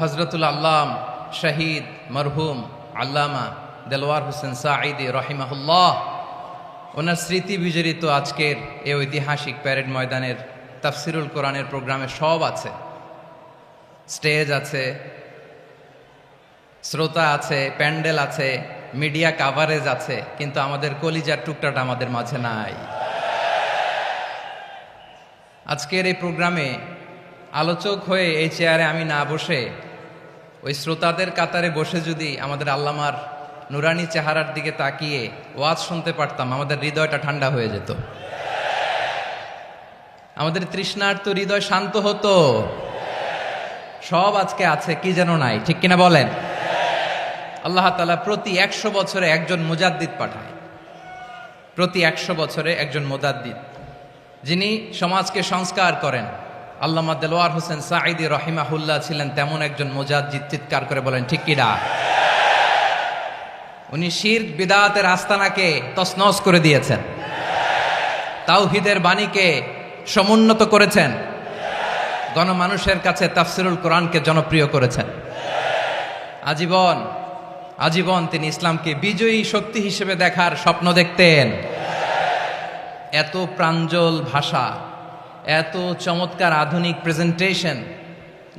হযরতুল আল্লাম শহীদ মরহুম আল্লামা দেলওয়ার হোসেন সাঈদী রহিমাহুল্লাহ ওনার স্মৃতি বিজড়িত আজকের এই ঐতিহাসিক প্যারেড ময়দানের তাফসিরুল কোরআনের প্রোগ্রামে সব আছে। স্টেজ আছে, শ্রোতা আছে, প্যান্ডেল আছে, মিডিয়া কাভারেজ আছে, কিন্তু আমাদের কলিজার টুকটাটা আমাদের মাঝে নাই। আজকের এই প্রোগ্রামে আলোচক হয়ে এই চেয়ারে আমি না বসে ওই শ্রোতাদের কাতারে বসে যদি আমাদের আল্লামার নুরানি চেহারার দিকে তাকিয়ে ওয়াজ শুনতে পারতাম, আমাদের হৃদয়টা ঠান্ডা হয়ে যেত, আমাদের তৃষ্ণার্ত হৃদয় শান্ত হতো। সব আজকে আছে, কি যেন নাই, ঠিক কিনা বলেন? আল্লাহ তাআলা প্রতি 100 বছরে একজন মুজাদ্দিদ পাঠায়, প্রতি 100 বছরে একজন মুজাদ্দিদ, যিনি সমাজকে সংস্কার করেন। আল্লামা দেলওয়ার হোসেন সাঈদী রহিমাহুল্লাহ ছিলেন তেমন একজন মুজাদ্দিদ। চিৎকার করে বলেন ঠিক কিনা? উনি শিরক বিদআতের আস্তানাকে তছনছ করে দিয়েছেন, তাওহীদের বাণীকে সমুন্নত করেছেন, গণমানুষের কাছে তাফসিরুল কোরআনকে জনপ্রিয় করেছেন। আজীবন আজীবন তিনি ইসলামকে বিজয়ী শক্তি হিসেবে দেখার স্বপ্ন দেখতেন। এত প্রাঞ্জল ভাষা, এত চমৎকার আধুনিক প্রেজেন্টেশন,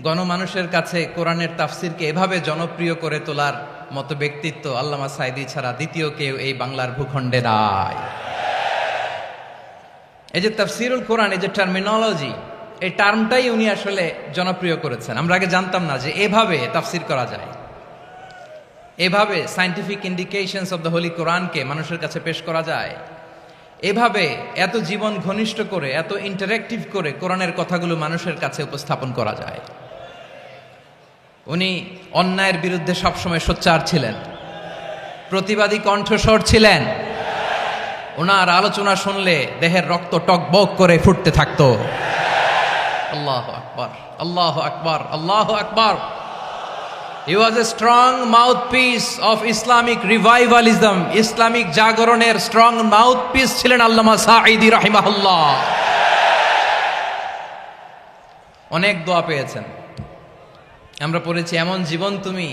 গণমানুষের কাছে কোরআনের তাফসিরকে এভাবে জনপ্রিয় করে তোলার মতো ব্যক্তিত্ব আল্লামা সাঈদী ছাড়া দ্বিতীয় কেউ এই বাংলার ভূখণ্ডে নাই। এই যে তাফসিরুল কোরআন, এই যে টার্মিনোলজি, এই টার্মটাই উনি আসলে জনপ্রিয় করেছেন। আমরা আগে জানতাম না যে এভাবে তাফসির করা যায়, এভাবে scientific indications of the Holi কোরআনকে মানুষের কাছে পেশ করা যায়, এভাবে এত জীবন ঘনিষ্ঠ করে, এত ইন্টারেক্টিভ করে কোরআনের কথাগুলো মানুষের কাছে উপস্থাপন করা যায়। উনি অন্যায়ের বিরুদ্ধে সবসময় সোচ্চার ছিলেন, প্রতিবাদী কণ্ঠস্বর ছিলেন। ওনার আলোচনা শুনলে দেহের রক্ত টকবক করে ফুটতে থাকতো। আল্লাহু আকবার, আল্লাহু আকবার, আল্লাহু আকবার। He was a strong mouthpiece of Islamic revivalism. Islamic জাগরণের স্ট্রং মাউথপিস ছিলেন আল্লামা সাঈদী রাহিমাহুল্লাহ। অনেক দোয়া পেয়েছেন, আমরা পড়েছি, এমন জীবন তুমি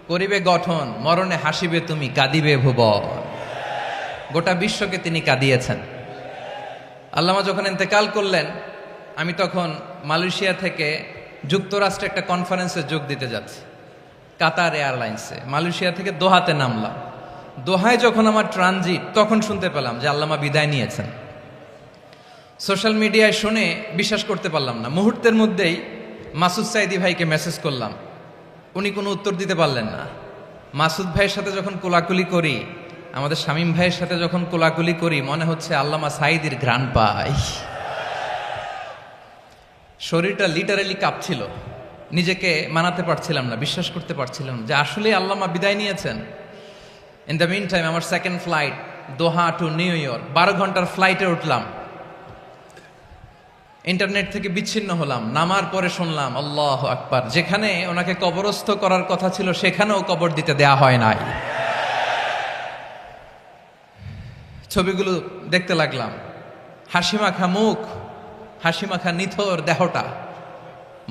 করিবে গঠন, মরণে হাসিবে তুমি, কাঁদিবে ভুবন। গোটা বিশ্বকে তিনি কাঁদিয়েছেন। আল্লামা যখন ইন্তেকাল করলেন, আমি তখন মালয়েশিয়া থেকে যুক্তরাষ্ট্রে একটা কনফারেন্সে যোগ দিতে যাচ্ছি, কাতার এয়ারলাইন্সে। মালয়েশিয়া থেকে দোহাতে নামলাম। দোহায় যখন আমার ট্রানজিট, তখন শুনতে পেলাম যে আল্লামা বিদায় নিয়েছেন। সোশ্যাল মিডিয়ায় শুনে বিশ্বাস করতে পারলাম না। মুহূর্তের মধ্যেই মাসুদ সাঈদী ভাইকে মেসেজ করলাম, উনি কোনো উত্তর দিতে পারলেন না। মাসুদ ভাইয়ের সাথে যখন কোলাকুলি করি, আমাদের শামীম ভাইয়ের সাথে যখন কোলাকুলি করি, মনে হচ্ছে আল্লামা সাঈদীর ঘ্রাণ পাই। শরীরটা লিটারালি কাঁপছিল, নিজেকে মানাতে পারছিলাম না, বিশ্বাস করতে পারছিলাম যে আসলে আল্লামা বিদায় নিয়েছেন। ইন দ্য মিন টাইম আমার সেকেন্ড ফ্লাইট দোহা টু নিউ ইয়র্ক, 12 ঘন্টার ফ্লাইটে উঠলাম। ইন্টারনেট থেকে বিচ্ছিন্ন হলাম। নামার পরে শুনলাম আল্লাহু আকবার, যেখানে ওনাকে কবরস্থ করার কথা ছিল সেখানেও কবর দিতে দেয়া হয় নাই। ছবিগুলো দেখতে লাগলাম, হাসিমাখা মুখ, হাসিমাখা নিথর দেহটা,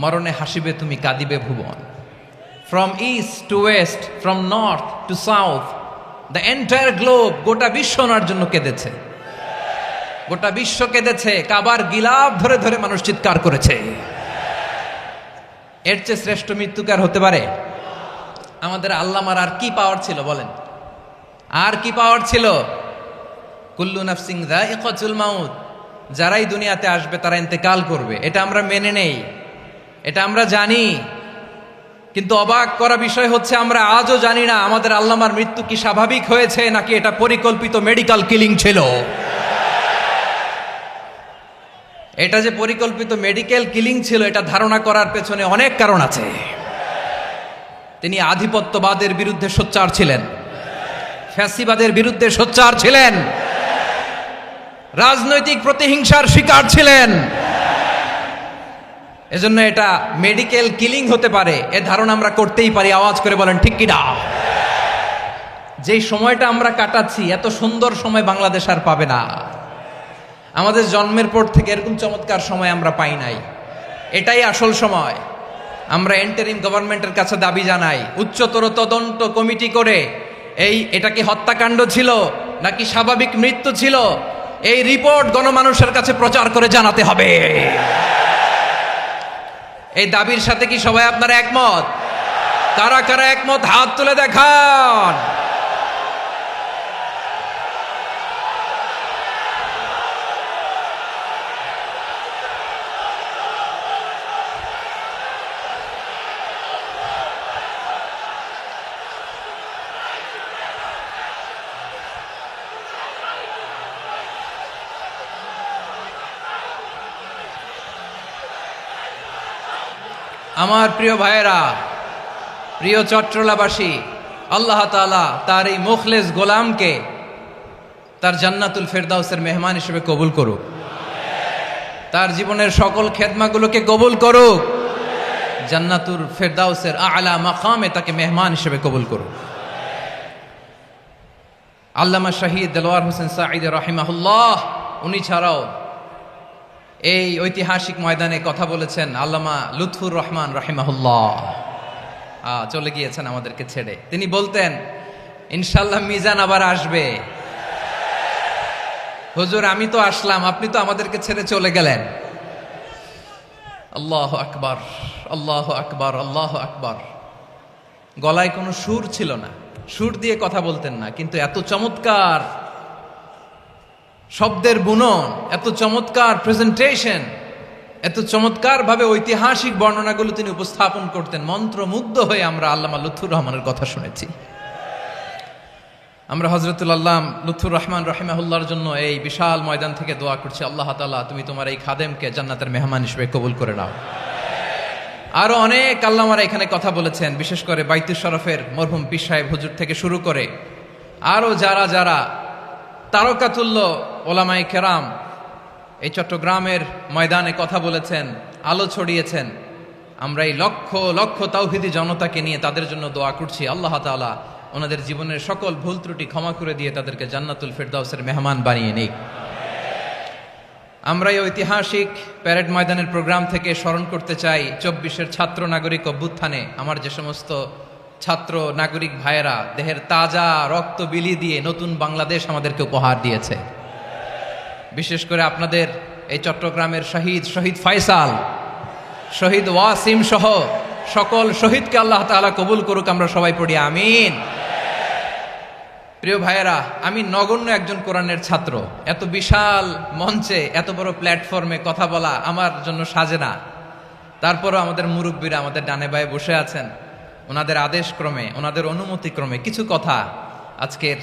মরণে হাসিবে তুমি কাঁদিবে ভুবন। From east to west, from north to south, the entire globe, গোটা বিশ্ব ওনার জন্য কেঁদেছে, গোটা বিশ্ব কেঁদেছে। কাবার গিলাফ ধরে ধরে মানুষ চিৎকার করেছে। এর চেয়ে শ্রেষ্ঠ মৃত্যুকার হতে পারে? আমাদের আল্লামার আর কি পাওয়ার ছিল বলেন? আর কি পাওয়ার ছিল? কুল্লু নাফসিন যায়িকাতুল মাউত, যারাই দুনিয়াতে আসবে তারা ইন্তেকাল করবে, এটা আমরা মেনে নেই, এটা আমরা জানি। কিন্তু অবাক করা বিষয় হচ্ছে আমরা আজও জানি না আমাদের আল্লামার মৃত্যু কি স্বাভাবিক হয়েছে নাকি এটা পরিকল্পিত মেডিকেল কিলিং ছিল। এটা যে পরিকল্পিত মেডিকেল কিলিং ছিল এটা ধারণা করার পেছনে অনেক কারণ আছে। তিনি আধিপত্যবাদের বিরুদ্ধে সোচ্চার ছিলেন, ফ্যাসিবাদের বিরুদ্ধে সোচ্চার ছিলেন, রাজনৈতিক প্রতিহিংসার শিকার ছিলেন। এজন্য এটা মেডিকেল কিলিং হতে পারে এ ধারণা আমরা করতেই পারি। আওয়াজ করে বলেন ঠিক কিনা? যেই সময়টা আমরা কাটাচ্ছি এত সুন্দর সময় বাংলাদেশ আর পাবে না। আমাদের জন্মের পর থেকে এরকম চমৎকার সময় আমরা পাই নাই, এটাই আসল সময়। আমরা ইন্টারিম গভর্নমেন্টের কাছে দাবি জানাই, উচ্চতর তদন্ত কমিটি করে এটা কি হত্যাকাণ্ড ছিল নাকি স্বাভাবিক মৃত্যু ছিল, এই রিপোর্ট গণমানুষের কাছে প্রচার করে জানাতে হবে। এই দাবির সাথে কি সবাই আপনারা একমত? কারা কারা একমত হাত তুলে দেখান। আমার প্রিয় ভাইয়েরা, প্রিয় চট্টলাবাসী, আল্লাহ তাআলা তার এই মুখলেস গোলামকে তার জান্নাতুল ফেরদাউসের মেহমান হিসেবে কবুল করুক, তার জীবনের সকল খেদমাগুলোকে কবুল করুক, জান্নাতুল ফেরদাউসের আলা মাকামে তাকে মেহমান হিসেবে কবুল করুক। আল্লামা শহীদ দেলোয়ার হোসেন সাঈদী রাহিমাহুল্লাহ, উনি ছাড়াও এই ঐতিহাসিক ময়দানে কথা বলেছেন আল্লামা লুৎফুর রহমান রাহিমাহুল্লাহ। চলে গিয়েছেন আমাদেরকে ছেড়ে। তিনি বলতেন, ইনশাল্লাহ মিজান আবার আসবে। হুজুর আমি তো আসলাম, আপনি তো আমাদেরকে ছেড়ে চলে গেলেন। আল্লাহু আকবার, আল্লাহু আকবার, আল্লাহু আকবার। গলায় কোনো সুর ছিল না, সুর দিয়ে কথা বলতেন না, কিন্তু এত চমৎকার শব্দের বুনন, এত চমৎকার প্রেজেন্টেশন, এত চমৎকার ভাবে ঐতিহাসিক বর্ণনাগুলো তিনি উপস্থাপন করতেন। মন্ত্রমুগ্ধ হয়ে আমরা আল্লামা লুৎফুর রহমানের কথা শুনেছি। আমরা হযরতুল আল্লাম লুৎফুর রহমান রাহিমাহুল্লাহর জন্য এই বিশাল ময়দান থেকে দোয়া করছি, আল্লাহ তাআলা তুমি তোমার এই খাদেমকে জান্নাতের মেহমান হিসেবে কবুল করে নাও। আরো অনেক আল্লামারা এখানে কথা বলেছেন, বিশেষ করে বাইতুল শরফের মরহুম পীর সাহেব হুজুর থেকে শুরু করে আরো যারা যারা তারকাতুল্য ওলামায়ে কেরাম এই চট্টগ্রামের ময়দানে কথা বলেছেন, আলো ছড়িয়েছেন। আমরা এই লক্ষ লক্ষ তাওহীদি জনতাকে নিয়ে তাদের জন্য দোয়া করছি, আল্লাহ তাআলা ওনাদের জীবনের সকল ভুল ত্রুটি ক্ষমা করে দিয়ে তাদেরকে জান্নাতুল ফেরদাউসের মেহমান বানিয়ে নিক। আমরা এই ঐতিহাসিক প্যারেড ময়দানের প্রোগ্রাম থেকে স্মরণ করতে চাই 24-এর ছাত্র নাগরিক অভ্যুত্থানে আমার যে সমস্ত ছাত্র নাগরিক ভাইয়েরা দেহের তাজা রক্ত বিলি দিয়ে নতুন বাংলাদেশ আমাদেরকে উপহার দিয়েছে। বিশেষ করে আপনাদের এই চট্টগ্রামের শহীদ ফয়সাল, শহীদ ওয়াসিম সহ সকল শহীদকে আল্লাহ তাআলা কবুল করুক। আমরা সবাই পড়ি আমিন। প্রিয় ভাইয়েরা, আমি নগণ্য একজন কোরআনের ছাত্র, এত বিশাল মঞ্চে এত বড় প্ল্যাটফর্মে কথা বলা আমার জন্য সাজে না। তারপরও আমাদের মুরব্বীরা আমাদের ডানে বায়ে বসে আছেন, ওনাদের আদেশ ক্রমে, ওনাদের অনুমতি ক্রমে কিছু কথা আজকের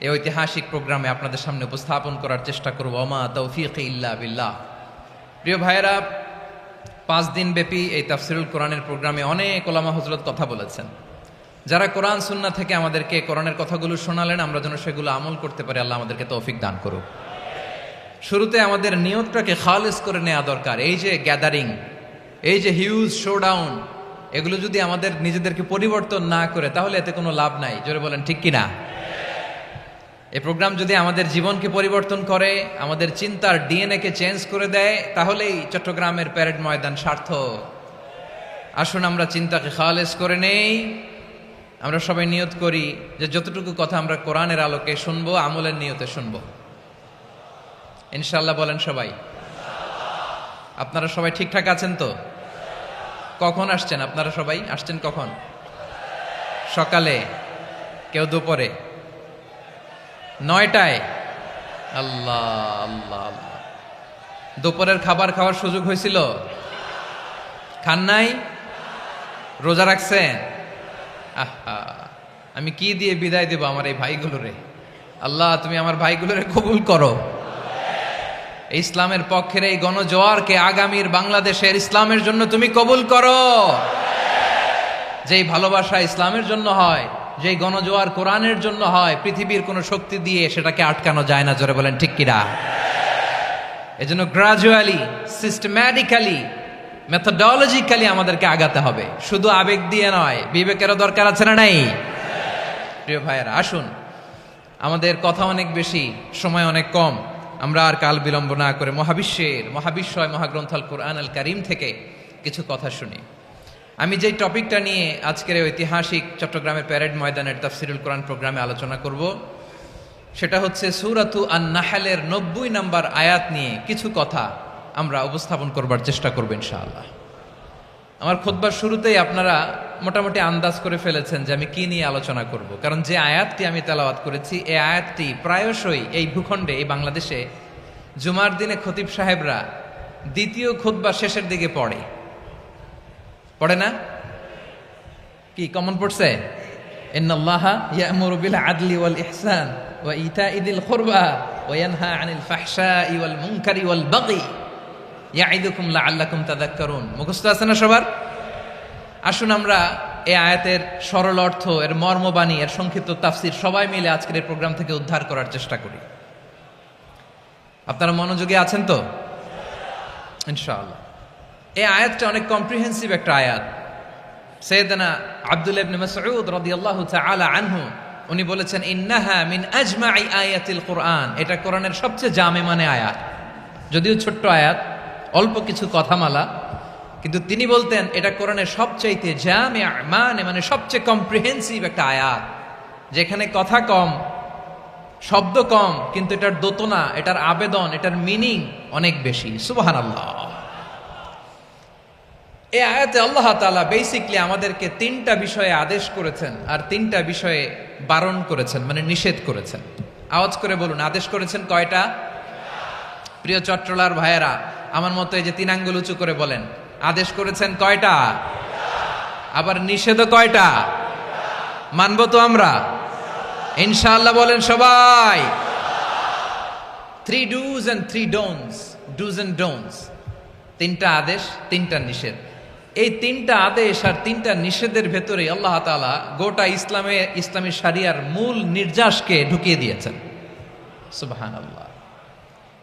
এই ঐতিহাসিক প্রোগ্রামে আপনাদের সামনে উপস্থাপন করার চেষ্টা করব। ওমা তৌফিক ইল্লা বিল্লাহ। প্রিয় ভাইয়েরা, 5 দিন ব্যাপী এই তাফসিরুল কোরআনের প্রোগ্রামে অনেক ওলামা হযরত কথা বলেছেন। যারা কোরআন সুন্নাহ থেকে আমাদেরকে কোরআনের কথাগুলো শোনালেন, আমরা যেন সেগুলো আমল করতে পারি, আল্লাহ আমাদেরকে তৌফিক দান করুক। শুরুতে আমাদের নিয়তটাকে খালিস করে নেওয়া দরকার। এই যে গ্যাদারিং, এই যে হিউজ শোডাউন, এগুলো যদি আমাদের নিজেদেরকে পরিবর্তন না করে তাহলে এতে কোনো লাভ নাই। জোরে বলেন ঠিক কিনা? এই প্রোগ্রাম যদি আমাদের জীবনকে পরিবর্তন করে, আমাদের চিন্তার ডিএনএ কে চেঞ্জ করে দেয়, তাহলেই চট্টগ্রামের প্যারেড ময়দান সার্থক। আসুন আমরা চিন্তাকে খালেস করে নেই। আমরা সবাই নিয়ত করি যে যতটুকু কথা আমরা কোরআনের আলোকে শুনবো, আমলের নিয়তে শুনবো ইনশাআল্লাহ। বলেন সবাই। আপনারা সবাই ঠিকঠাক আছেন তো? কখন আসছেন আপনারা? সবাই আসছেন কখন? সকালে, কেউ দুপুরে, 9টায়? আল্লাহ আল্লাহ আল্লাহ। দুপুরের খাবার খাওয়ার সুযোগ হয়েছিল? খান নাই? রোজা রাখছেন? আহা, আমি কি দিয়ে বিদায় দেব আমার এই ভাইগুলোরে? আল্লাহ তুমি আমার ভাইগুলোরে কবুল করো। ইসলামের পক্ষের এই গণজোয়ারকে আগামীর বাংলাদেশের ইসলামের জন্য তুমি কবুল করো। যেই ভালোবাসা ইসলামের জন্য হয়, যেই গণজোয়ার কোরআনের জন্য হয়, পৃথিবীর কোনো শক্তি দিয়ে সেটাকে আটকানো যায় না। জোরে বলেন ঠিক কিনা? এজন্য গ্রাজুয়ালি, সিস্টেম্যাটিক্যালি, মেথোডোলজিক্যালি আমাদেরকে আগাতে হবে, শুধু আবেগ দিয়ে নয়। বিবেকেরও দরকার আছে না নাই? প্রিয় ভাইয়েরা, আসুন, আমাদের কথা অনেক বেশি, সময় অনেক কম। আমরা আর কাল বিলম্ব না করে মহাবিশ্বয় মহাগ্রন্থ আল কোরআন আল কারীম থেকে কিছু কথা শুনি। আমি যেই টপিকটা নিয়ে আজকের ঐতিহাসিক চট্টগ্রামের প্যারেড ময়দানের তাফসিরুল কোরআন প্রোগ্রামে আলোচনা করব, সেটা হচ্ছে সূরাতু আন-নাহলের 90 নম্বর আয়াত নিয়ে কিছু কথা আমরা উপস্থাপন করবার চেষ্টা করব ইনশাআল্লাহ। আমার খুতবার শুরুতেই আপনারা মোটামুটি আন্দাজ করে ফেলেছেন যে আমি কি নিয়ে আলোচনা করব, কারণ যে আয়াতটি আমি তেলাওয়াত করেছি এই আয়াতটি প্রায়শই এই ভূখণ্ডে, এই বাংলাদেশে জুমার দিনে খতিব সাহেবরা দ্বিতীয় খুতবা শেষের দিকে পড়ে না? কি কমন পড়ছে? ইন্নাল্লাহা ইয়া'মুরু বিল আদলি ওয়াল ইহসান ওয়া ইতা'i যিল কুরবা ওয়া ইয়ানহা আনিল ফাহশাই ওয়াল মুনকারি ওয়াল বাগি ইয়া'iদুকুম লাআল্লাকুম তাযাক্কারুন। মুখস্থ আছে না সবার? আসুন আমরা এই আয়াতের সরল অর্থ, এর মর্মবাণী, এর সংক্ষিপ্ত তাফসীর সবাই মিলে আজকের এই প্রোগ্রাম থেকে উদ্ধার করার চেষ্টা করি। আপনারা মনোযোগী আছেন তো? ইনশাআল্লাহ। এই আয়াতটা অনেক কম্প্রিহেন্সিভ একটা আয়াত। সাইয়েদনা আব্দুল্লাহ ইবনে মাসউদ রাদিয়াল্লাহু তাআলা আনহু উনি বলেছেন, ইন্নাহা মিন আজমাই আয়াতিল কুরআন। এটা কোরআনের সবচেয়ে জামে মানে আয়াত। যদিও ছোট্ট আয়াত, অল্প কিছু কথামালা, কিন্তু তিনি বলতেন এটা কোরআনের সবচাইতে জামে মানে সবচেয়ে কম্প্রিহেন্সিভ একটা আয়াত, যেখানে কথা কম, শব্দ কম, কিন্তু এটার দোতনা, এটার আবেদন, এটার মিনিং অনেক বেশি। সুবহানাল্লাহ। এই আয়াতে আল্লাহ তাআলা বেসিকলি আমাদেরকে 3টা বিষয়ে আদেশ করেছেন আর 3টা বিষয়ে বারণ করেছেন, মানে নিষেধ করেছেন। আওয়াজ করে বলুন, আদেশ করেছেন কয়টা? প্রিয় চট্টলার ভাইয়েরা, আমার মতো এই যে 3 আঙ্গুল উঁচু করে বলেন, আদেশ করেছেন কয়টা? আবার নিষেধও কয়টা? মানবো তো আমরা ইনশাআল্লাহ? বলেন সবাই। 3 do's and 3 don'ts, do's and don'ts। 3টা আদেশ, 3টা নিষেধ। এই 3টা আদেশ আর 3টা নিষেধের ভেতরে আল্লাহ তাআলা গোটা ইসলামী শরিয়ার মূল নির্যাসকে ঢুকিয়ে দিয়েছেন। সুবহানাল্লাহ।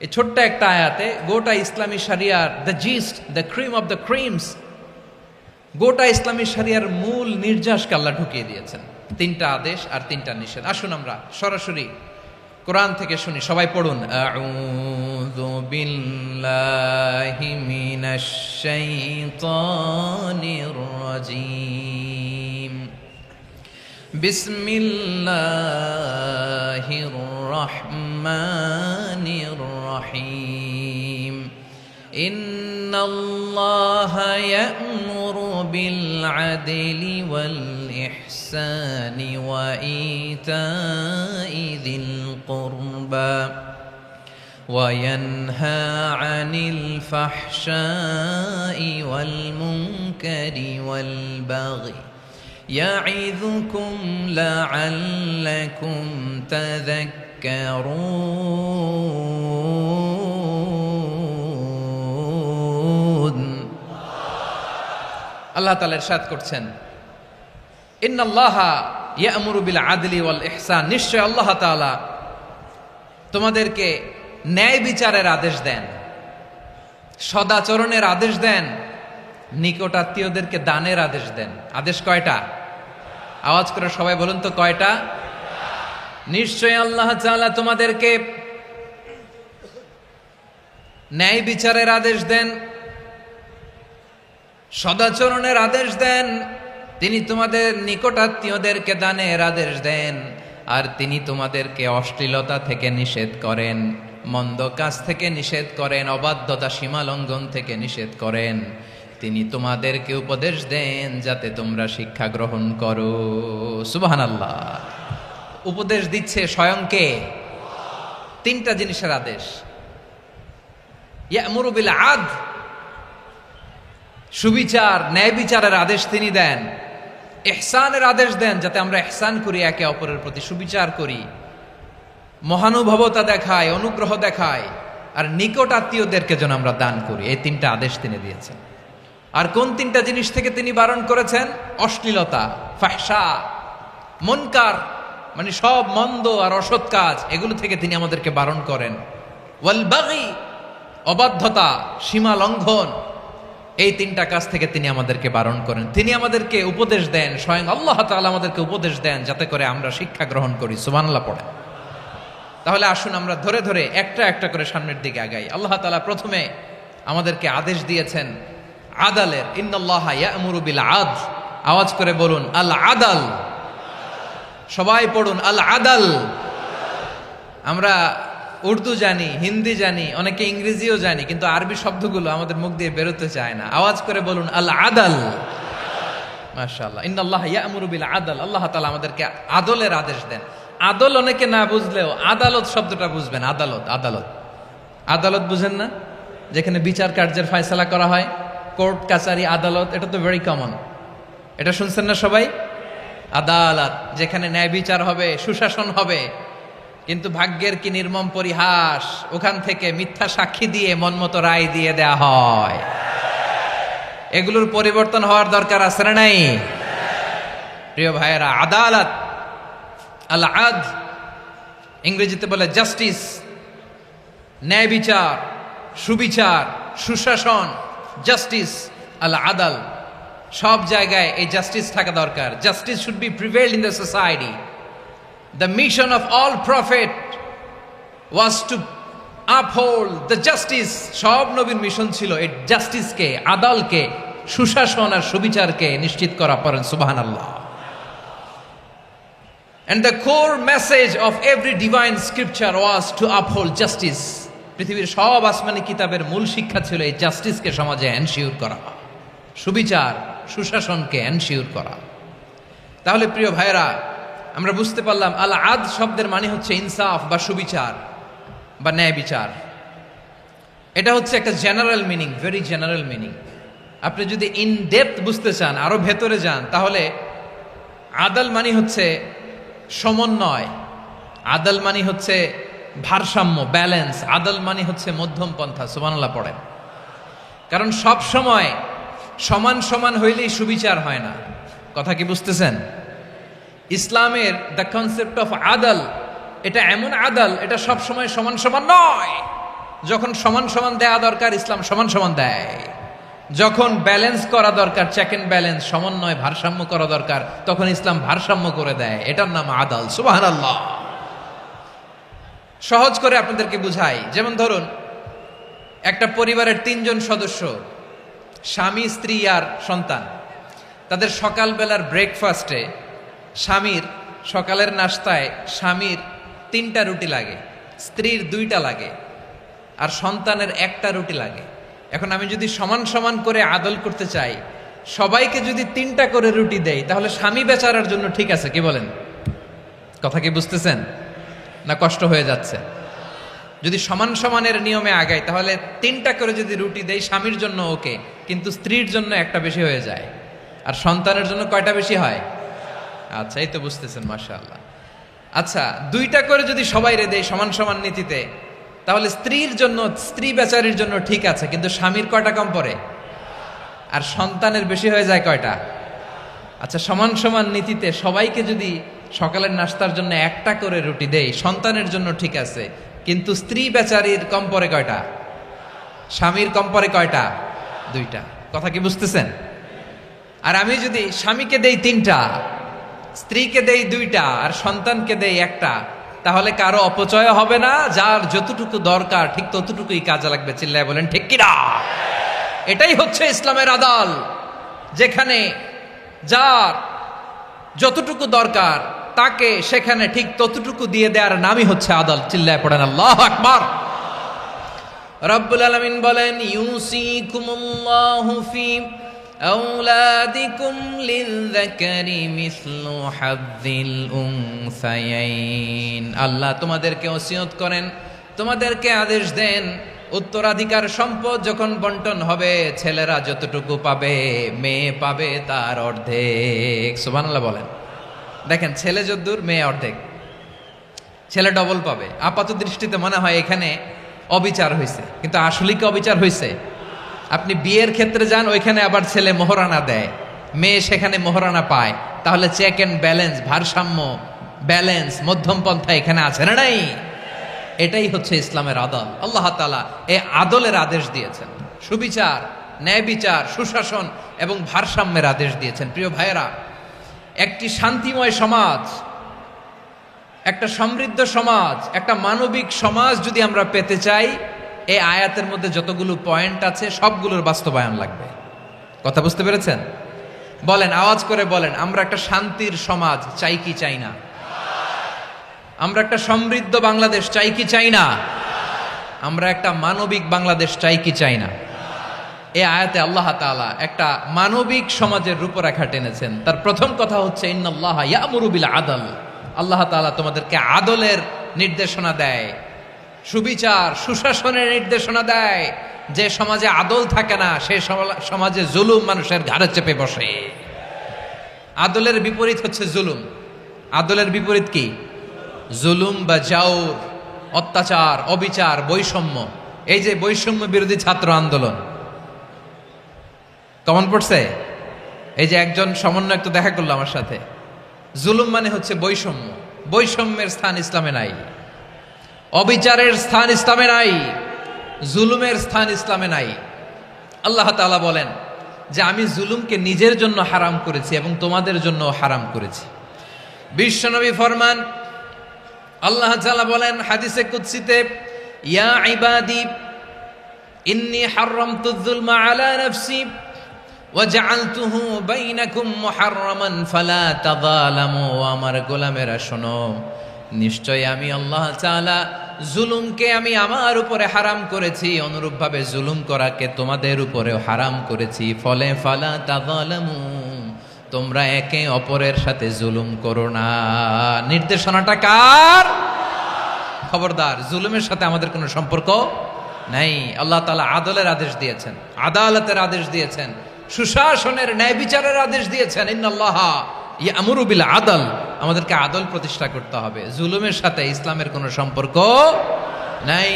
এই ছোট্ট একটা আয়াতে গোটা ইসলামী শরিয়ার, the gist, the cream of the creams, গোটা ইসলামী শরিয়ার মূল নির্যাসকে আল্লাহ ঢুকিয়ে দিয়েছেন। 3টা আদেশ আর 3টা নিষেধ। আসুন আমরা সরাসরি কোরআন থেকে শুনি, সবাই পড়ুন। আউযু বিল্লাহি মিনাশ শাইতানির রাজীম। বিসমিল্লাহির রহমানির রহিম। ইন্নাল্লাহা ইয়া'মুরু বিল আদলি ওয়াল ইহসানি ওয়া ইতা'i যিল কুরবা ওয়া ইয়ানহা আনিল ফাহশাই ওয়াল মুনকারি ওয়াল বাগি ইয়া'ইযুকুম লা'আল্লাকুম তাযাক্কারুন। আল্লাহ তাআলা ইরশাদ করছেন, ইন্নাল্লাহা ইয়া'মুরু বিল আদলি ওয়াল ইহসান। নিশ্চয় আল্লাহ তাআলা তোমাদেরকে ন্যায় বিচারের আদেশ দেন, সদাচরণের আদেশ দেন, নিকটাত্মীয়দেরকে দানের আদেশ দেন। আদেশ কয়টা? আওয়াজ করে সবাই বলুন তো কয়টা? নিশ্চয় আল্লাহ তাআলা তোমাদেরকে ন্যায় বিচারের আদেশ দেন, সদাচরণের আদেশ দেন। তিনি তোমাদের নিকটাত্মীয়দেরকে দানের আদেশ দেন, আর তিনি তোমাদেরকে অশ্লীলতা থেকে নিষেধ করেন, মন্দ কাজ থেকে নিষেধ করেন, অবাধ্যতা সীমা লঙ্ঘন থেকে নিষেধ করেন। তিনি তোমাদেরকে উপদেশ দেন যাতে তোমরা শিক্ষা গ্রহণ করো। সুবহানাল্লাহ। উপদেশ দিচ্ছে স্বয়ং কে? তিনটা জিনিসের আদেশ। ইয়ামুরু বিল আদল, সুবিচার ন্যায় বিচারের আদেশ তিনি দেন। ইহসানের আদেশ দেন, যাতে আমরা ইহসান করি, একে অপরের প্রতি সুবিচার করি, মহানুভবতা দেখায়, অনুগ্রহ দেখায়, আর নিকট আত্মীয়দেরকে যেন আমরা দান করি। এই তিনটা আদেশ তিনি দিয়েছেন। আর কোন তিনটা জিনিস থেকে তিনি বারণ করেছেন? অশ্লীলতা, ফাহশা, মুনকার, মানে সব মন্দ আর অসৎ কাজ, এগুলো থেকে তিনি আমাদেরকে বারণ করেন। ওয়াল বাগি, অবাধ্যতা, সীমা লঙ্ঘন, এই তিনটা কাজ থেকে তিনি আমাদেরকে বারণ করেন। তিনি আমাদেরকে উপদেশ দেন, স্বয়ং আল্লাহ তাআলা আমাদেরকে উপদেশ দেন যাতে করে আমরা শিক্ষা গ্রহণ করি। সুবহানাল্লাহ পড়ে। তাহলে আসুন আমরা ধরে ধরে একটা একটা করে সামনের দিকে আগাই। আল্লাহ তাআলা প্রথমে আমাদেরকে আদেশ দিয়েছেন আদালের। ইন্নাল্লাহা ইয়া'মুরু বিল আদল। আওয়াজ করে বলুন আল আদাল। সবাই পড়ুন আল আদাল। আমরা উর্দু জানি, হিন্দি জানি, অনেকে ইংরেজিও জানি, কিন্তু আরবি শব্দগুলো আমাদের মুখ দিয়ে বেরোতে চায় না। আওয়াজ করে বলুন আল আদাল। মাশাআল্লাহ। ইন্নাল্লাহা ইয়া'মুরু বিল আদল। আল্লাহ তাআলা আমাদেরকে আদলের আদেশ দেন। আদল অনেকে না বুঝলেও আদালত শব্দটা বুঝবেন। আদালত, আদালত, আদালত বুঝেন না? যেখানে বিচার কার্যের ফয়সালা করা হয়, কোর্ট কাচারি আদালত, এটা তো ভেরি কমন। এটা শুনছেন না সবাই? আদালত, যেখানে ন্যায় বিচার হবে, সুশাসন হবে। কিন্তু ভাগ্যের কি নির্মম পরিহাস, ওখান থেকে মিথ্যা সাক্ষী দিয়ে মনমতো রায় দিয়ে দেয়া হয়। এগুলোর পরিবর্তন হওয়ার দরকার আছে না নাই? প্রিয় ভাইয়েরা, আদালত, আল আদল, ইংরেজিতে বলে জাস্টিস, ন্যায় বিচার, সুবিচার, সুশাসন, জাস্টিস, আল আদল, সব জায়গায় এই জাস্টিস থাকা দরকার। Justice should be prevailed in the society. The mission of all prophet was to uphold the justice. সব নবীর মিশন ছিল এই জাস্টিসকে, আদালকে, সুশাসন আর সুবিচারকে নিশ্চিত করা। পড়েন সুবহানাল্লাহ। And the core message of every divine scripture was to uphold justice. পৃথিবীর সব আসমানি কিতাবের মূল শিক্ষা ছিল এই জাস্টিসকে সমাজে এনশিওর করা, সুবিচার, সুশাসনকে এনশিওর করা। তাহলে প্রিয় ভাইরা, আমরা বুঝতে পারলাম আল আদ শব্দের মানে হচ্ছে ইনসাফ বা সুবিচার বা ন্যায় বিচার। এটা হচ্ছে একটা general meaning, very general meaning. আপনি যদি ইন ডেপথ বুঝতে চান, আরো ভেতরে যান, তাহলে আদল মানে হচ্ছে সমন্বয়, আদল মানে হচ্ছে ভারসাম্য, ব্যালেন্স। আদল মানে হচ্ছে মধ্যম পন্থা। সুবহানাল্লাহ পড়েন। কারণ সব সময় সমান সমান হইলেই সুবিচার হয় না। কথা কি বুঝতেছেন? ইসলামের দ্য কনসেপ্ট অফ আদল, এটা এমন আদল, এটা সব সময় সমান সমান নয়। যখন সমান সমান দেয়া দরকার, ইসলাম সমান সমান দেয়। যখন ব্যালেন্স করা দরকার, চেক এন্ড ব্যালেন্স, সমন্বয়, ভারসাম্য করা দরকার, তখন ইসলাম ভারসাম্য করে দেয়। এটার নাম আদল। সুবহানাল্লাহ। সহজ করে আপনাদেরকে বুঝাই। যেমন ধরুন, একটা পরিবারের 3 জন সদস্য, স্বামী, স্ত্রী আর সন্তান। তাদের সকালবেলার ব্রেকফাস্টে, স্বামীর সকালের নাস্তায় স্বামীর 3টা রুটি লাগে, স্ত্রীর 2টা লাগে, আর সন্তানের 1টা রুটি লাগে। এখন আমি যদি সমান সমান করে আদল করতে চাই, সবাইকে যদি 3টা করে রুটি দেই, তাহলে স্বামী বেচারার জন্য ঠিক আছে? কি বলেন? কথা কি বুঝতেছেন না কষ্ট হয়ে যাচ্ছে? যদি সমান সমানের নিয়মে আগাই, তাহলে 3টা করে যদি রুটি দেই, স্বামীর জন্য ওকে, কিন্তু স্ত্রীর জন্য 1টা বেশি হয়ে যায়। আর সন্তানের জন্য কয়টা বেশি হয়? আচ্ছা, এই তো বুঝতেছেন, মাশাআল্লাহ। আচ্ছা, 2টা করে যদি সবাই রে দেয় সমান সমান নীতিতে, তাহলে স্ত্রীর জন্য, স্ত্রী বেচারির জন্য ঠিক আছে, কিন্তু স্বামীর কয়টা কম পড়ে? আর সন্তানের বেশি হয়ে যায় কয়টা? আচ্ছা, সমান সমান নীতিতে সবাইকে যদি সকালের নাস্তার জন্য 1টা করে রুটি দেই, সন্তানের জন্য ঠিক আছে, কিন্তু স্ত্রী বেচারির কম পড়ে কয়টা? স্বামীর কম পড়ে কয়টা? 2টা। কথা কি বুঝতেছেন? আর আমি যদি স্বামীকে দেই 3টা, স্ত্রীকে দেই 2টা, আর সন্তানকে দেই 1টা, তাহলে কারো অপচয় হবে না, যার যতটুকু দরকার ঠিক ততটুকুই কাজে লাগবে। চিল্লায় বলেন ঠিক কিনা? এটাই হচ্ছে ইসলামের আদল, যেখানে যার যতটুকু দরকার তাকে সেখানে ঠিক ততটুকু দিয়ে দেওয়ার নামই হচ্ছে আদল। চিল্লায় পড়েন আল্লাহু আকবার। রব্বুল আলামিন বলেন, ইউসিকুমুল্লাহু ফি আওলাদিকুম লিযযাকারি মিসলু হাযযিল উনসায়াইন। আল্লাহ তোমাদেরকে ওসিয়ত করেন, তোমাদেরকে আদেশ দেন, উত্তরাধিকার সম্পদ যখন বন্টন হবে ছেলেরা যতটুকু পাবে মেয়ে পাবে তার অর্ধেক। সুবহানাল্লাহ বলেন। দেখেন, ছেলে যদ্দূর মেয়ে অর্ধেক, ছেলে ডবল পাবে। আপাত দৃষ্টিতে মনে হয় এখানে অবিচার হয়েছে, কিন্তু আসলে কি অবিচার হয়েছে? আপনি বিয়ের ক্ষেত্রে যান, ওইখানে আবার ছেলে মোহরানা দেয়, মেয়ে সেখানে মোহরানা পায়। তাহলে চেক এন্ড ব্যালেন্স, ভারসাম্য, ব্যালেন্স, মধ্যম পন্থা এখানে আছে না নাই? এটাই হচ্ছে ইসলামের আদল। আল্লাহ তাআলা এই আদলের আদেশ দিয়েছেন, সুবিচার, ন্যায় বিচার, সুশাসন এবং ভারসাম্যের আদেশ দিয়েছেন। প্রিয় ভাইয়েরা, একটি শান্তিময় সমাজ, একটা সমৃদ্ধ সমাজ, একটা মানবিক সমাজ যদি আমরা পেতে চাই, এই আয়াতের মধ্যে যতগুলো পয়েন্ট আছে সবগুলোর বাস্তবায়ন লাগবে। কথা বুঝতে পেরেছেন? বলেন, আওয়াজ করে বলেন, আমরা একটা শান্তির সমাজ চাই কি চাই না? আমরা একটা সমৃদ্ধ বাংলাদেশ চাই কি চাই না? আমরা একটা মানবিক বাংলাদেশ চাই কি চাই না? এই আয়াতে আল্লাহ তাআলা একটা মানবিক সমাজের রূপরেখা টেনেছেন। তার প্রথম কথা হচ্ছে, ইন্নাল্লাহা ইয়ামুরু বিল আদল। আল্লাহ তাআলা তোমাদেরকে আদলের নির্দেশনা দেয়, সুবিচার, সুশাসনের নির্দেশনা দেয়। যে সমাজে আদল থাকে না সেই সমাজে জুলুম মানুষের ঘাড়ে চেপে বসে। আদলের বিপরীত হচ্ছে জুলুম। আদলের বিপরীত কি? জুলুম বা জাওর, অত্যাচার, অবিচার, বৈষম্য। এই যে বৈষম্য বিরোধী ছাত্র আন্দোলন কমন পড়ছে? এই যে একজন সমন্বয়ক তো দেখা করলো আমার সাথে। জুলুম মানে হচ্ছে বৈষম্য। বৈষম্যের স্থান ইসলামে নাই, অবিচারের স্থান ইসলামে নাই, জুলুমের স্থান ইসলামে নাই। আল্লাহ তাআলা বলেন যে আমি জুলুমকে নিজের জন্য হারাম করেছি এবং তোমাদের জন্য হারাম করেছি। বিশ্বনবী ফরমান, আল্লাহ তাআলা বলেন হাদিসে কুদসিতে, ইয়া ইবাদি ইন্নী হারামতুয যুলমা আলা নাফসি ওয়া জাআলতুহু বাইনাকুম মুহাররামান ফালা তাযালামু। আমার গোলামেরা শোনো, নিশ্চয় আমি আল্লাহ তাআলা জুলুমকে আমি আমার উপরে হারাম করেছি, অনুরূপভাবে জুলুম করাকে তোমাদের উপরেও হারাম করেছি। ফলে ফালা তাযালামু, তোমরা একে অপরের সাথে জুলুম করো না। নির্দেশনাটা কার? খবরদার, জুলুমের সাথে আমাদের কোনো সম্পর্ক নাই। আল্লাহ তাআলা আদলের আদেশ দিয়েছেন, আদালতের আদেশ দিয়েছেন, সুশাসনের, ন্যায় বিচারের আদেশ দিয়েছেন। ইন্নাল্লাহা ইয়ামুরু বিল আদল, আমাদেরকে আদল প্রতিষ্ঠা করতে হবে। জুলুমের সাথে ইসলামের কোনো সম্পর্ক নাই।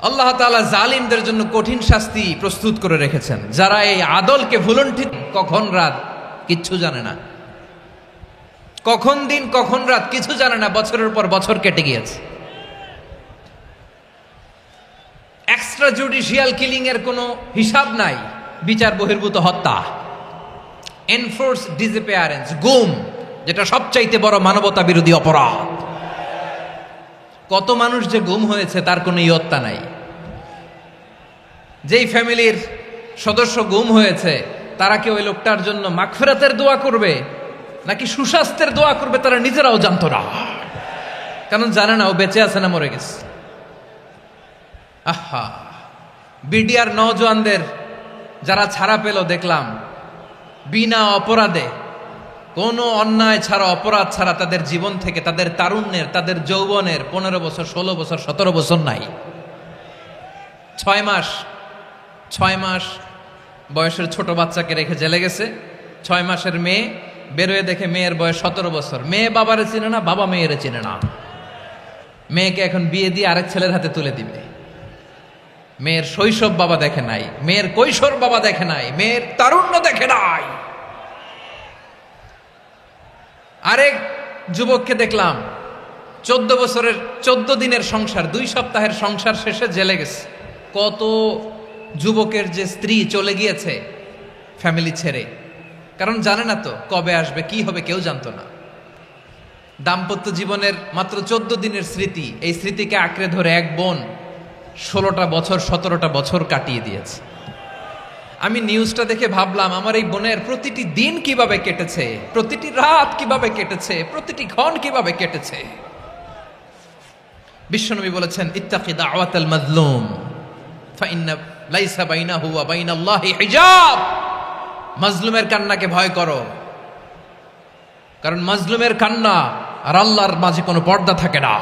আল্লাহ তাআলা জালিমদের জন্য কঠিন শাস্তি প্রস্তুত করে রেখেছেন। যারা এই আদলকে ভুলণ্ঠিত, কখন রাত কিচ্ছু জানে না, কখন দিন কখন রাত কিছু জানে না, বছরের পর বছর কেটে গিয়েছে। এক্সট্রা জুডিশিয়াল কিলিং এর কোনো হিসাব নাই, বিচার বহির্ভূত হত্যা, এনফোর্স ডিসঅ্যাপিয়ারেন্স, গুম, যেটা সবচাইতে বড় মানবতা বিরোধী অপরাধ। কত মানুষ যে গুম হয়েছে তার কোনো ইয়ত্তা নাই। যেই ফ্যামিলির সদস্য গুম হয়েছে তারা কি ওই লোকটার জন্য মাগফিরাতের দোয়া করবে নাকি সুস্বাস্থ্যের দোয়া করবে তারা নিজেরাও জানতো না, কারণ জানে না ও বেঁচে আছে না মরে গেছে। আহা, বিডিআর নওজোয়ানদের যারা ছাড়া পেল দেখলাম, বিনা অপরাধে, কোনো অন্যায় ছাড়া, অপরাধ ছাড়া তাদের জীবন থেকে, তাদের তারুণ্যের, তাদের যৌবনের 15 বছর, 16 বছর, 17 বছর নাই, 6 মাস বয়সের ছোট বাচ্চাকে রেখে জেলে গেছে। 6 মাসের মেয়ে বেরোয় দেখে মেয়ের বয়স 17 বছর। মেয়ে বাবারে চিনে না, বাবা মেয়েরে চিনে না। মেয়েকে এখন বিয়ে দিয়ে আরেক ছেলের হাতে তুলে দিবে। মেয়ের শৈশব বাবা দেখে নাই, মেয়ের কৈশোর বাবা দেখে নাই, মেয়ের তারুণ্য দেখে নাই। আরেক যুবককে দেখলাম 14 বছরের 14 দিনের সংসার, 2 সপ্তাহের সংসার শেষে জেলে গেছে। কত যুবকের যে স্ত্রী চলে গিয়েছে ফ্যামিলি ছেড়ে, কারণ জানে না তো কবে আসবে, কি হবে, কেউ জানতো না। দাম্পত্য জীবনের মাত্র 14 দিনের স্মৃতি, এই স্মৃতিকে আঁকড়ে ধরে এক বোন 16টা বছর 17টা বছর কাটিয়ে দিয়েছে। আমি নিউজটা দেখে ভাবলাম আমার এই বোনের প্রতিটি দিন কিভাবে কেটেছে, প্রতিটি রাত কিভাবে কেটেছে, প্রতিটি ক্ষণ কিভাবে কেটেছে। বিশ্বনবী বলেছেন, ইত্তাকি দাওয়াতাল মাজলুম ফাইন্না লাইসা বাইনাহু ওয়া বাইনাল্লাহি হিজাব। মাজলুমের কান্নাকে ভয় করো, কারণ মাজলুমের কান্না আর আল্লাহর মাঝে কোনো পর্দা থাকে না।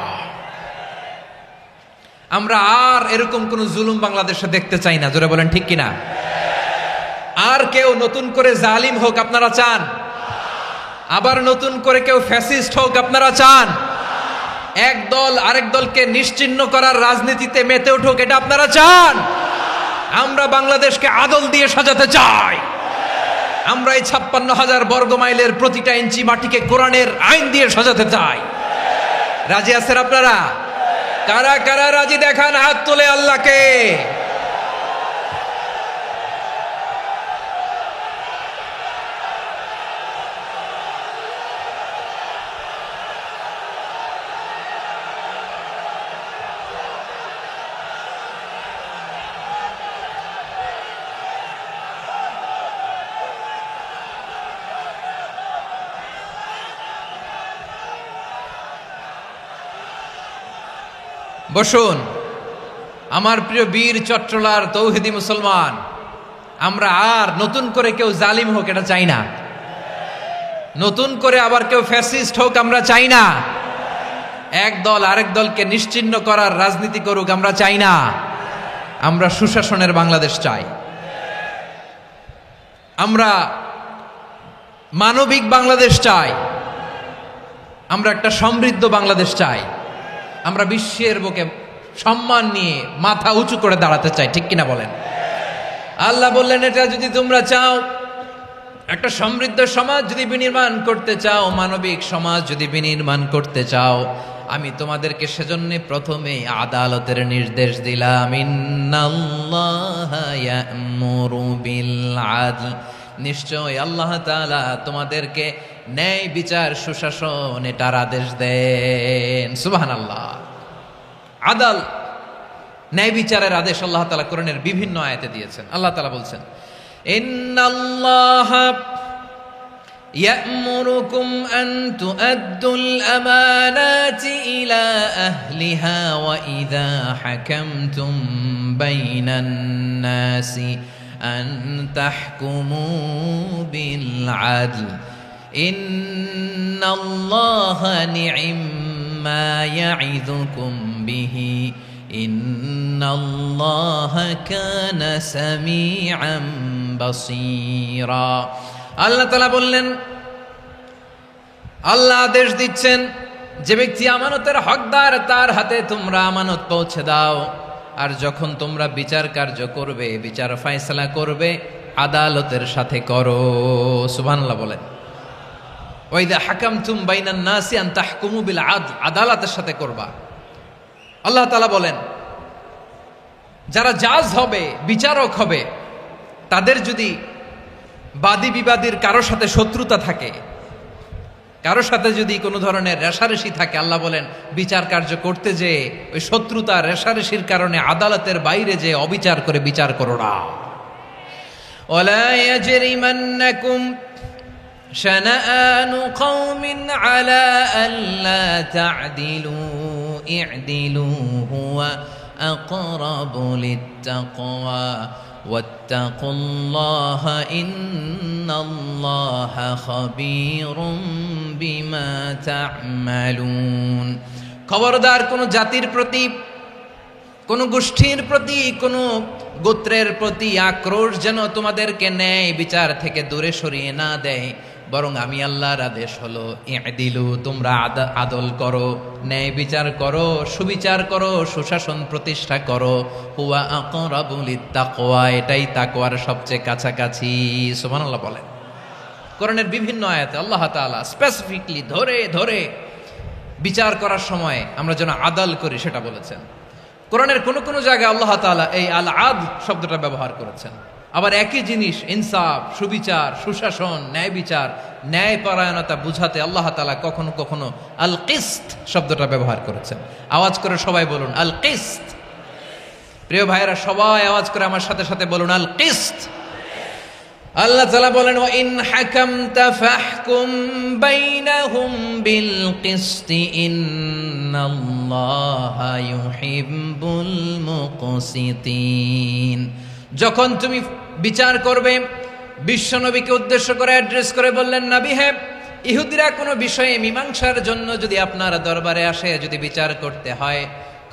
আমরা আর এরকম কোন জুলুম বাংলাদেশে দেখতে চাই না, জোরে বলেন ঠিক কিনা? আর কেউ নতুন করে জালিম হোক আপনারা চান? আবার নতুন করে কেউ ফ্যাসিস্ট হোক আপনারা চান? এক দল আরেক দলকে নিশ্চিহ্ন করার রাজনীতিতে মেতে উঠুক, এটা আপনারা চান? আমরা বাংলাদেশকে আদল দিয়ে সাজাতে চাই। আমরা এই 56,000 বর্গ মাইলের প্রতিটা ইঞ্চি মাটিকে কোরআনের আইন দিয়ে সাজাতে চাই। রাজি আছেন আপনারা? কারা কারা রাজি দেখান হাত তুলে আল্লাহকে। বসুন আমার প্রিয় বীর চট্টলার তৌহিদি মুসলমান, আমরা আর নতুন করে কেউ জালিম হোক এটা চাই না, নতুন করে আবার কেউ ফ্যাসিস্ট হোক আমরা চাই না, এক দল আরেক দলকে নিশ্চিহ্ন করার রাজনীতি করুক আমরা চাই না। আমরা সুশাসনের বাংলাদেশ চাই, আমরা মানবিক বাংলাদেশ চাই, আমরা একটা সমৃদ্ধ বাংলাদেশ চাই, আমরা বিশ্বের বুকে সম্মান নিয়ে মাথা উঁচু করে দাঁড়াতে চাই, ঠিক কিনা বলেন? আল্লাহ বললেন, এটা যদি তোমরা চাও, একটা সমৃদ্ধ সমাজ যদি বিনির্মাণ করতে চাও, মানবিক সমাজ যদি বিনির্মাণ করতে চাও, আমি তোমাদেরকে সেজন্য প্রথমে আদালতের নির্দেশ দিলাম। ইন্নাল্লাহা ইয়া'মুরু বিল আদল, নিশ্চয় আল্লাহ তাআলা তোমাদেরকে ন্যায় বিচার সুশাসন এটার আদেশ দেন। সুবহানাল্লাহ। আদাল, ন্যায় বিচারের আদেশ আল্লাহ তাআলা কোরআনের বিভিন্ন আয়াতে দিয়েছেন। আল্লাহ তাআলা বলছেন, ইন্নাল্লাহা ইয়া'মুরুকুম আন তুআদ্দুল আমানাতি ইলা আহলিহা ওয়া ইযা হাকামতুম বাইনান নাসি আন তাহকুমু বিল আদল ইন্নাল্লাহা নি'ম্মা ইয়া'iযুকুম বিহি ইন্নাল্লাহা কানা সামিআন বাসীরা। আল্লাহ তাআলা বললেন, আল্লাহ আদেশ দিচ্ছেন, যে ব্যক্তি আমানতের হকদার তার হাতে তোমরা আমানত পৌঁছে দাও, আর যখন তোমরা বিচার কার্য করবে, বিচার ফয়সালা করবে, আদালতের সাথে করো। সুবহানাল্লাহ বলেন। ওয়া ইযা হাকামতুম বাইনান নাসি আন তাহকুমু বিল আদল, আদালতের সাথে করবা। আল্লাহ তাআলা বলেন, যারা জাজ হবে, বিচারক হবে, তাদের যদি বাদী বিবাদীর কারোর সাথে শত্রুতা থাকে, কারোর সাথে যদি কোনো ধরনের রেষারেষি থাকে, আল্লাহ বলেন বিচার কার্য করতে যে ওই শত্রুতা রেষারেষির কারণে আদালতের বাইরে যে অবিচার করে বিচার করো না। ওয়ালা ইয়াজরিমান্নাকুম শানাআনু কওমিন আলা আল্লা তা'দিলু ই'দিলু হুয়া আকরাবু লিত্তাকওয়া ওয়াত্তাকুল্লাহা ইন্নাল্লাহা খাবীরুম বিমা তা'মালুন। খবরদার কোন জাতির প্রতি, কোন গোষ্ঠীর প্রতি, কোন গোত্রের প্রতি আক্রোশ যেন তোমাদেরকে ন্যায় বিচার থেকে দূরে সরিয়ে না দেয়, বরং আমি আল্লাহর আদেশ হলো ই'দিলু, তোমরা আদল করো, ন্যায় বিচার করো, সুবিচার করো, সুশাসন প্রতিষ্ঠা করো। হুয়া আকরাবু লিত্তাকওয়া, এটাই তাকওয়ার সবচেয়ে কাছাকাছি। সুবহানাল্লাহ বলেন। কোরআনের বিভিন্ন আয়াতে আল্লাহ তাআলা স্পেসিফিকলি ধরে ধরে বিচার করার সময় আমরা যেন আদাল করি সেটা বলেছেন। কোরআনের কোন কোন জায়গায় আল্লাহ তাআলা এই আল আদল শব্দটা ব্যবহার করেছেন। আবার একই জিনিস ইনসাফ, সুবিচার, সুশাসন, ন্যায় বিচার, ন্যায় পরায়ণতা বুঝাতে আল্লাহ তাআলা কখনো কখনো আল কিসত শব্দটা ব্যবহার করেছেন। আওয়াজ করে সবাই বলুন আল কিসত। প্রিয় ভাইরা, সবাই আওয়াজ করে আমার সাথে সাথে বলুন আল কিসত। আল্লাহ তাআলা বলেন ওয়া ইন হাকামতা ফাহকুম বাইনাহুম বিল কিসতি ইন্নাল্লাহা ইউহিব্বুল মুকসিতিন। যখন তুমি বিচার করবে, বিশ্বনবীকে উদ্দেশ্য করে অ্যাড্রেস করে বললেন, নবী হে, ইহুদিরা কোনো বিষয়ে মীমাংসার জন্য যদি আপনার দরবারে আসে, যদি বিচার করতে হয়,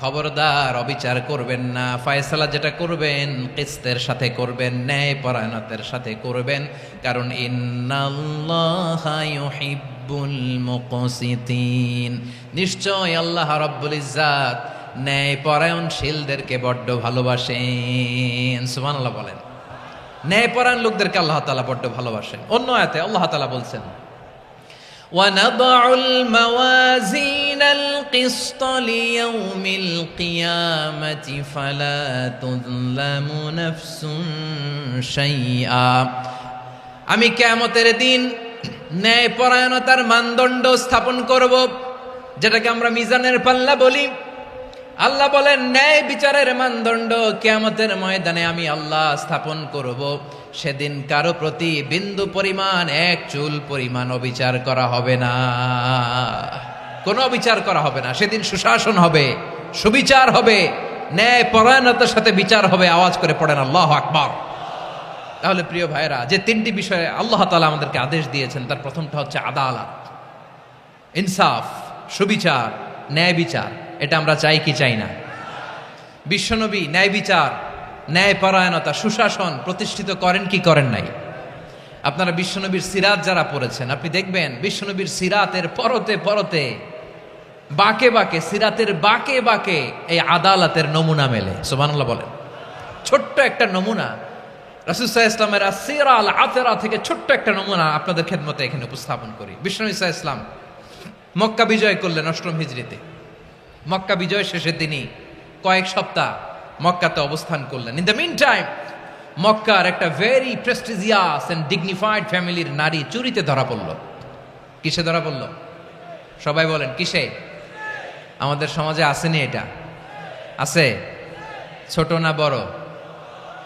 খবরদার অবিচার করবেন না। ফয়সালা যেটা করবেন কিসতের সাথে করবেন, ন্যায় পরায়ণতার সাথে করবেন, কারণ ইন্নাল্লাহা ইউহিব্বুল মুকসিতিন, নিশ্চয় আল্লাহ রাব্বুল ইজ্জাত ন্যায় পরায়ণশীলদেরকে বড্ড ভালোবাসেন। সুবহানাল্লাহ বলেন। ন্যায় পরায়ণ লোকদেরকে আল্লাহ তাআলা বড্ড ভালোবাসেন। অন্য আয়াতে আল্লাহ তাআলা বলছেন وَنَضَعُ الْمَوَازِينَ الْقِسْطَ لِيَوْمِ الْقِيَامَةِ فَلَا تُظْلَمُ نَفْسٌ شَيْئًا। আমি কিয়ামতের দিন ন্যায় পরায়ণতার মানদণ্ড স্থাপন করব, যেটাকে আমরা মিজানের পাল্লা বলি। আল্লাহ বলেন ন্যায় বিচারের মানদণ্ড কিয়ামতের ময়দানে আমি আল্লাহ স্থাপন করব। সেদিন কারো প্রতি বিন্দু পরিমাণ, এক চুল পরিমাণ অবিচার করা হবে না, কোনো অবিচার করা হবে না। সেদিন সুশাসন হবে, সুবিচার হবে, ন্যায় পরায়ণতার সাথে বিচার হবে। আওয়াজ করে পড়েন আল্লাহু আকবার। তাহলে প্রিয় ভাইরা, যে তিনটি বিষয়ে আল্লাহ তাআলা আমাদেরকে আদেশ দিয়েছেন, তার প্রথমটা হচ্ছে আদালত, ইনসাফ, সুবিচার, ন্যায় বিচার। এটা আমরা চাই কি চাই না? বিশ্বনবী ন্যায় বিচার, ন্যায় পরায়ণতা, সুশাসন প্রতিষ্ঠিত করেন কি করেন নাই? আপনারা বিশ্বনবীর সিরাত যারা পড়েছেন, আপনি দেখবেন বিশ্বনবীর সিরাতের পরতে পরতে, বাঁকে বাঁকে, সিরাতের বাঁকে বাঁকে এই আদালতের নমুনা মেলে। সুবহানাল্লাহ বলেন। ছোট্ট একটা নমুনা রাসূল সাল্লাল্লাহু আলাইহি ওয়াসাল্লামের আসসিরা আল আতরা থেকে ছোট্ট একটা নমুনা আপনাদের খেদমতে এখানে উপস্থাপন করি। বিশ্বনবী সাল্লাল্লাহু আলাইহি ওয়াসাল্লাম মক্কা বিজয় করলেন ৮ম হিজরিতে। মক্কা বিজয় শেষে তিনি কয়েক সপ্তাহ মক্কাতে অবস্থান করলেন। ইন দ্য মিন টাইম মক্কার একটা ভেরি প্রেস্টিজিয়াস এন্ড ডিগনিফাইড ফ্যামিলির নারী চুরিতে ধরা পড়ল। কিসে ধরা পড়ল? সবাই বলেন কিসে? আমাদের সমাজে আসেনি এটা? আছে? ছোট না বড়?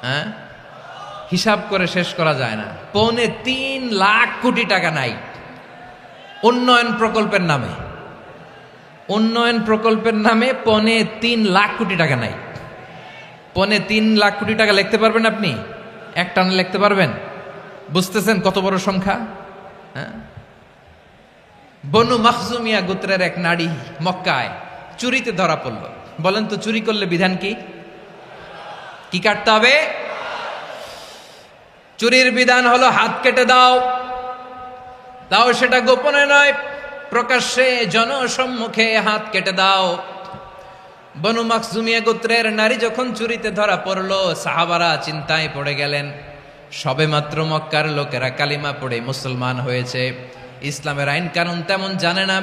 হ্যাঁ, হিসাব করে শেষ করা যায় না। ৩.৫ লাখ কোটি টাকা নাই উন্নয়ন প্রকল্পের নামে। উন্নয়ন প্রকল্পের নামে ৩.৫ লাখ কোটি টাকা নাই। ৩.৫ লাখ কোটি টাকা লিখতে পারবেন আপনি? এক টানে লিখতে পারবেন? বুঝতেছেন কত বড় সংখ্যা? হ্যাঁ, বনু মাখজুমিয়া গোত্রের এক নারী মক্কায় চুরিতে ধরা পড়ল। বলেন তো চুরি করলে বিধান কি? কি কাটতে হবে? চুরির বিধান হলো হাত কেটে দাও। তাও সেটা গোপনে নয়, প্রকাশ্যে জনসম্মুখে হাত কেটে দাও। বনু মাখজুমিয়া গোত্রের নারী যখন চুরিতে ধরা পড়লো, সাহাবারা চিন্তায় পড়ে গেলেন। সবেমাত্র মক্কার লোকেরা কালিমা পড়ে মুসলমান হয়েছে, ইসলামের আইন কানুন তেমন জানে না,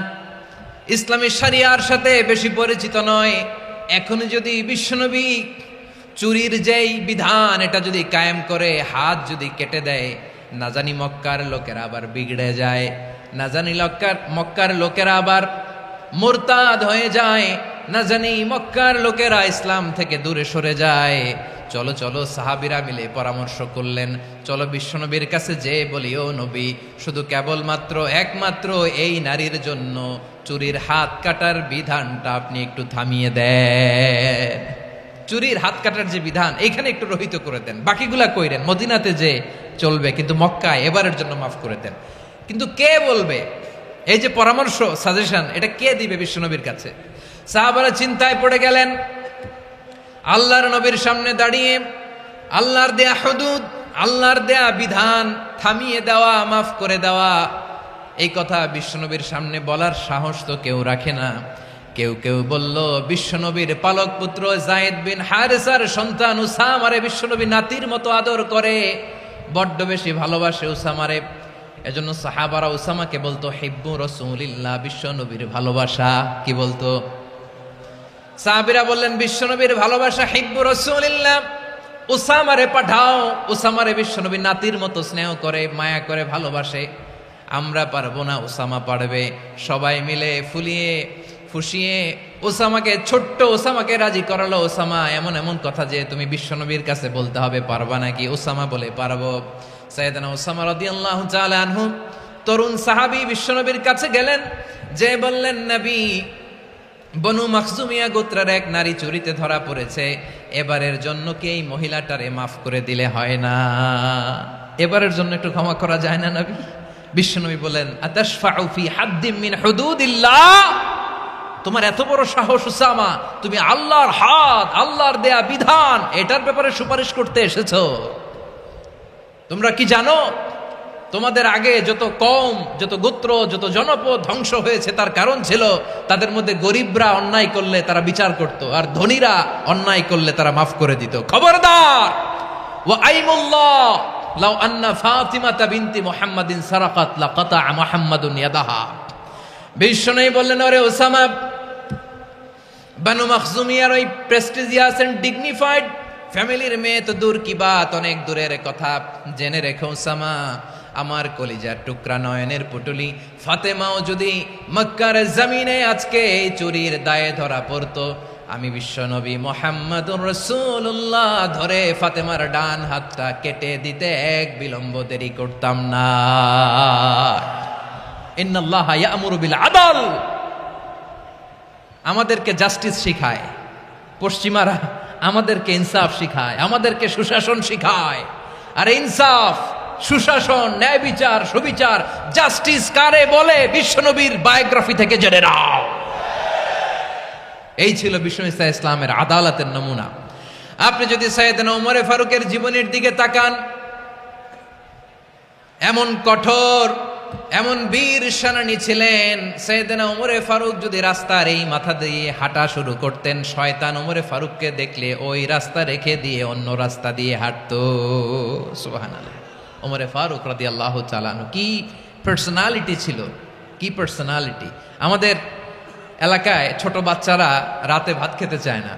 ইসলামী শরিয়ার সাথে বেশি পরিচিত নয়। এখন যদি বিশ্বনবী চুরির যেই বিধান এটা যদি কায়েম করে হাত যদি কেটে দেয়, না জানি মক্কার লোকেরা আবার বিগড়ে যায়, না জানি মক্কার লোকেরা আবার মুরতাদ হয়ে যায়, না জানি মক্কার লোকেরা ইসলাম থেকে দূরে সরে যায়। চলো চলো, সাহাবীরা মিলে পরামর্শ করলেন, চলো বিশ্বনবীর কাছে যে বলি, ও নবী, শুধু কেবলমাত্র একমাত্র এই নারীর জন্য চুরির হাত কাটার বিধানটা আপনি একটু থামিয়ে দেন। চুরির হাত কাটার যে বিধান এখানে একটু রহিত করে দেন, বাকিগুলা কইরেন মদিনাতে যে চলবে, কিন্তু মক্কায় এবারের জন্য মাফ করে দেন। কিন্তু কে বলবে? এই যে পরামর্শ, সাজেশন, এটা কে দিবে বিশ্বনবীর কাছে? সাহাবারা চিন্তায় পড়ে গেলেন। আল্লাহর নবীর সামনে দাঁড়িয়ে আল্লাহর দেয়া হুদুদ, আল্লাহর দেয়া বিধান থামিয়ে দেওয়া, মাফ করে দেওয়া, এই কথা বিশ্বনবীর সামনে বলার সাহস তো কেউ রাখে না। কেউ কেউ বলল, বিশ্বনবীর পালক পুত্র যায়েদ বিন হারেসার সন্তান উসামারে বিশ্বনবী নাতির মতো আদর করে, বড্ড বেশি ভালোবাসে উসামারে। এজন্য সাহাবারা উসামাকে বলতো হিব্বু রাসূলিল্লাহ, বিশ্বনবীর ভালোবাসা। কি বলতো? সাহাবীরা বললেন বিশ্বনবীর ভালোবাসা হিব্বু রাসূলিল্লাহ। উসামারে পাঠাও। উসামারে বিশ্বনবী নাতির মতো স্নেহ করে, মায়া করে, ভালোবাসে। আমরা পারবো না, উসামা পারবে। সবাই মিলে ফুলিয়ে ফুসিয়ে ওসামাকে, ছোট্ট ওসামাকে রাজি করালো। ওসামা, এমন এমন কথা যে তুমি বিশ্বনবীর কাছে বলতে হবে, পারবা নাকি? ওসামা বলে, পারবো। সাইয়েদনা ওসামা রাদিয়াল্লাহু তাআলা আনহু তরুণ সাহাবী বিশ্বনবীর কাছে গেলেন, যে বললেন, নবী, বনু মাখজুমিয়া গোত্রের এক নারী চুরিতে ধরা পড়েছে, এবারের জন্য কি এই মহিলাটারে মাফ করে দিলে হয় না? এবারের জন্য একটু ক্ষমা করা যায় না নবী? বিশ্বনবী বলেন, আতাশফাউ ফি হাদ্দিম মিন হুদুদিল্লাহ, তোমার এত বড় সাহস উসামা, তুমি আল্লাহর হাত, আল্লাহর দেয়া বিধান, এটার ব্যাপারে সুপারিশ করতে এসেছো? তোমরা কি জানো তোমাদের আগে যত কওম, যত গোত্র, যত জনপদ ধ্বংস হয়েছে তার কারণ ছিল তাদের মধ্যে গরিবরা অন্যায় করলে তারা বিচার করত, আর ধনীরা অন্যায় করলে তারা মাফ করে দিত। খবরদার! ওয়া আইমুল্লাহ লাউ আন্না ফাতিমাতা বিনতি মুহাম্মাদিন সারাকাত লাকাতা মুহাম্মাদুন ইয়াদাহা। বিশ্বনবী বললেন, ওরে ওসামা, বানু মাখজুমিয়ার ওই প্রেস্টিজিয়াস এন্ড ডিগনিফাইড ফ্যামিলির মেয়ে তো দূর কি বাত, অনেক দূরের কথা। জেনে রেখো ওসামা, আমার কলিজার টুকরা, নয়নের পুটুলি ফাতেমাও যদি মক্কার জমিনে আজকে এই চুরির দায়ে ধরা পড়তো, আমি বিশ্বনবী মুহাম্মাদুর রাসূলুল্লাহ ধরে ফাতেমার ডান হাতটা কেটে দিতে এক বিলম্ব দেরি করতাম না। ইন্নাল্লাহা ইয়া'মুরু বিল আদল, আমাদেরকে জাস্টিস শিখায়। পশ্চিমারা আমাদেরকে ইনসাফ শিখায়, আমাদেরকে সুশাসন শিখায়। আর ইনসাফ, সুশাসন, ন্যায় বিচার, সুবিচার, জাস্টিস কারে বলে বিশ্বনবীর বায়োগ্রাফি থেকে জেনে নাও। এই ছিল বিশ্বনবী ইসলামের আদালতের নমুনা। আপনি যদি সাইয়েদনা ওমর ফারুকের জীবনের দিকে তাকান, এমন কঠোর, এমন বীর সেনানী ছিলেন। সাইয়েদনা ওমর ফারুক যদি রাস্তার এই মাথা দিয়ে হাঁটা শুরু করতেন, শয়তান ওমর ফারুককে দেখলে ওই রাস্তা রেখে দিয়ে অন্য রাস্তা দিয়ে হাঁটতো। সুবহানাল্লাহ। ওমর ফারুক রাদিয়াল্লাহু তাআলা আনহু কি পার্সোনালিটি ছিল, কি পার্সোনালিটি! আমাদের এলাকায় ছোট বাচ্চারা রাতে ভাত খেতে চায় না,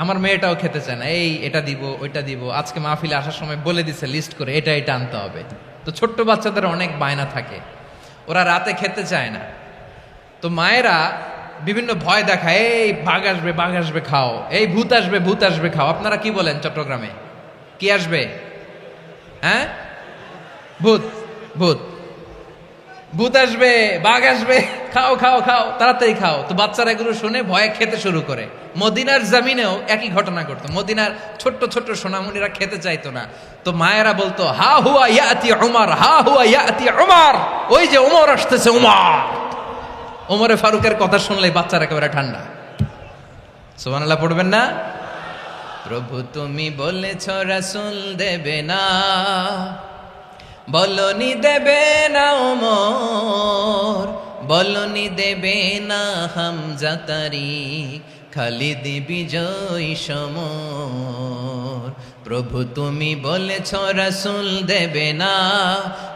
আমার মেয়েটাও খেতে চায় না। এই এটা দিব, ওইটা দিব, আজকে মাহফিলে আসার সময় বলে দিছে লিস্ট করে, এটা এটা আনতে হবে। তো ছোট্ট বাচ্চাদের অনেক বায়না থাকে, ওরা রাতে খেতে চায় না। তো মায়েরা বিভিন্ন ভয় দেখায়, এই বাঘ আসবে, বাঘ আসবে খাও, এই ভূত আসবে, ভূত আসবে খাও। আপনারা কি বলেন চট্টগ্রামে? কি আসবে? হ্যাঁ, ভূত, ভূত, ভূত আসবে, বাঘ আসবে, খাও খাও খাও, তাড়াতাড়ি খাও। তো বাচ্চারা এগুলো শুনে ভয়ে খেতে শুরু করে। মদিনার জমিনেও একই ঘটনা ঘটতো। মদিনার ছোট্ট ছোট্ট সোনামণিরা খেতে চাইতো না। তো মায়েরা বলতো, হা হুয়া ইয়াতি উমর, হা হুয়া ইয়াতি উমর, ওই যে ওমর আসতেছে, ওমর। ওমরে ফারুকের কথা শুনলে বাচ্চারা একেবারে ঠান্ডা। সুবহানাল্লাহ পড়বেন না? প্রভু তুমি বলেছ রাসূল দেবে না, বলনি দেবে না ওমর, বলনি দেবে না হামজা তারিক, খালিদ বিজয় সমর। প্রভু তুমি বলেছ রাসূল দেবে না,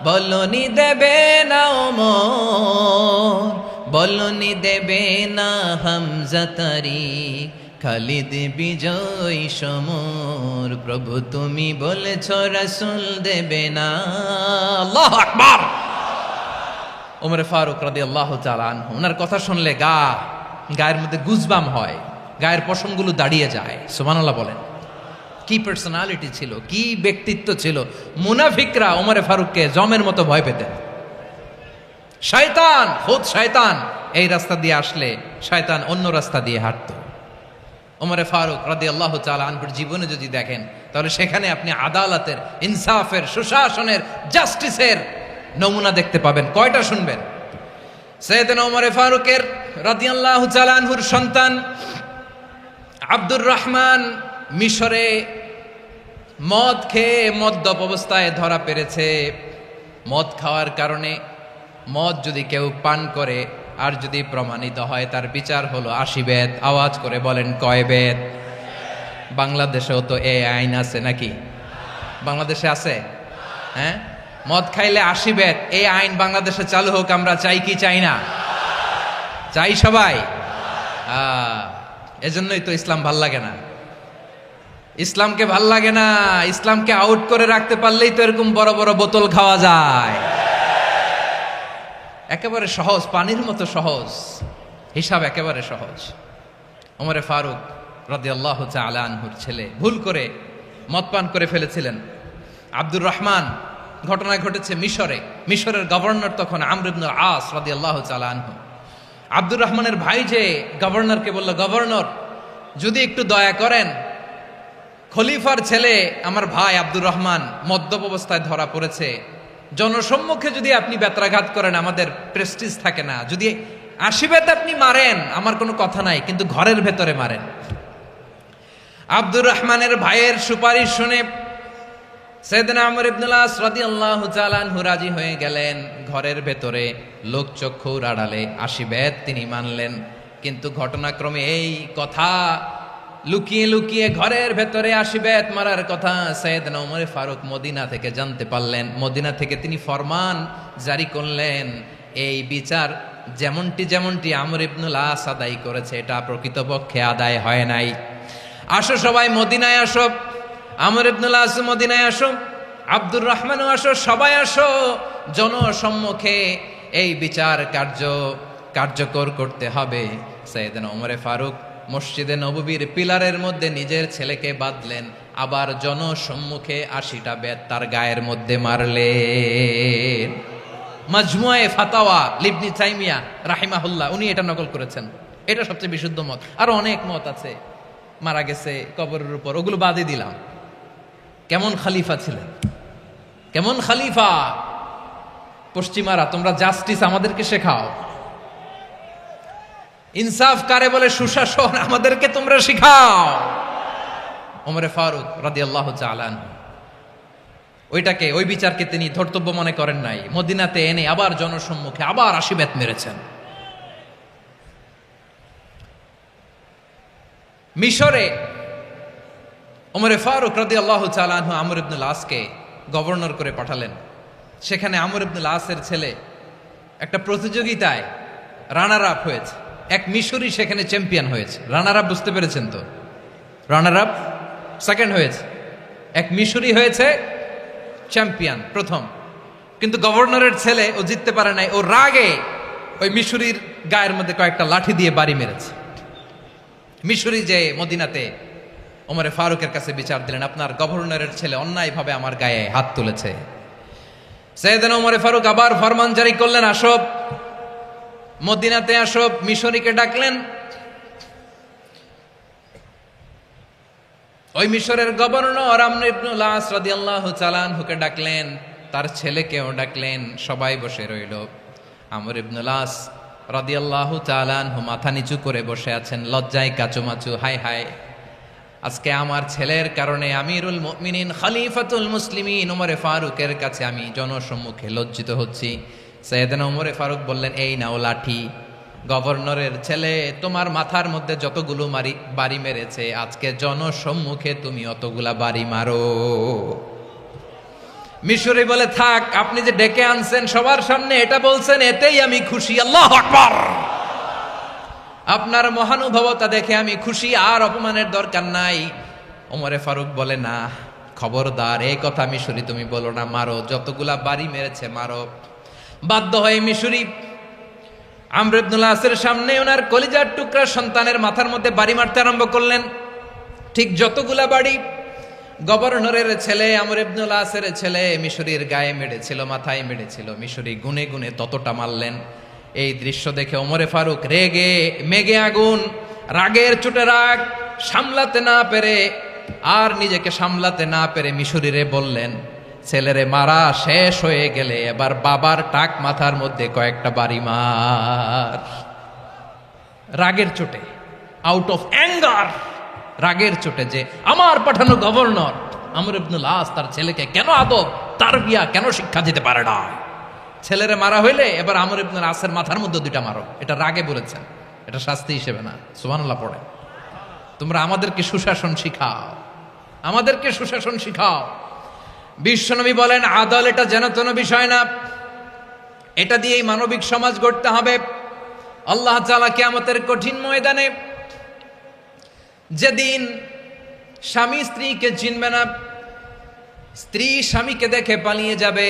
বলনি দেবে না ওমর, বলনি দেবে না হামজা তারিক, খালিদ বিজয় সমর। প্রভু তুমি বলেছ রাসূল দেবে না। আল্লাহু আকবার। ওমর ফারুক রাদিয়াল্লাহু তাআলা আনহু, ওনার কথা শুনলে গায়ের মধ্যে গুজবাম হয়, গায়ের পশমগুলো দাঁড়িয়ে যায়। সুবহানাল্লাহ বলেন। কি পার্সোনালিটি ছিল, কি ব্যক্তিত্ব ছিল! মুনাফিকরা ওমর ফারুককে জমের মতো ভয় পেতেন। শয়তান, খুদ শয়তান এই রাস্তা দিয়ে আসলে শয়তান অন্য রাস্তা দিয়ে হাঁটতো। ওমর ফারুক রাদিয়াল্লাহু তাআলা আনহুর জীবনে যদি দেখেন, তাহলে সেখানে আপনি আদালতের, ইনসাফের, সুশাসনের, জাস্টিসের নমুনা দেখতে পাবেন। কয়টা শুনবেন? সাইয়েদনা ওমর ফারুকের রাদিয়াল্লাহু তাআলা আনহুর সন্তান আব্দুর রহমান মিশরে মদ খেয়ে মদ্যপ অবস্থায় ধরা পড়েছে। মদ খাওয়ার কারণে, মদ যদি কেউ পান করে আর যদি প্রমাণিত হয়, তার বিচার হলো 80 বেত। আওয়াজ করে বলেন, কয় বেত? বাংলাদেশেও তো এই আইন আছে নাকি? বাংলাদেশে আছে? হ্যাঁ, মদ খাইলে 80 বেত, এই আইন বাংলাদেশে চালু হোক। আমরা চাই কি চাই না? চাই সবাই। এজন্যই তো ইসলাম ভাল লাগে না। ইসলামকে ভাল লাগে না, ইসলামকে আউট করে রাখতে পারলেই তো এরকম বড় বড় বোতল খাওয়া যায়। একেবারে সহজ, পানির মতো সহজ, হিসাব একেবারে সহজ। ওমরে ফারুক রাদিয়াল্লাহু তাআলা আনহুর ছেলে ভুল করে মদ পান করে ফেলেছিলেন। আব্দুর রহমান, ঘটনা ঘটেছে মিশরে। মিশরের গভর্নর তখন আমর ইবনুল আস রাদিয়াল্লাহু তাআলা আনহু। আব্দুর রহমানের ভাই যে গভর্নরকে বলল, গভর্নর যদি একটু দয়া করেন, খলিফার ছেলে আমার ভাই আব্দুর রহমান মদ্যপ অবস্থায় ধরা পড়েছে, জনসম্মুখে যদি আপনি বেত্রাঘাত করেন আমাদের প্রেস্টিজ থাকে না, যদি আশীর্বাদ আপনি মারেন আমার কোনো কথা নাই, কিন্তু ঘরের ভেতরে মারেন। আব্দুর রহমানের ভাইয়ের সুপারিশ শুনে সাইয়েদনা আমর ইবনুল আস রাদিয়াল্লাহু তাআলা আনহু রাজি হয়ে গেলেন। ঘরের ভেতরে লোকচক্ষুর আড়ালে আশীর্বাদ তিনি মানলেন। কিন্তু ঘটনাক্রমে এই কথা লুকিয়ে লুকিয়ে ঘরের ভেতরে আশীর্বাদ মারার কথা সাইয়েদনা ওমর ফারুক মদিনা থেকে জানতে পারলেন। মদিনা থেকে তিনি ফরমান জারি করলেন, এই বিচার যেমনটি আমর ইবনুল আস আদায় করেছে এটা প্রকৃতপক্ষে আদায় হয় নাই। আসো সবাই মদিনায় আসো, আমর ইবনুল আস মদিনায় আসো, আব্দুর রহমানও আসো, সবাই আসো, জনসম্মুখে এই বিচার কার্যকর করতে হবে। সাইয়েদনা ওমর ফারুক মসজিদে নববীর পিলারের মধ্যে নিজের ছেলেকে বাঁধলেন, আবার জনসম্মুখে ৮০টা বেত তার গায়ের মধ্যে মারলেন। মাজমুয়ে ফাতাওয়া ইবনে তাইমিয়া রাহিমাহুল্লাহ উনি এটা নকল করেছেন। এটা সবচেয়ে বিশুদ্ধ মত। আরো অনেক মত আছে, মারা গেছে কবরের উপর, ওগুলো বাদই দিলাম। কেমন খলিফা ছিলেন, কেমন খলিফা! পশ্চিমারা তোমরা জাস্টিস আমাদেরকে শেখাও, ইনসাফ কারে বলে সুশাসন আমাদেরকে তোমরা শিখাও। ওমরে ফারুক রাদিয়াল্লাহু তাআলা আনহু ওই বিচারকে তিনি ধর্তব্য মনে করেন নাই। মদিনাতে এনে আবার জনসম্মুখে আবার ৮০ বেত মেরেছেন। মিশরে ওমরে ফারুক রাদিয়াল্লাহু তাআলা আনহু আমর ইবনুল আসকে গভর্নর করে পাঠালেন। সেখানে আমর ইবনুল আসের ছেলে একটা প্রতিযোগিতায় রানার আপ হয়েছে। এক মিশরি সেখানে চ্যাম্পিয়ন হয়েছে। রানার আপ বুঝতে পেরেছেন তো? রানার আপ সেকেন্ড হয়েছে, এক মিশরি হয়েছে চ্যাম্পিয়ন প্রথম। কিন্তু গভর্নরের ছেলে ও জিততে পারে নাই। ও রাগে ওই মিশরির গায়ের মধ্যে কয়েকটা লাঠি দিয়ে বাড়ি মেরেছে। মিশরি যে মদিনাতে ওমরে ফারুকের কাছে বিচার দিলেন, আপনার গভর্নরের ছেলে অন্যায়ভাবে আমার গায়ে হাত তুলেছে। সাইয়েদনা ওমরে ফারুক আবার ফরমান জারি করলেন, আসো মদিনাতে আসো। মিশরীকে ডাকলেন। ওই মিশরের গভর্নর আমর ইবনুল আস রাদিয়াল্লাহু তাআলা আনহুকে ডাকলেন, তার ছেলেকেও ডাকলেন। সবাই বসে রইল। আমর ইবনুল আস রাদিয়াল্লাহু তাআলা আনহু মাথা নিচু করে বসে আছেন, লজ্জায় কাচুমাচু। হায় হায়, আজকে আমার ছেলের কারণে আমিরুল মুমিনিন খলিফাতুল মুসলিমিন ওমরে ফারুকের কাছে আমি জনসম্মুখে লজ্জিত হচ্ছি। সাইয়েদনা ওমরে ফারুক বললেন, এই নাও লাঠি, গভর্নরের ছেলে তোমার মাথার মধ্যে যতগুলো বাড়ি মেরেছে আজকে জনসম্মুখে তুমি অতগুলা বাড়ি মারো। মিশরি বলে, থাক, আপনি যে ডেকে আনছেন সবার সামনে এটা বলছেন, এতেই আমি খুশি। আল্লাহু আকবার! আপনার মহানুভবতা দেখে আমি খুশি, আর অপমানের দরকার নাই। ওমরে ফারুক বলে, না, খবরদার, এই কথা মিশরি তুমি বলো না, মারো, যতগুলা বাড়ি মেরেছে মারো। বাধ্য হয়ে মিশরি আমর ইবনুল আসের সামনে ওনার কলিজার টুকরা সন্তানের মাথার মধ্যে বাড়ি মারতে আরম্ভ করলেন। ঠিক যতগুলা বাড়ি গভর্নরের ছেলে আমর ইবনুল আসের ছেলে মিশরির গায়ে মেরেছিল, মাথায় মেরেছিল, মিশরি গুনে গুনে ততটা মারলেন। এই দৃশ্য দেখে ওমরে ফারুক রেগে মেগে আগুন, রাগের চোটে রাগ সামলাতে না পেরে আর নিজেকে সামলাতে না পেরে মিশরিরে বললেন, ছেলেরে মারা শেষ হয়ে গেলে এবার বাবার টাক মাথার মধ্যে কয়েকটা বাড়ি মার। রাগের চোটে, আউট অফ অ্যাঙ্গার, রাগের চোটে যে আমার পাঠানো গভর্নর আমর ইবনুল আস তার ছেলেকে কেন আদব তারবিয়া কেন শিক্ষা দিতে পারে না। ছেলেরে মারা হইলে এবার আমর ইবনুল আসের মাথার মধ্যে দুইটা মারো। এটা রাগে বলেছেন, এটা শাস্তি হিসেবে না। সুবহানাল্লাহ পড়ে। তোমরা আমাদেরকে সুশাসন শিখাও, আমাদেরকে সুশাসন শিখাও। বিশ্বনবী বলেন, আদল এটা যেন তেন বিষয় না, এটা দিয়েই মানবিক সমাজ গড়তে হবে। আল্লাহ তাআলা কিয়ামতের কঠিন ময়দানে যেদিন স্বামী স্ত্রীকে চিনবে না, স্ত্রী স্বামীকে দেখে পালিয়ে যাবে,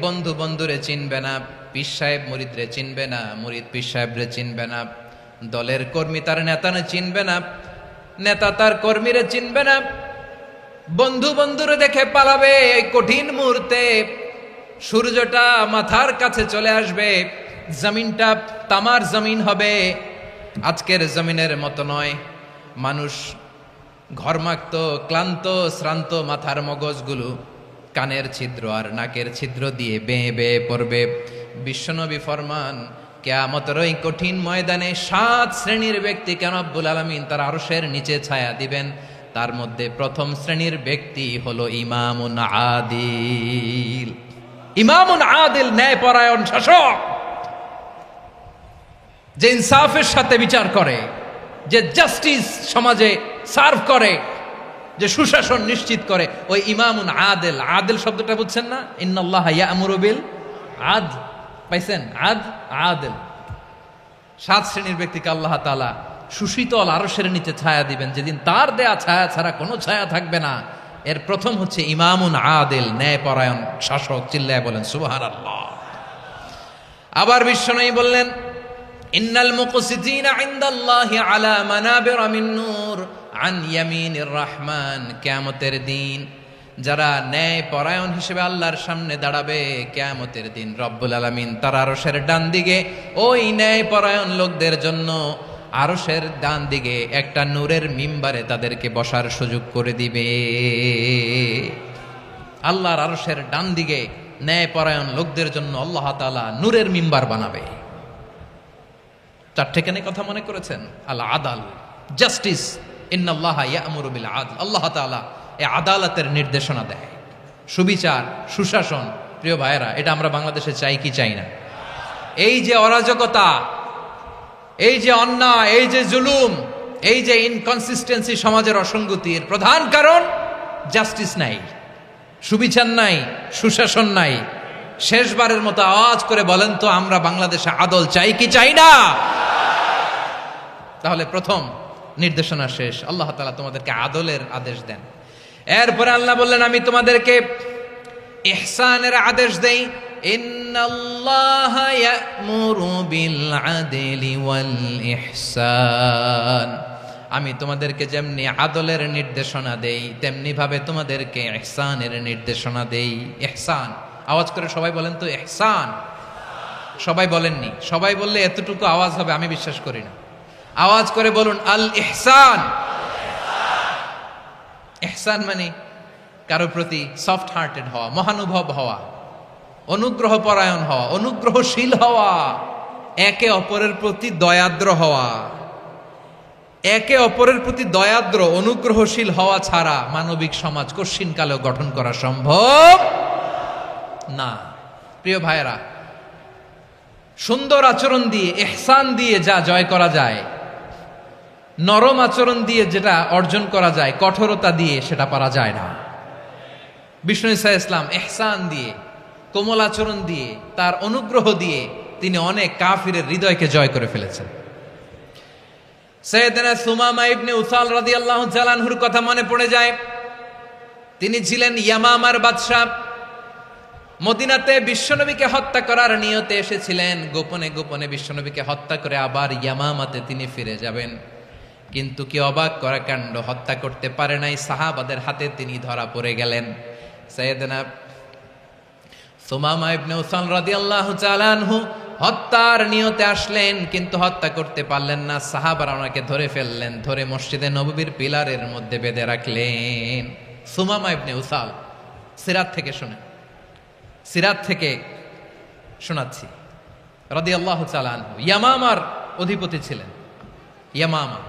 বন্ধু বন্ধুরে চিনবে না, পীর সাহেব মুরিদরে চিনবে না, মুরিদ পীর সাহেবরে চিনবে না, দলের কর্মী তার নেতারে চিনবে না, নেতা তার কর্মীরে চিনবে না, বন্ধু বন্ধুরে দেখে পালাবে। এই কঠিন মুহূর্তে সূর্যটা মাথার কাছে চলে আসবে, জমিনটা তামার জমিন হবে। আজকের জমিনের মতো নয়, মানুষ ঘর্মাক্ত ক্লান্ত শ্রান্ত মাথার মগজগুলো কানের ছিদ্র আর নাকের ছিদ্র দিয়ে বেয়ে বেয়ে পড়বে। বিশ্বনবী ফরমান, কিয়ামতের ওই কঠিন ময়দানে 7 শ্রেণীর ব্যক্তিকে রব্বুল আলামিন তার আরশের নিচে ছায়া দিবেন। তার মধ্যে প্রথম শ্রেণীর ব্যক্তি হলো ইমামুন আদিল। ইমামুন আদিল, ন্যায়পরায়ণ শাসক, যে ইনসাফের সাথে বিচার করে, যে জাস্টিস সমাজে সার্ভ করে, যে সুশাসন নিশ্চিত করে, ওই ইমামুন আদিল। আদিল শব্দটা বুঝছেন না? ইন্নাল্লাহা ইয়া'মুরু বিল আদল, পাইছেন? আদিল। 7 শ্রেণীর ব্যক্তিকে আল্লাহ তাআলা সুশীতল আরশের নিচে ছায়া দিবেন, যেদিন তার দেয়া ছায়া ছাড়া কোনো ছায়া থাকবে না। এর প্রথম হচ্ছে ইমামুন আদিল, ন্যায়পরায়ণ শাসক। চিল্লায় বলেন সুবহানাল্লাহ। আবার বিশ্বনবী বললেন, ইন্নাল মুকসিতিনা ইনদাল্লাহি আলা মানাবিরা মিন নূর আন ইয়ামিনির রহমান। কিয়ামতের দিন যারা ন্যায়পরায়ণ হিসেবে আল্লাহর সামনে দাঁড়াবে, কিয়ামতের দিন রব্বুল আলামিন তার আরশের ডান দিকে ওই ন্যায়পরায়ণ লোকদের জন্য আরশের ডান দিকে একটা নূরের মিম্বারে তাদেরকে বসার সুযোগ করে দিবে। আল্লাহর আরশের ডান দিকে ন্যায়পরায়ণ লোকদের জন্য আল্লাহ তাআলা নূরের মিম্বার বানাবে। 4টেখানে কথা মনে করেছেন? আল আদাল, জাস্টিস। ইন্নাল্লাহা ইয়া'মুরু বিল আদল। আল্লাহ তাআলা এই আদালতের নির্দেশনা দেয়, সুবিচার, সুশাসন। প্রিয় ভাইয়েরা, এটা আমরা বাংলাদেশে চাই কি চাই না? এই যে অরাজকতা, এই যে অন্যায়, এই যে জুলুম, এই যে ইনকনসিস্টেন্সি সমাজের অসঙ্গতির প্রধান কারণ জাস্টিস নাই, সুবিচার নাই, সুশাসন নাই। শেষবারের মতো আওয়াজ করে বলেন তো, আমরা বাংলাদেশে আদল চাই কি চাই না? তাহলে প্রথম নির্দেশনা শেষ। আল্লাহ তাআলা তোমাদেরকে আদলের আদেশ দেন। এরপরে আল্লাহ বললেন, আমি তোমাদেরকে ইহসানের আদেশ দেই। ইন্নাল্লাহা ইয়া'মুরু বিল আদলি ওয়াল ইহসান। আমি তোমাদেরকে যেমনি আদলের নির্দেশনা দেই, তেমনি ভাবে তোমাদেরকে ইহসানের নির্দেশনা দেই। ইহসান, আওয়াজ করে সবাই বলেন তো ইহসান। সবাই বলেননি, সবাই বললে এতটুকু আওয়াজ হবে আমি বিশ্বাস করি না। আওয়াজ করে বলুন আল ইহসান। ইহসান মানে কারো প্রতি সফট হার্টেড হওয়া, মহানুভব হওয়া, অনুগ্রহ পরায়ণ হওয়া, অনুগ্রহশীল হওয়া, একে অপরের প্রতি দয়াদ্র হওয়া। একে অপরের প্রতি দয়াদ্র অনুগ্রহশীল হওয়া ছাড়া মানবিক সমাজ কশিনকালেও গঠন করা সম্ভব না। প্রিয় ভাইয়েরা, সুন্দর আচরণ দিয়ে, ইহসান দিয়ে যা জয় করা যায়, নরম আচরণ দিয়ে যেটা অর্জন করা যায়, কঠোরতা দিয়ে সেটা পারা যায় না। বিষ্ণু ঈসা ইসলাম ইহসান দিয়ে, কোমল আচরণ দিয়ে, তার অনুগ্রহ দিয়ে তিনি অনেক কাফিরের হৃদয়কে জয় করে ফেলেছেন। সাইয়েদনা সুমামা ইবনে উসাল রাদিয়াল্লাহু তাআলা আনহুর কথা মনে পড়ে যায়। তিনি ছিলেন ইয়ামামার বাদশা। মদিনাতে বিশ্বনবীকে হত্যা করার নিয়তে এসেছিলেন। গোপনে গোপনে বিশ্বনবীকে হত্যা করে আবার ইয়ামামাতে তিনি ফিরে যাবেন। কিন্তু কি অবাক করা কাণ্ড, হত্যা করতে পারে নাই, সাহাবাদের হাতে তিনি ধরা পড়ে গেলেন। সাইয়েদনা সুমামা ইবনে উসাল রাদিয়াল্লাহু তাআলা আনহু হত্যার নিয়তে আসলেন, কিন্তু হত্যা করতে পারলেন না। সাহাবারা ওনাকে ধরে ফেললেন, ধরে মসজিদে নববীর পিলারের মধ্যে বেঁধে রাখলেন। সুমামা ইবনে উসাল, সিরাত থেকে শোনেন, সিরাত থেকে শোনাচ্ছি। রাদিয়াল্লাহু তাআলা আনহু ইয়ামামার অধিপতি ছিলেন। ইয়ামামা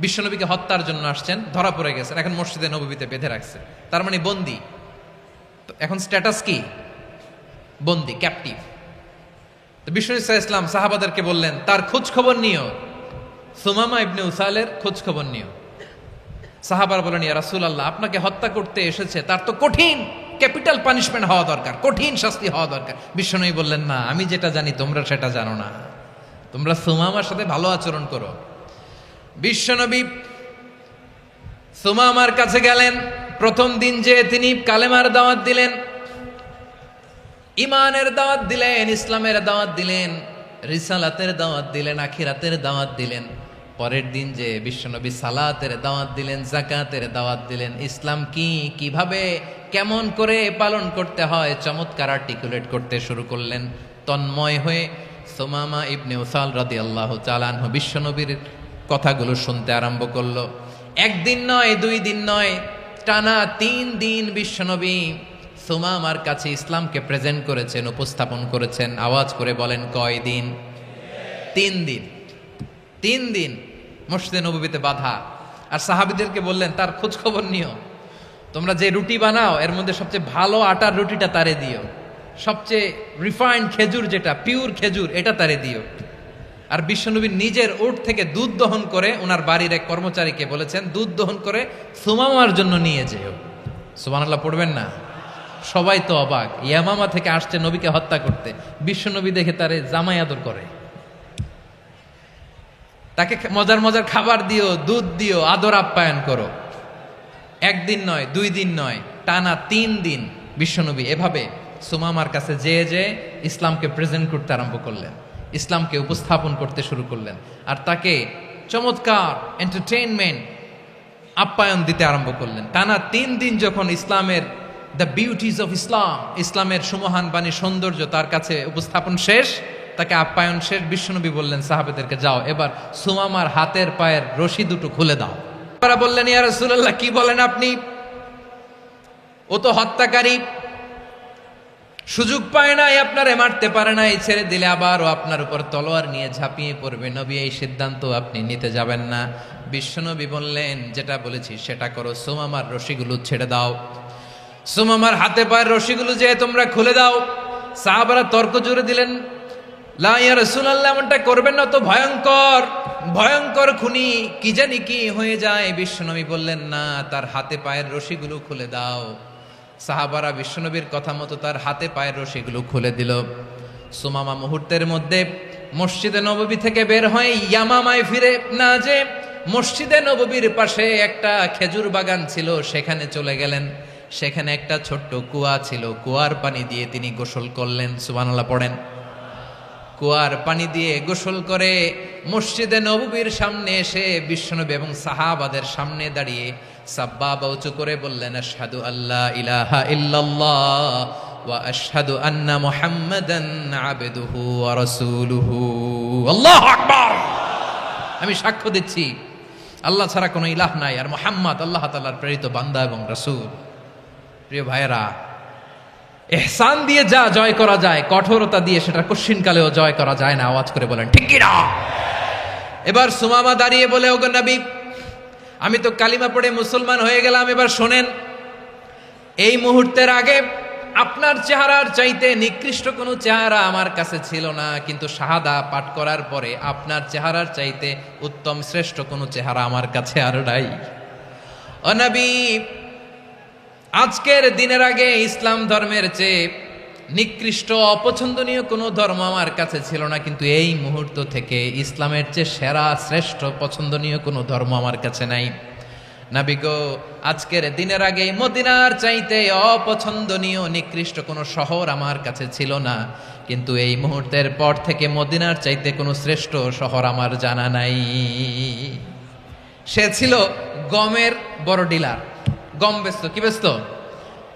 বিশ্বনবীকে হত্যার জন্য আসছেন, ধরা পড়ে গেছেন, এখন মসজিদে নববীতে বেঁধে রাখছে। তার মানে বন্দী। এখন স্ট্যাটাস কি? বন্দী, ক্যাপটিভ। তো বিষ্ণু ঈসা ইসলাম সাহাবাদেরকে বললেন, তার খোঁজ খবর নিও, সুমামা ইবনে উসালের খোঁজ খবর নিও। সাহাবারা বলেন, ইয়া রাসূলুল্লাহ, আপনাকে হত্যা করতে এসেছে, তার তো কঠিন ক্যাপিটাল পানিশমেন্ট হওয়া দরকার, কঠিন শাস্তি হওয়া দরকার। বিশ্বনবী বললেন, না, আমি যেটা জানি তোমরা সেটা জানো না, তোমরা সুমামার সাথে ভালো আচরণ করো। বিশ্বনবী সুমামার কাছে গেলেন। প্রথম দিন যে তিনি কালেমার দাওয়াত দিলেন, ইমানের দাওয়াত দিলেন, ইসলামের দাওয়াত দিলেন, রিসালাতের দাওয়াত দিলেন, আখিরাতের দাওয়াত দিলেন। পরের দিন যে বিশ্বনবী সালাতের দাওয়াত দিলেন, যাকাতের দাওয়াত দিলেন, ইসলাম কি, কিভাবে, কেমন করে পালন করতে হয় চমৎকার আর্টিকুলেট করতে শুরু করলেন। তন্ময় হয়ে সুমামা ইবনে উসাল রাদিয়াল্লাহু তাআলা আনহু বিশ্বনবীর কথাগুলো শুনতে আরম্ভ করলো। একদিন নয়, 2 দিন নয়, টানা 3 দিন বিশ্বনবী সুমামার কাছে ইসলামকে প্রেজেন্ট করেছেন, উপস্থাপন করেছেন। আওয়াজ করে বলেন, কয় দিন? 3 দিন। 3 দিন মসজিদে নববীতে বাধা। আর সাহাবীদেরকে বললেন, তার খোঁজ খবর নিও, তোমরা যে রুটি বানাও এর মধ্যে সবচেয়ে ভালো আটার রুটিটা তারে দিও, সবচেয়ে রিফাইন্ড খেজুর, যেটা পিওর খেজুর, এটা তারে দিও। আর বিশ্বনবী নিজের উট থেকে দুধ দহন করে ওনার বাড়ির এক কর্মচারীকে বলেছেন, দুধ দহন করে সুমামার জন্য নিয়ে যেও। সুবহানাল্লাহ পড়বেন না? সবাই তো অবাক, ইয়ামামা থেকে আসছে নবীকে হত্যা করতে, বিশ্বনবী দেখে তারে জামাই আদর করে, তাকে মজার মজার খাবার দিও, দুধ দিও, আদর আপ্যায়ন করো। 1 দিন নয়, 2 দিন নয়, টানা 3 দিন বিশ্বনবী এভাবে সুমামার কাছে যেয়ে ইসলামকে প্রেজেন্ট করতে আরম্ভ করলেন, ইসলামকে উপস্থাপন করতে শুরু করলেন। আর তাকে চমৎকার এন্টারটেইনমেন্ট, আপ্যায়ন দিতে আরম্ভ করলেন। টানা 3 দিন যখন ইসলামের দ্য বিউটিজ অফ ইসলাম, ইসলামের সুমহান বাণী, সৌন্দর্য তার কাছে উপস্থাপন শেষ, তাকে আপ্যায়ন শেষ, বিশ্বনবী বললেন সাহাবেদেরকে, যাও এবার সুমামার হাতের পায়ের রশি দুটো খুলে দাও। তারা বললেন, ইয়া রাসূলুল্লাহ, কি বলেন আপনি? ও তো হত্যাকারী, সুযোগ পায় নাই, আপনারে মারতে পারে নাই, ছেড়ে দিলে আবার ও আপনার উপর তলোয়ার নিয়ে ঝাঁপিয়ে পড়বে। নবী, এই সিদ্ধান্ত আপনি নিতে যাবেন না। বিশ্বনবী বললেন, যেটা বলেছি সেটা করো, সুমামার রশিগুলো ছেড়ে দাও, সুমামার হাতে পায়ের রশিগুলো যে তোমরা খুলে দাও। সাহাবারা তর্ক জুড়ে দিলেন, লা ইয়া রাসূলুল্লাহ, এমনটা করবেন না, তো ভয়ঙ্কর, ভয়ঙ্কর খুনি, কি জানি কি হয়ে যায়। বিশ্বনবী বললেন, না, তার হাতে পায়ের রশিগুলো খুলে দাও। সাহাবারা বিশ্বনবীর কথা মতো তার হাতে পায়ের রশিগুলো খুলে দিল। সুমামা মুহূর্তের মধ্যে মসজিদে নববী থেকে বের হয়ে ইয়ামামায় ফিরে না যে মসজিদে নববীর পাশে একটা খেজুর বাগান ছিল, সেখানে চলে গেলেন। সেখানে একটা ছোট্ট কুয়া ছিল, কুয়ার পানি দিয়ে তিনি গোসল করলেন। সুবহানাল্লাহ পড়েন। কুয়ার পানি দিয়ে গোসল করে মসজিদে নববীর সামনে এসে বিশ্বনবী এবং সাহাবাদের সামনে দাঁড়িয়ে সাব্বাবা উঁচু করে বললেন, আশহাদু আল্লা ইলাহা ইল্লাল্লাহ ওয়া আশহাদু আন্না মুহাম্মাদান আবদুহু ওয়া রাসূলুহু। আল্লাহু আকবার। আমি সাক্ষ্য দিচ্ছি আল্লাহ ছাড়া কোনো ইলাহ নাই, আর মুহাম্মদ আল্লাহ তাআলার প্রেরিত বান্দা এবং রাসূল। প্রিয় ভাইয়েরা, ইহসান দিয়ে যা জয় করা যায়, কঠোরতা দিয়ে সেটা কঠিনকালেও জয় করা যায় না। আওয়াজ করে বলেন, ঠিক কি না? এবার সুমামা দাঁড়িয়ে বলে, ওগো নবী, আমি তো কালিমা পড়ে মুসলমান হয়ে গেলাম, এবার শোনেন, এই মুহূর্তের আগে আপনার চেহারার চাইতে নিকৃষ্ট কোনো চেহারা আমার কাছে ছিল না, কিন্তু শাহাদা পাঠ করার পরে আপনার চেহারার চাইতে উত্তম শ্রেষ্ঠ কোনো চেহারা আমার কাছে আর নাই। ও নবী, আজকের দিনের আগে ইসলাম ধর্মের চেয়ে নিকৃষ্ট অপছন্দনীয় কোনো ধর্ম আমার কাছে ছিল না, কিন্তু এই মুহূর্ত থেকে ইসলামের চেয়ে সেরা শ্রেষ্ঠ পছন্দনীয় কোনো ধর্ম আমার কাছে নাই। নবী গো, আজকের দিনের আগে মদিনার চাইতে অপছন্দনীয় নিকৃষ্ট কোনো শহর আমার কাছে ছিল না, কিন্তু এই মুহূর্তের পর থেকে মদিনার চাইতে কোনো শ্রেষ্ঠ শহর আমার জানা নাই। সে ছিল গমের বড় ডিলার, গম বেচতো। কি বেচতো?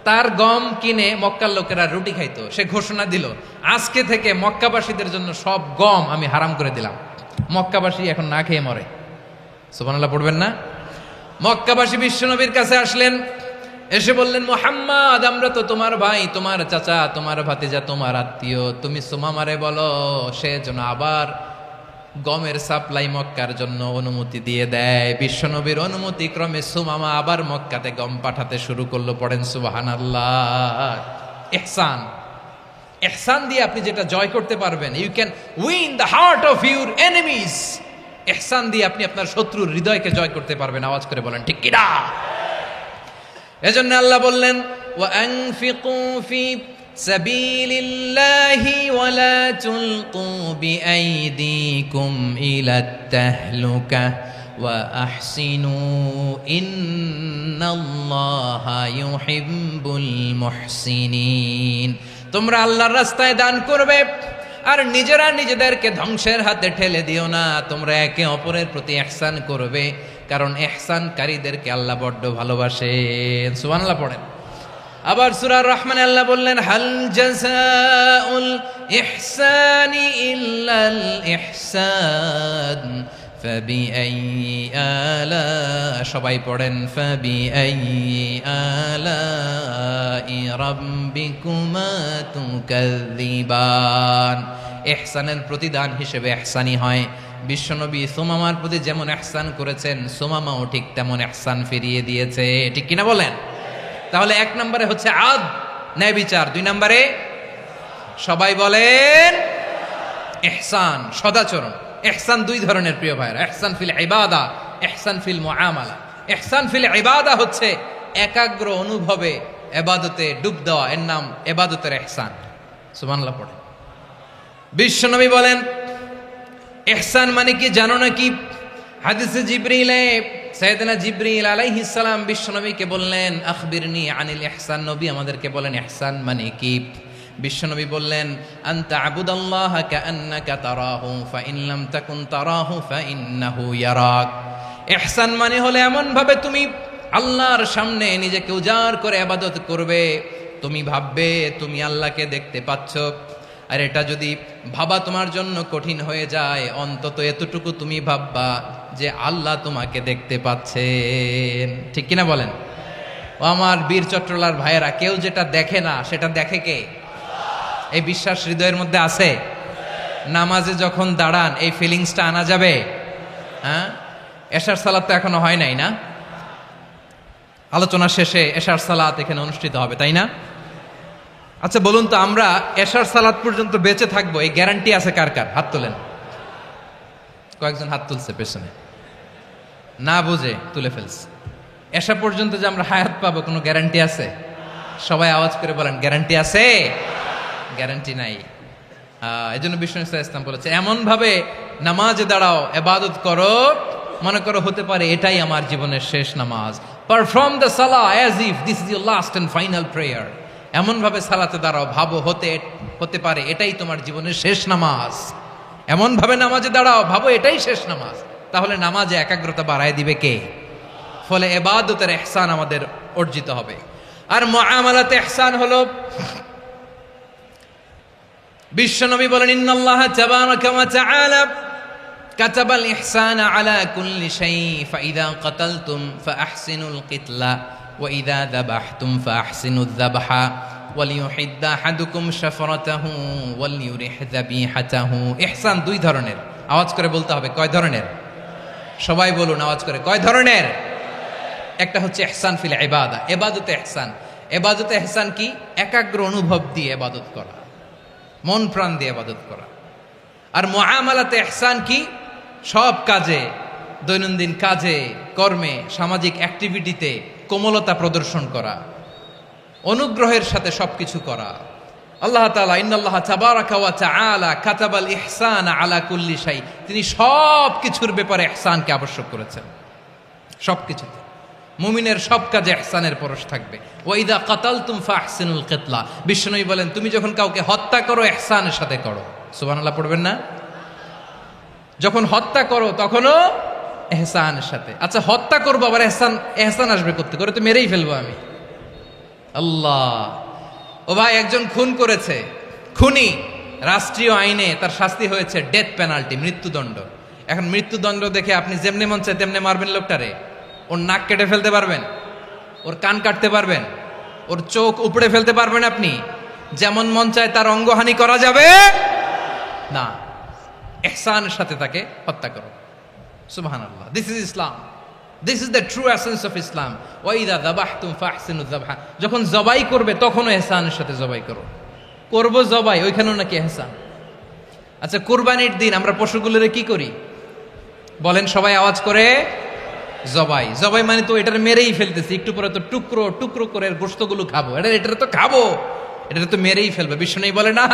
তার গম কিনে মক্কার লোকেরা রুটি খাইতো। সে ঘোষণা দিল, আজকে থেকে মক্কাবাসীদের জন্য সব গম আমি হারাম করে দিলাম, মক্কাবাসী এখন না খেয়ে মরে। সুবহানাল্লাহ পড়বেন না? মক্কাবাসী বিশ্বনবীর কাছে আসলেন, এসে বললেন, মুহাম্মদ, আমরা তো তোমার ভাই, তোমার চাচা, তোমার ভাতিজা, তোমার আত্মীয়, তুমি সুমামারে বলো সে যেন আবার গমের সাপ্লাই মক্কার জন্য অনুমতি দিয়ে দেয়। বিশ্বনবীর অনুমতি ক্রমে সুমামা আবার মক্কাতে গম পাঠাতে শুরু করলো। পড়েন সুবহানাল্লাহ। ইহসান, ইহসান দিয়ে আপনি যেটা জয় করতে পারবেন, you can win the heart of your enemies. ইহসান দিয়ে আপনি আপনার শত্রুর হৃদয়কে জয় করতে পারবেন। আওয়াজ করে বলেন, ঠিক কি না? এজন্য আল্লাহ বললেন, ওয়া আনফিকু ফি সাবিলিল্লাহি ওয়া লা তুলকু বিআইদিকুম ইলাত তাহলুকা ওয়া আহসিনু ইন্নাল্লাহা ইউহিব্বুল মুহসিনিন। তোমরা আল্লাহর রাস্তায় দান করবে আর নিজেরা নিজেদেরকে ধ্বংসের হাতে ঠেলে দিও না। তোমরা একে অপরের প্রতি ইহসান করবে, কারণ ইহসানকারীদেরকে আল্লাহ বড্ড ভালোবাসেন। সুবহানাল্লাহ পড়েন। আবার সূরা রহমানে আল্লাহ বললেন, হাল জাযাউল ইহসানি ইল্লাল ইহসান ফাবিআইয়ি আলা, সবাই পড়েন, ফাবিআইয়ি আলাই রাব্বিকুমা তুকাযযিবান। ইহসানের প্রতিদান হিসেবে ইহসানি হয়। বিশ্বনবী সুমামার প্রতি যেমন ইহসান করেছেন, সুমামাও ঠিক তেমন ইহসান ফিরিয়ে দিয়েছে। ঠিক কিনা বলেন? তাহলে এক নম্বরে হচ্ছে আদ, ন্যায় বিচার। দুই নম্বরে সবাই বলেন ইহসান, সদাচরণ। ইহসান দুই ধরনের প্রিয় ভাইরা, ইহসান ফিল ইবাদা, ইহসান ফিল মুআমালা। ইহসান ফিল ইবাদা হচ্ছে একাগ্র অনুভবে ইবাদতে ডুব দেওয়া, এর নাম ইবাদতের ইহসান। সুবহানাল্লাহ পড়ে। বিশ্বনবী বলেন ইহসান মানে কি জানো নাকি? হাদিসে জিবরিলে সাইয়েদনা জিবরিল আলাইহিস সালাম বিশ্বনবীকে বললেন, আখবিরনি আনিল ইহসান। নবী আমাদেরকে বলেন ইহসান মানে কি? বিশ্বনবী বললেন, আনতা আবুদাল্লাহা কাআন্নাকা তারাহু ফাইন লাম তাকুন তারাহু ফাইন্নাহু ইয়ারাক। ইহসান মানে হলো এমন ভাবে তুমি আল্লাহর সামনে নিজেকে উজাড় করে ইবাদত করবে, তুমি ভাববে তুমি আল্লাহকে দেখতে পাচ্ছ। আর এটা যদি ভাবা তোমার জন্য কঠিন হয়ে যায়, অন্তত এতটুকু তুমি ভাববা যে আল্লাহ তোমাকে দেখতে পাচ্ছেন। ঠিক কিনা বলেন? ও আমার বীর চট্টলার ভাইয়েরা, কেউ যেটা দেখে না সেটা দেখে কে? এই বিশ্বাস হৃদয়ের মধ্যে আছে? নামাজে যখন দাঁড়ান এই ফিলিংসটা আনা যাবে? হ্যাঁ, এশার সালাত তো এখনো হয় নাই না? আলোচনা শেষে এশার সালাত এখানে অনুষ্ঠিত হবে, তাই না? আচ্ছা বলুন তো, আমরা এশার সালাত পর্যন্ত বেঁচে থাকবো এই গ্যারান্টি আছে কার কার? হাত তোলেন। কয়েকজন হাত তুলছে পেছনে, না বুঝে তুলে ফেলছে। এশা পর্যন্ত যে আমরা হায়াত পাবো কোনো গ্যারান্টি আছে? সবাই আওয়াজ করে বলেন, গ্যারান্টি আছে? গ্যারান্টি নাই। এই জন্য বিষ্ণু ইসলাম বলেছে, এমন ভাবে নামাজে দাঁড়াও, ইবাদত করো, মনে করো হতে পারে এটাই আমার জীবনের শেষ নামাজ। Perform the salah as if this is your last and final prayer. এমন ভাবে সালাতে দাঁড়াও, ভাবো হতে পারে এটাই তোমার জীবনের শেষ নামাজ। এমন ভাবে নামাজে দাঁড়াও, ভাবো এটাই শেষ নামাজ। তাহলে নামাজে একাগ্রতা বাড়ায় দিবে কে? ফলে ইবাদতের ইহসান আমাদের অর্জিত হবে। আর মুআমালাতে ইহসান হলো, বিশ্বনবী বলেন, ইন্নাল্লাহা তাবারাকা ওয়া তাআলা কাতাবাল ইহসানা আলা কুল্লি শাই ফাইদা কাতালতুম ফাআহসিনুল কিতলা ওয়া ইযা যাবাহতুম ফাআহসিনুয যাবহা ওয়ালিয়ুহিদ্দা আহাদুকুম শাফরাতাহু ওয়ালিয়ুরিহ যাবিহাতাহু। ইহসান দুই ধরনের। আওয়াজ করে বলতে হবে, কয় ধরনের? সবাই বলুন আওয়াজ করে, কয় ধরনের? একটা হচ্ছে ইহসান ফিল ইবাদা, ইবাদতে ইহসান। ইবাদতে ইহসান কি? একাগ্র অনুভব দিয়ে ইবাদত করা, মন প্রাণ দিয়ে ইবাদত করা। আর মুআমালাতে ইহসান কি? সব কাজে, দৈনন্দিন কাজে, কর্মে, সামাজিক অ্যাক্টিভিটিতে কোমলতা প্রদর্শন করা, অনুগ্রহের সাথে সবকিছু করা। আল্লাহ তাআলা ইন্নাল্লাহা তাবারাকা ওয়া তাআলা কাতাবাল ইহসানা আলা কুল্লি শাই, তিনি সব কিছুর ব্যাপারে ইহসানকে আবশ্যক করেছেন। সবকিছুতে মুমিনের সব কাজে ইহসানের পরশ থাকবে। ওয়া ইযা কাতালতুম ফাহসিনুল কিতলা, বিশ্বনবী বলেন তুমি যখন কাউকে হত্যা করো ইহসানের সাথে করো। সুবহানাল্লাহ পড়বেন না? যখন হত্যা করো তখনও ইহসানের সাথে। আচ্ছা হত্যা করবো আবার ইহসান আসবে করতে করে, তো মেরেই ফেলবো আমি। আল্লাহ, ও ভাই একজন খুন করেছে, খুনি, রাষ্ট্রীয় আইনে তার শাস্তি হয়েছে ডেথ পেনাল্টি, মৃত্যুদণ্ড। এখন মৃত্যুদণ্ড দেখে আপনি যেমনি মন চায় তেমনি মারবেন লোকটারে? ওর নাক কেটে ফেলতে পারবেন? ওর কান কাটতে পারবেন? ওর চোখ উপড়ে ফেলতে পারবেন আপনি? যেমন মন চায় তার অঙ্গহানি করা যাবে না। ইহসানের সাথে তাকে হত্যা করো। সুবহানাল্লাহ, this is Islam, this is the true essence of Islam. ওয়া ইযা যাবাহতুম ফাহসিনুয যাবহা, যখন জবাই করবে তখনও ইহসানের সাথে জবাই করো। করব জবাই, ওইখানেও নাকি ইহসান। আচ্ছা কুরবানির দিন আমরা পশুগুলোরে কি করি বলেন সবাই আওয়াজ করে? জবাই। জবাই মানে তো এটার মেরেই ফেলতেছি, একটু পরে তো টুকরো টুকরো করে গোশতগুলো খাবো, এটা তো খাবো, এটা তো মেরেই ফেলবে। বিষ্ণু বলে না,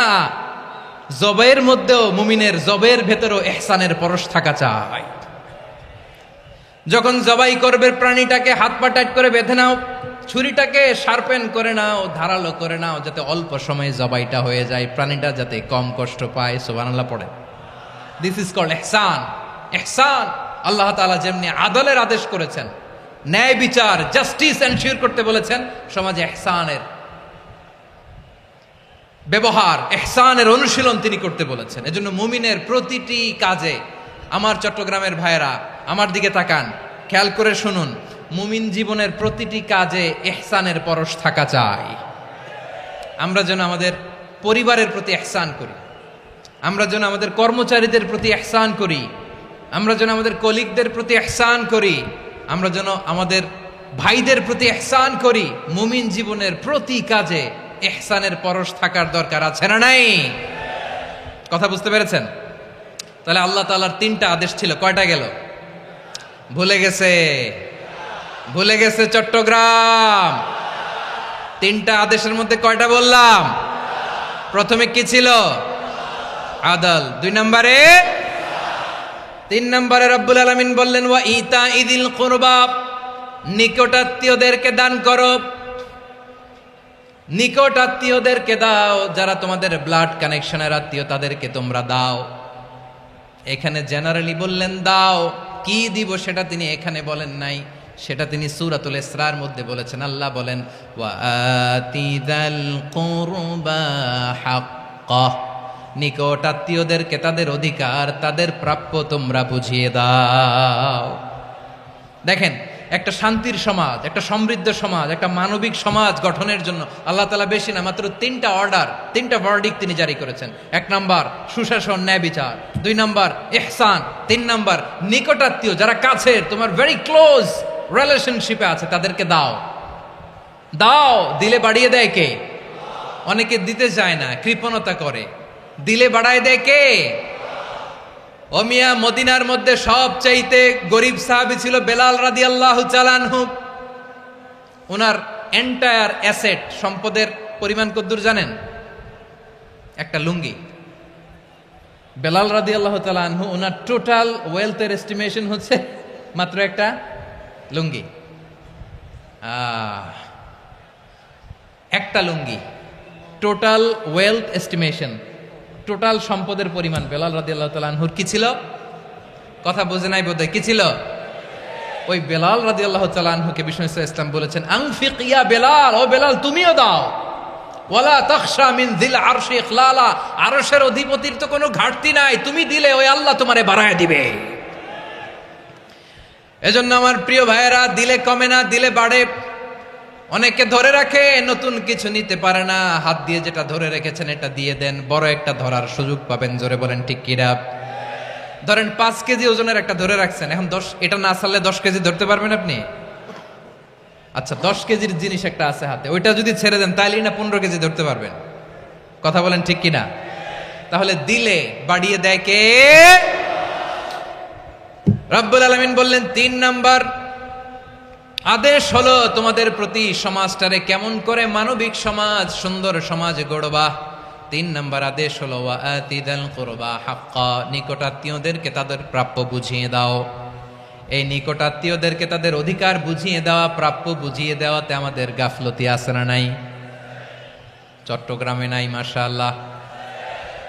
জবাইয়ের মধ্যেও মুমিনের জবের ভেতরেও ইহসানের পরশ থাকা চাই। যখন জবাই করবে প্রাণীটাকে হাত পা টাইট করে বেঁধে নাও, ছুরিটাকে শার্পেন করে নাও, ধারালো করে নাও, যাতে অল্প সময়ে জবাইটা হয়ে যায়, প্রাণীটা যাতে কম কষ্ট পায়। সুবহানাল্লাহ পড়ে। দিস ইজ কল্ড ইহসান। ইহসান আল্লাহ তাআলা যেমনি আদলের আদেশ করেছেন, ন্যায় বিচার জাস্টিস এনশিওর করতে বলেছেন, সমাজে ইহসানের ব্যবহার, ইহসানের অনুশীলন তিনি করতে বলেছেন। এজন্য মুমিনের প্রতিটি কাজে, আমার চট্টগ্রামের ভাইয়েরা আমার দিকে তাকান, খেয়াল করে শুনুন, মুমিন জীবনের প্রতিটি কাজে ইহসানের পরশ থাকা চাই। আমরা যেন আমাদের পরিবারের প্রতি ইহসান করি, আমরা যেন আমাদের কর্মচারীদের প্রতি ইহসান করি, আমরা যেন আমাদের কলিগদের প্রতি ইহসান করি, আমরা যেন আমাদের ভাইদের প্রতি ইহসান করি। মুমিন জীবনের প্রতি কাজে ইহসানের পরশ থাকার দরকার আছে না নাই? কথা বুঝতে পেরেছেন? তাহলে আল্লাহ তাআলার 3টা আদেশ ছিল, কয়টা গেল? ভুলে গেছে, ভুলে গেছে চট্টগ্রাম। 3টা আদেশের মধ্যে কয়টা বললাম? প্রথমে কি ছিল? আদল। 2 নম্বরে, 3 নম্বরে রব্বুল আলামিন বললেন ওয়া ইতা ইদিল কুরবা, নিকটাত্মীয়দেরকে দান করো, নিকটাত্মীয়দেরকে দাও, যারা তোমাদের ব্লাড কানেকশনের আত্মীয় তাদেরকে তোমরা দাও। এখানে জেনারেলি বললেন দাও, কি দিব সেটা তিনি এখানে বলেন নাই, সেটা তিনি সূরাতুল ইসরার মধ্যে বলেছেন। আল্লাহ বলেন ওয়া আতিদাল কুরবা হাক্কাহ, নিকটাত্মীয়দেরকে তাদের অধিকার, তাদের প্রাপ্য তোমরা বুঝিয়ে দাও। দেখেন, একটা শান্তির সমাজ, একটা সমৃদ্ধ সমাজ, একটা মানবিক সমাজ গঠনের জন্য আল্লাহ তাআলা বেশি না, মাত্র 3টা অর্ডার, 3টা ভার্ডিক্ট তিনি জারি করেছেন। 1 নাম্বার সুশাসন, ন্যায় বিচার। 2 নাম্বার ইহসান। 3 নাম্বার নিকটাত্মীয়, যারা কাছের, তোমার ভেরি ক্লোজ রিলেশনশিপে আছে, তাদেরকে দাও। দাও, দিলে বাড়িয়ে দেয় কে? অনেকে দিতে চায় না, কৃপণতা করে। দিলে বাড়ায় দেয় কে? ও মিয়া, মদিনার মধ্যে সবচাইতে গরিব সাহাবী ছিল বেলাল রাদিয়াল্লাহু তাআলা আনহু। ওনার এন্টায়ার অ্যাসেট, সম্পদের পরিমাণ কতদূর জানেন? একটা লুঙ্গি। বেলাল রাদিয়াল্লাহু তাআলা আনহু, ওনার টোটাল ওয়েলথের এস্টিমেশন হচ্ছে মাত্র একটা লুঙ্গি। একটা লুঙ্গি, টোটাল ওয়েলথ এস্টিমেশন, টোটাল সম্পদের পরিমাণ বেলাল রাদিয়াল্লাহু তাআলা আনহুর কি ছিল? কথা বোঝে নাই বোধহয়, কি ছিল? ওই বেলাল রাদিয়াল্লাহু তাআলা আনহুকে বিষ্ণু ইসলাম বলেছেন আনফিক ইয়া বেলাল, ও বেলাল তুমিও দাও। ওয়ালা তাখশা মিন যিল আরশি ইখলালা, আরশের অধিপতির তো কোনো ঘাটতি নাই, তুমি দিলে ওই আল্লাহ তোমারে বাড়ায় দিবে। এজন্য আমার প্রিয় ভাইয়েরা, দিলে কমে না, দিলে বাড়ে। অনেকে ধরে রাখে, নতুন কিছু নিতে পারে না, হাত দিয়ে যেটা ধরে রেখেছেন এটা দিয়ে দেন, বড় একটা ধরার সুযোগ পাবেন। জোরে বলেন ঠিক কিনা? ধরেন 5 কেজি ওজনের একটা ধরে রাখছেন, এখন 10, এটা না ছাড়লে 10 কেজি ধরতে পারবেন আপনি? আচ্ছা, 10 কেজির জিনিস একটা আছে হাতে, ওইটা যদি ছেড়ে দেন তাইলে না 15 কেজি ধরতে পারবেন? কথা বলেন ঠিক কিনা? তাহলে দিলে বাড়িয়ে দেয় কে? রব্বুল আলামিন বললেন 3 নাম্বার আদেশ হলো তোমাদের প্রতি সমাজটারে কেমন করে মানবিক সমাজ, সুন্দর সমাজ গড়বা। 3 নাম্বার আদেশ হলো ওয়া আতিদাল কুরবা হাক্কা, নিকটাত্মীয়দেরকে তাদের প্রাপ্য বুঝিয়ে দাও। এই নিকটাত্মীয়দেরকে তাদের অধিকার বুঝিয়ে দেওয়া, প্রাপ্য বুঝিয়ে দেওয়াতে আমাদের গাফলতি আছে না নাই? চট্টগ্রামে নাই? মাশাআল্লাহ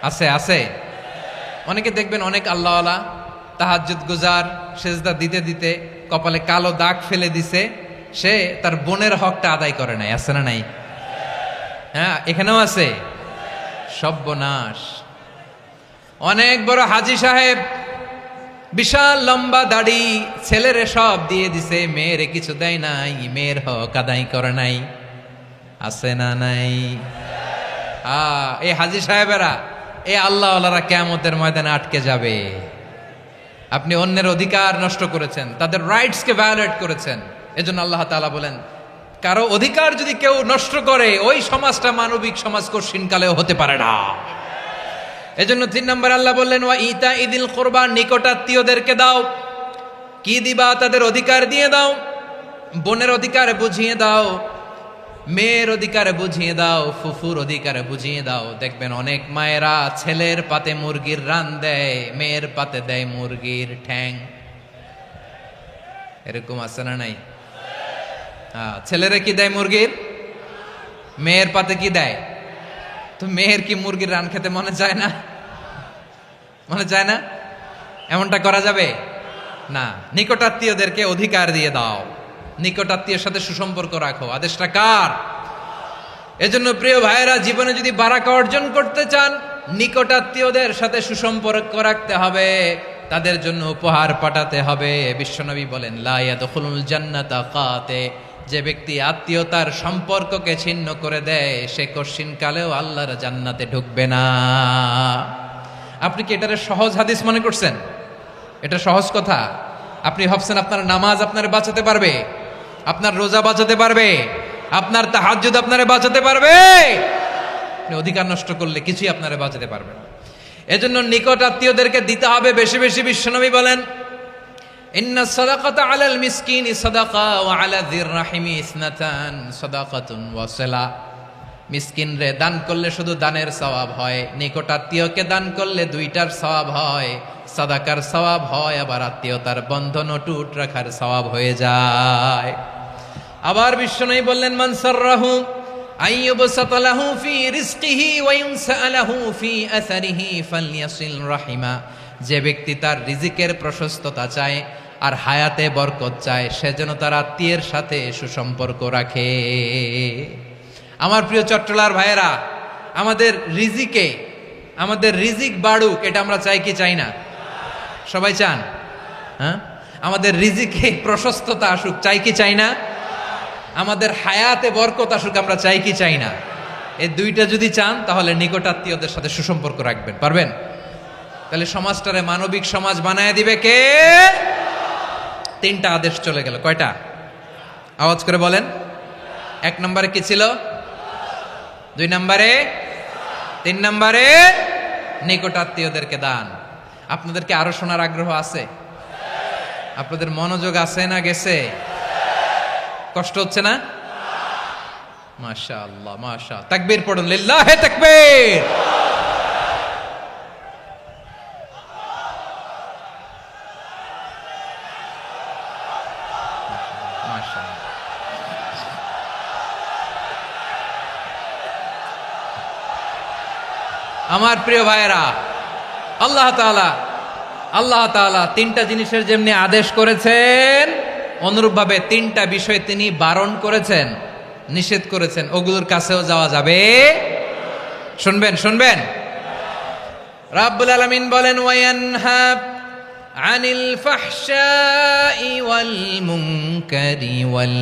আছে, আছে। অনেকে দেখবেন অনেক আল্লাহওয়ালা, তাহাজ্জুদ গুজার, সেজদা দিতে দিতে কপালে কালো দাগ ফেলে দিছে, সে তার বোনের হকটা আদায় করে নাই। আছে না নাই? হ্যাঁ, এখানেও আছে। সর্বনাশ। অনেক বড় হাজী সাহেব, বিশাল লম্বা দাড়ি, ছেলেরে সব দিয়ে দিছে, মেয়েরে কিছু দেয় নাই, মেয়ের হক আদায় করে নাই। আছে না নাই? এই হাজী সাহেবেরা, এই আল্লাহওয়ালারা কিয়ামতের ময়দানে আটকে যাবে। আপনি অন্যের অধিকার নষ্ট করেছেন, তাদের রাইটসকে ভায়োলেট করেছেন। এজন্য আল্লাহ তাআলা বলেন, কারো অধিকার যদি কেউ নষ্ট করে, ওই সমাজটা মানবিক সমাজ কঠিনকালেও হতে পারে না। এজন্য 3 নম্বর আল্লাহ বললেন ওয়া ইতা ইদিল কুরবা, নিকটাত্মীয়দেরকে দাও। কি দিবা? তাদের অধিকার দিয়ে দাও। বোনের অধিকার বুঝিয়ে দাও, মেয়ের অধিকার বুঝিয়ে দাও, ফুফুর অধিকার বুঝিয়ে দাও। দেখবেন অনেক মায়েরা ছেলের পাতে মুরগির রান দেয়, মেয়ের পাতে দেয় মুরগির ঠ্যাং। এরকম আছে না নাই? ছেলেরা কি দেয় মুরগির? মেয়ের পাতে কি দেয়? তো মেয়ের কি মুরগির রান খেতে মনে চায় না? মনে চায় না? এমনটা করা যাবে না। নিকটাত্মীয়দেরকে অধিকার দিয়ে দাও, নিকটাত্মীয়ের সাথে সুসম্পর্ক রাখো। আদেশটা কার? এজন্য প্রিয় ভাইয়েরা, জীবনে যদি বারাকা অর্জন করতে চান, নিকটাত্মীয়দের সাথে সুসম্পর্ক রাখতে হবে, তাদের জন্য উপহার পাঠাতে হবে। বিশ্বনবী বলেন, লা ইয়াদখুলুল জান্নাতা কাতে, যে ব্যক্তি আত্মীয়তার সম্পর্ককে ছিন্ন করে দেয়, সে কশিনকালেও আল্লাহর জান্নাতে ঢুকবে না। আপনি কি এটারে সহজ হাদিস মনে করছেন? এটা সহজ কথা? আপনি ভাবছেন আপনার নামাজ আপনারে বাঁচাতে পারবে? আপনার রোজা বাঁচাতে পারবে? আপনার তাহাজ্জুদ আপনারে বাঁচাতে পারবে? আপনি অধিকার নষ্ট করলে কিছুই আপনারে বাঁচাতে পারবে না। এজন্য নিকট আত্মীয়দেরকে দিতে হবে বেশি বেশি। বিশ্বনবী বলেন, ইন্না সাদাকাতা আলাল মিসকিনি সাদাকা ওয়া আলা যির রাহিমি ইসনাতান সাদাকাতুন ওয়া সিলা। মিসকিন রে দান করলে শুধু দানের সওয়াব হয়, নিকট আত্মীয়কে দান করলে দুইটার সওয়াব হয়, সাদাকার সওয়াব হয়, আবার আত্মীয়তার বন্ধন অটুট রাখার সওয়াব হয়ে যায়। আবার বিশ্বনবী বললেন, মান সাররাহু আইয়ুবসাতা লাহু ফি রিজকিহি ওয়া ইউনসা লাহু ফি আসারিহি ফালইয়াসিল রাহিমা। যে ব্যক্তি তার রিজিকের প্রশস্ততা চায় আর হায়াতে বরকত চায়, সে যেন তার আত্মীয়ের সাথে সুসম্পর্ক রাখে। আমার প্রিয় চট্টলার ভাইয়েরা, আমাদের রিজিক বাড়ুক, এটা আমরা চাই কি চাই না? সবাই চান? হ্যাঁ, আমাদের রিজিকে প্রশস্ততা আসুক, চাই কি চাই না? আমাদের হায়াতে বরকত আসুক, আমরা চাই কি চাই না? এই দুইটা যদি চান, তাহলে নিকটাত্মীয়দের সাথে সুসম্পর্ক রাখবেন। পারবেন? তাহলে সমাজটারে মানবিক সমাজ বানায় দিবে কে? তিনটা আদেশ চলে গেল। কয়টা? আওয়াজ করে বলেন। 1 নম্বরে কি ছিল? 2 নম্বরে, 3 নম্বরে নিকটাত্মীয়দেরকে দান। আপনাদেরকে আরো শোনার আগ্রহ আছে? আপনাদের মনোযোগ আছে না গেছে? কষ্ট হচ্ছে না? মাশাআল্লাহ, মাশাআল্লাহ। তাকবীর পড়ুন, লিল্লাহে তাকবীর। আমার প্রিয় ভাইয়েরা, আল্লাহ তাআলা তিনটা জিনিসের যেমনি আদেশ করেছেন, অনুরূপভাবে তিনটা বিষয় তিনি বারণ করেছেন, নিষেধ করেছেন। ওগুলোর কাছেও যাওয়া যাবে। শুনবেন। রাব্বুল আলামিন বলেন, ওয়ায়ানহা আনিল ফাহশাই ওয়াল মুনকারি ওয়াল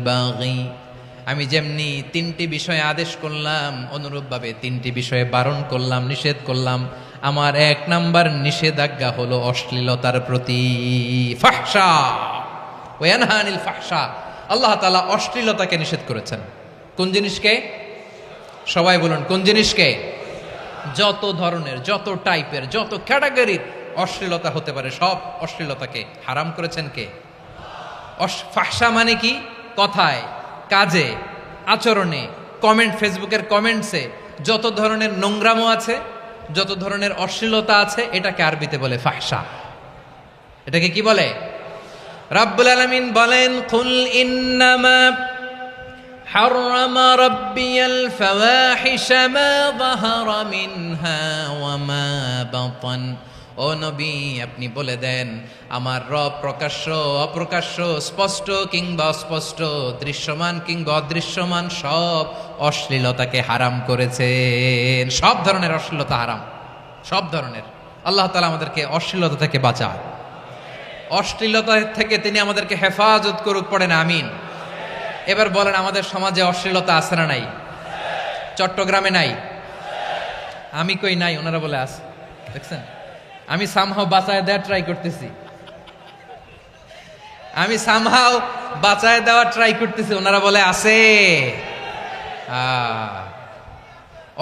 বাগি। আমি যেমনি তিনটি বিষয়ে আদেশ করলাম, অনুরূপভাবে তিনটি বিষয়ে বারণ করলাম, নিষেধ করলাম। আমার 1 নাম্বার নিষেধাজ্ঞা হলো অশ্লীলতার প্রতি। ফাহশা, ওয়ায়ানহা আনিল ফাহশা। আল্লাহ তাআলা অশ্লীলতাকে নিষেধ করেছেন। কোন জিনিসকে? সবাই বলুন, কোন জিনিসকে? যত ধরনের, যত টাইপের, যত ক্যাটাগরির অশ্লীলতা হতে পারে, সব অশ্লীলতাকে হারাম করেছেন কে? ফাহশা মানে কি? কথায়, কাজে, আচরণে, কমেন্ট, ফেসবুকের কমেন্টসে যত ধরনের নোংরামো আছে, যত ধরনের অশ্লীলতা আছে, এটাকে আরবিতে বলে ফাহশা। এটাকে কি বলে? রাব্বুল আলামিন বলেন, কুল ইন্নামা হাররামা রাব্বিয়াল ফাওয়াহিশা মা যাহারা মিনহা ওয়া মা বাতান। ও নবী, আপনি বলে দেন, আমার রব প্রকাশ্য, অপ্রকাশ্য, স্পষ্ট কিংবা অস্পষ্ট, দৃশ্যমান কিংবা অদৃশ্যমান সব অশ্লীলতাকে হারাম করেছেন। সব ধরনের অশ্লীলতা হারাম, সব ধরনের। আল্লাহ তাআলা আমাদেরকে অশ্লীলতা থেকে বাঁচায়, অশ্লীলতা থেকে তিনি আমাদেরকে হেফাজত করুক। পড়েন আমিন। এবার বলেন, আমাদের সমাজে অশ্লীলতা আছে না নাই? চট্টগ্রামে নাই? আমি কই নাই, ওনারা বলে আছে। দেখছেন, আমি সামহাও বাঁচায় দেওয়ার ট্রাই করতেছি, ওনারা বলে আছে।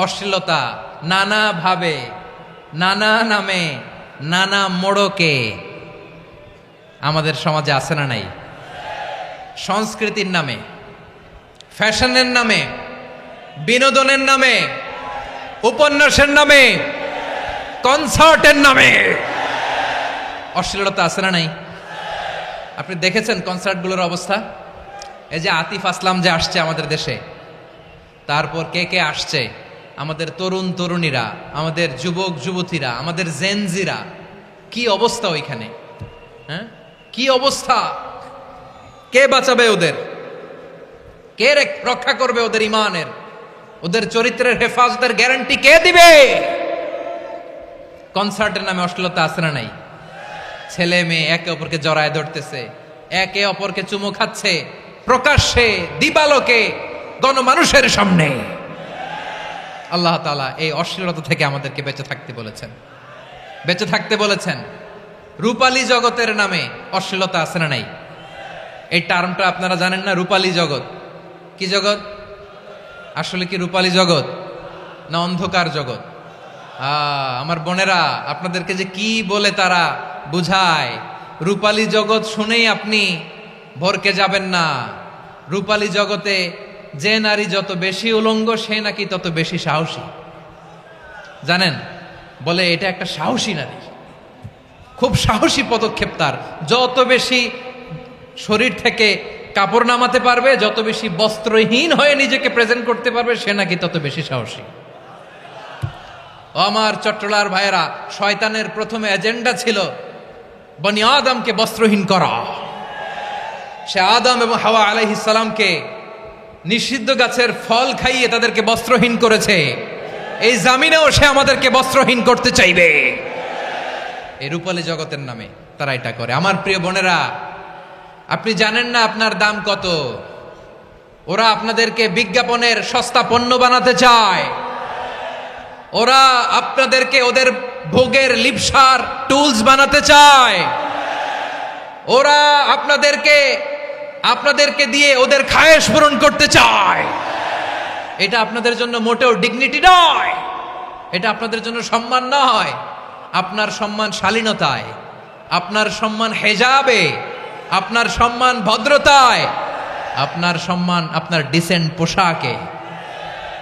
অশ্লীলতা নানা ভাবে, নানা নামে, নানা মোড়কে আমাদের সমাজে আছে না নাই? সংস্কৃতির নামে, ফ্যাশনের নামে, বিনোদনের নামে, উপন্যাসের নামে, কনসার্টের নামে অশ্লীলতা আছে না নাই? আপনি দেখেছেন কনসার্টগুলোর অবস্থা? এই যে আতিফ আসলাম যে আসছে আমাদের দেশে, তারপর কে কে আসছে, আমাদের তরুণ তরুণীরা, আমাদের যুবক যুবতীরা, আমাদের জেনজিরা, কি অবস্থা ওইখানে? হ্যাঁ, কি অবস্থা? কে বাঁচাবে ওদের? কে রক্ষা করবে ওদের ইমানের, ওদের চরিত্রের হেফাজতের গ্যারান্টি কে দিবে? কনসার্টের নামে অশ্লীলতা আছে না নাই? ছেলে মেয়ে একে অপরকে জড়ায় ধরতেছে, একে অপরকে চুমু খাচ্ছে প্রকাশ্যে, দিবালোকে, গণমানুষের সামনে। আল্লাহ তাআলা এই অশ্লীলতা থেকে আমাদেরকে বেঁচে থাকতে বলেছেন, বেঁচে থাকতে বলেছেন। রূপালী জগতের নামে অশ্লীলতা আছে না নাই? এই টার্মটা আপনারা জানেন না? রূপালী জগৎ কি জগৎ? আসলে কি রূপালী জগৎ না অন্ধকার জগৎ? আমার বোনেরা, আপনাদেরকে যে কি বলে তারা বুঝায়, রূপালী জগৎ শুনেই আপনি ভরকে যাবেন না। রূপালী জগতে যে নারী যত বেশি উলঙ্গ, সে নাকি তত বেশি সাহসী। জানেন, বলে এটা একটা সাহসী নারী, খুব সাহসী পদক্ষেপ তার। যত বেশি শরীর থেকে কাপড় নামাতে পারবে, যত বেশি বস্ত্রহীন হয়ে নিজেকে প্রেজেন্ট করতে পারবে, সে নাকি তত বেশি সাহসী। আমার চট্টলার ভাইয়েরা, শয়তানের প্রথমে এজেন্ডা ছিল বনি আদমকে বস্ত্রহীন করা। সে আদম এবং হাওয়া আলাইহিস সালামকে নিষিদ্ধ গাছের ফল খাইয়ে তাদেরকে বস্ত্রহীন করেছে। এই জামিনেও সে আমাদেরকে বস্ত্রহীন করতে চাইবে। এই রূপালী জগতের নামে তারা এটা করে। আমার প্রিয় বোনেরা, আপনি জানেন না আপনার দাম কত? ওরা আপনাদেরকে বিজ্ঞাপনের সস্তা পণ্য বানাতে চায়। ওরা আপনাদেরকে ওদের ভোগের লিপসার টুলস বানাতে চায়। ওরা আপনাদেরকে দিয়ে ওদের খায়েশ পূরণ করতে চায়। এটা আপনাদের জন্য মোটেও ডিগনিটি নয়, এটা আপনাদের জন্য সম্মান নয়। আপনার সম্মান শালীনতায়, আপনার সম্মান হেজাবে, আপনার সম্মান ভদ্রতায়, আপনার সম্মান আপনার ডিসেন্ট পোশাকে।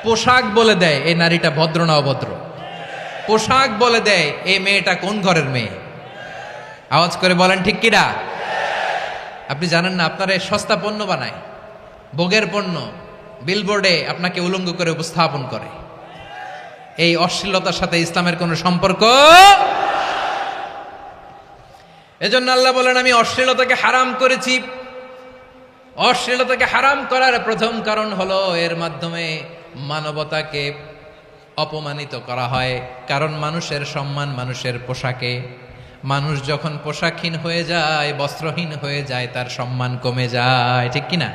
পোশাক বলে দেয় এই নারীটা ভদ্র না অভদ্র। পোশাক বলে দেয় এই মেয়েটা কোন ঘরের মেয়ে। আওয়াজ করে বলেন ঠিক কিনা? আপনি জানেন না, আপনার এই সস্তা পণ্য বানায়, ভোগের পণ্য, বিলবোর্ডে আপনাকে উলঙ্গ করে উপস্থাপন করে। এই অশ্লীলতার সাথে ইসলামের কোনো সম্পর্ক। এজন্য আল্লাহ বলেন, আমি অশ্লীলতাকে হারাম করেছি। অশ্লীলতাকে হারাম করার প্রথম কারণ হলো এর মাধ্যমে মানবতাকে অপমানিত করা হয়। কারণ মানুষের সম্মান মানুষের পোশাকে। মানুষ যখন পোশাকহীন হয়ে যায়, বস্ত্রহীন হয়ে যায়, তার সম্মান কমে যায়। ঠিক কিনা?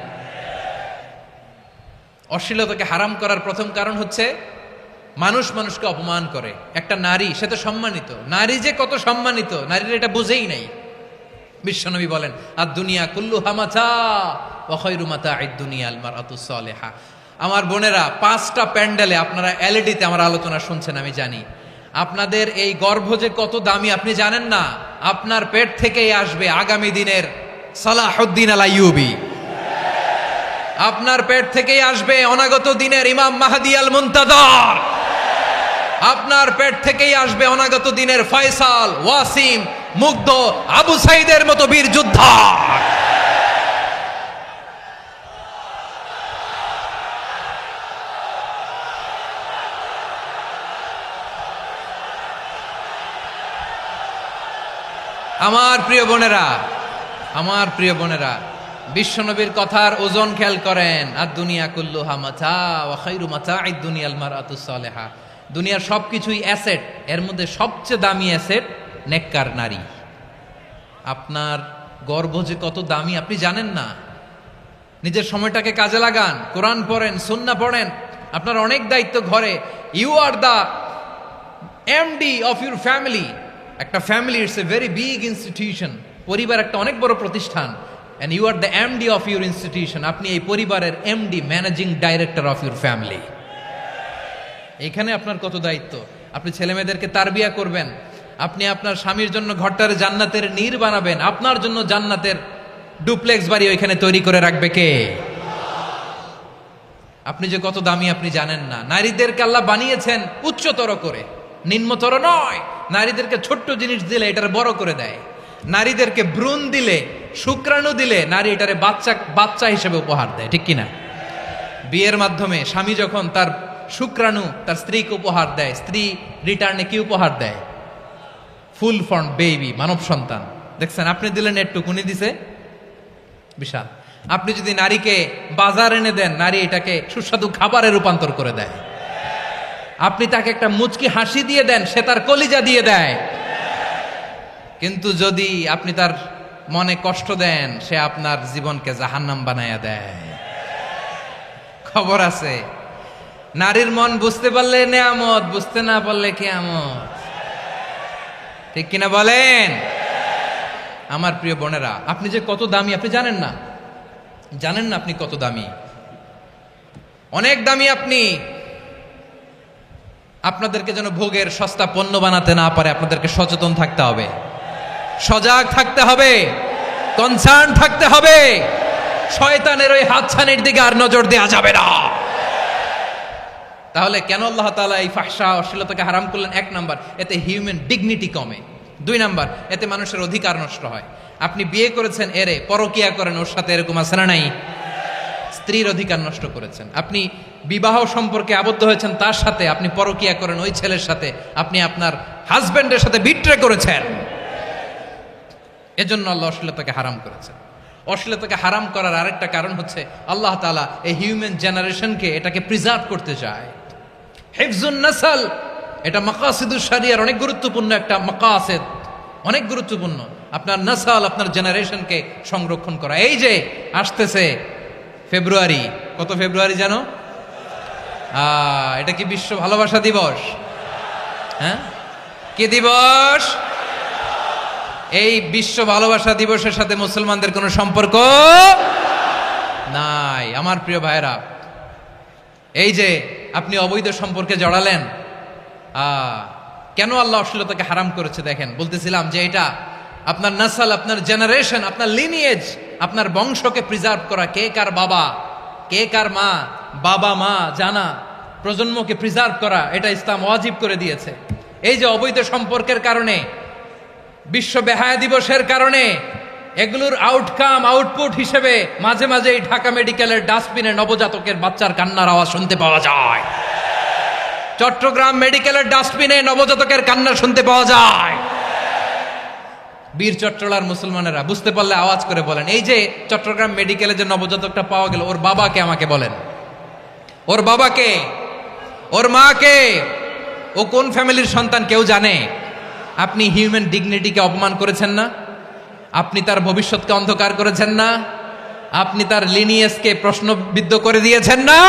অশ্লীলতাকে হারাম করার প্রথম কারণ হচ্ছে মানুষ মানুষকে অপমান করে। একটা নারী, সে তো সম্মানিত, নারী যে কত সম্মানিত নারীর এটা বুঝেই নাই। বিশ্বনবী বলেন, আর দুনিয়া কুল্লুহা মাতা ওয়া খায়রু মাতা'আদ দুনিয়া আল মারআতুস সালিহা। আমার বোনেরা, 5টা প্যান্ডেলে আপনারা এলইডিতে আমার আলোচনা শুনছেন, আমি জানি। আপনাদের এই গর্ভ যে কত দামি আপনি জানেন না। আপনার পেট থেকেই আসবে আগামী দিনের সালাহুদ্দিন আল আইয়ুবী। আপনার পেট থেকেই আসবে অনাগত দিনের ইমাম মাহদী আল মুনতাজার। আপনার পেট থেকেই আসবে অনাগত দিনের ফয়সাল, ওয়াসিম, মুগ্ধ, আবু সাইদের মতো বীর যোদ্ধা। আমার প্রিয় বোনেরা, আমার প্রিয় বোনেরা, বিশ্বনবীর কথার ওজন খেয়াল করেন। আর দুনিয়া কুল্লুহা মাতা ওয়া খায়রু মাতা'আদ দুনিয়া আল মারআতুস সালিহা। দুনিয়ার সবকিছুই অ্যাসেট, এর মধ্যে সবচেয়ে দামি অ্যাসেট নেককার নারী। আপনার গর্ভ যে কত দামি আপনি জানেন না। নিজের সময়টাকে কাজে লাগান, কোরআন পড়েন, সুন্নাহ পড়েন। আপনার অনেক দায়িত্ব ঘরে। You are the MD of your family. একটা family it's a very big institution. পরিবার একটা অনেক বড় প্রতিষ্ঠান। And you are the MD of your institution. আপনি এই পরিবারের MD, managing director of your family. এখানে আপনার কত দায়িত্ব। আপনি ছেলে মেয়েদেরকে তারবিয়া করবেন। আপনি আপনার স্বামীর জন্য ঘরটারে জান্নাতের নীর বানাবেন। আপনার জন্য জান্নাতের ডুপ্লেক্স বাড়ি ওইখানে তৈরি করে রাখবে কে? আপনি যে কত দামি আপনি জানেন না। নারীদেরকে আল্লাহ বানিয়েছেন উচ্চতর করে, নিম্নতর নয়। নারীদেরকে ছোট্ট জিনিস দিলে এটার বড় করে দেয়। নারীদেরকে ভ্রূণ দিলে শুক্রাণু দিলে নারী এটারে বাচ্চা হিসেবে উপহার দেয়, ঠিক কিনা? বিয়ের মাধ্যমে স্বামী যখন তার শুক্রাণু তার স্ত্রীকে উপহার দেয়, স্ত্রী রিটার্নে কি উপহার দেয়? ফুল ফর্ম বেবি, মানব সন্তান। দেখছেন, আপনি দিলেন একটুক, উনি দিছে বিশাল। আপনি যদি নারীকে বাজার এনে দেন, নারী এটাকে সুস্বাদু খাবারে রূপান্তর করে দেয়। আপনি তাকে একটা মুচকি হাসি দিয়ে দেন, সে তার কলিজা দিয়ে দেয়। কিন্তু যদি আপনি তার মনে কষ্ট দেন, সে আপনার জীবনকে জাহান্নাম বানায়া দেয়। খবর আছে, নারীর মন বুঝতে পারলে নেয়ামত, বুঝতে না পারলে কিয়ামত, ঠিক কিনা বলেন? আমার প্রিয় বোনেরা, আপনি যে কত দামি আপনি জানেন না, জানেন না আপনি কত দামি, অনেক দামি আপনি। আপনাদেরকে যেন ভোগের সস্তা পণ্য বানাতে না পারে, আপনাদেরকে সচেতন থাকতে হবে, সজাগ থাকতে হবে, কনসার্ন থাকতে হবে। শয়তানের ওই হাতছানির দিকে আর নজর দেওয়া যাবে না। তাহলে কেন আল্লাহ তাআলা এই ফাহশা অশ্লীলতাকে হারাম করলেন? এক নাম্বার, এতে হিউম্যান ডিগনিটি কমে। দুই নাম্বার, এতে মানুষের অধিকার নষ্ট হয়। আপনি বিয়ে করেছেন এরে, পরকিয়া করেন ওর সাথে, এরকম আছে না নাই? স্ত্রীর অধিকার নষ্ট করেছেন। আপনি বিবাহ সম্পর্কে আবদ্ধ হয়েছেন তার সাথে, আপনি পরকিয়া করেন ওই ছেলের সাথে, আপনি আপনার হাজবেন্ডের সাথে বিট্রে করেছেন। এজন্য আল্লাহ অশ্লীলতাকে হারাম করেছেন। অশ্লীলতাকে হারাম করার আরেকটা কারণ হচ্ছে আল্লাহ তাআলা এই হিউম্যান জেনারেশনকে এটাকে প্রিজার্ভ করতে চায়। হিফজুন নাসল, এটা মাকাসিদুশ শরিয়ার অনেক গুরুত্বপূর্ণ একটা মাকাসিদ, অনেক গুরুত্বপূর্ণ। আপনার নাসল, আপনার জেনারেশনকে সংরক্ষণ করা। এই যে আসতেছে ফেব্রুয়ারি, কত ফেব্রুয়ারি জানো? এটা কি বিশ্ব ভালোবাসা দিবস? হ্যাঁ, কি দিবস? এই বিশ্ব ভালোবাসা দিবসের সাথে মুসলমানদের কোনো সম্পর্ক নাই। আমার প্রিয় ভাইরা, এই যে আপনি অবৈধ সম্পর্কে জড়ালেন, কেন আল্লাহ অশ্লীলতাকে হারাম করেছে দেখেন। বলতেছিলাম যে এটা আপনার নাসল, আপনার জেনারেশন, আপনার লিনিয়েজ, আপনার বংশকে প্রিজার্ভ করা। কে কার বাবা, কে কার মা, বাবা মা জানা, প্রজন্মকে প্রিজার্ভ করা, এটা ইসলাম ওয়াজিব করে দিয়েছে। এই যে অবৈধ সম্পর্কের কারণে, বিশ্ব বেহায়া দিবসের কারণে, এগুলোর আউটপুট হিসেবে মাঝে মাঝে ঢাকা মেডিকেলের ডাস্টবিনে নবজাতকের বাচ্চার কান্নার আওয়াজ শুনতে পাওয়া যায়। চট্টগ্রাম মেডিকেলের ডাস্টবিনে নবজাতকের কান্না শুনতে পাওয়া যায়। বীর চট্টলার মুসলমানেরা বুঝতে পারলে আওয়াজ করে বলেন, এই যে চট্টগ্রাম মেডিকেলে যে নবজাতকটা পাওয়া গেল, ওর বাবাকে আমাকে বলেন, ওর বাবাকে, ওর মাকে, ও কোন ফ্যামিলির সন্তান কেউ জানে? আপনি হিউম্যান ডিগনিটিকে অপমান করেছেন না? আপনি তার ভবিষ্যৎকে অন্ধকার করেছেন না? আপনি তার লিনিয়েজকে প্রশ্নবিদ্ধ করে দিয়েছেন না?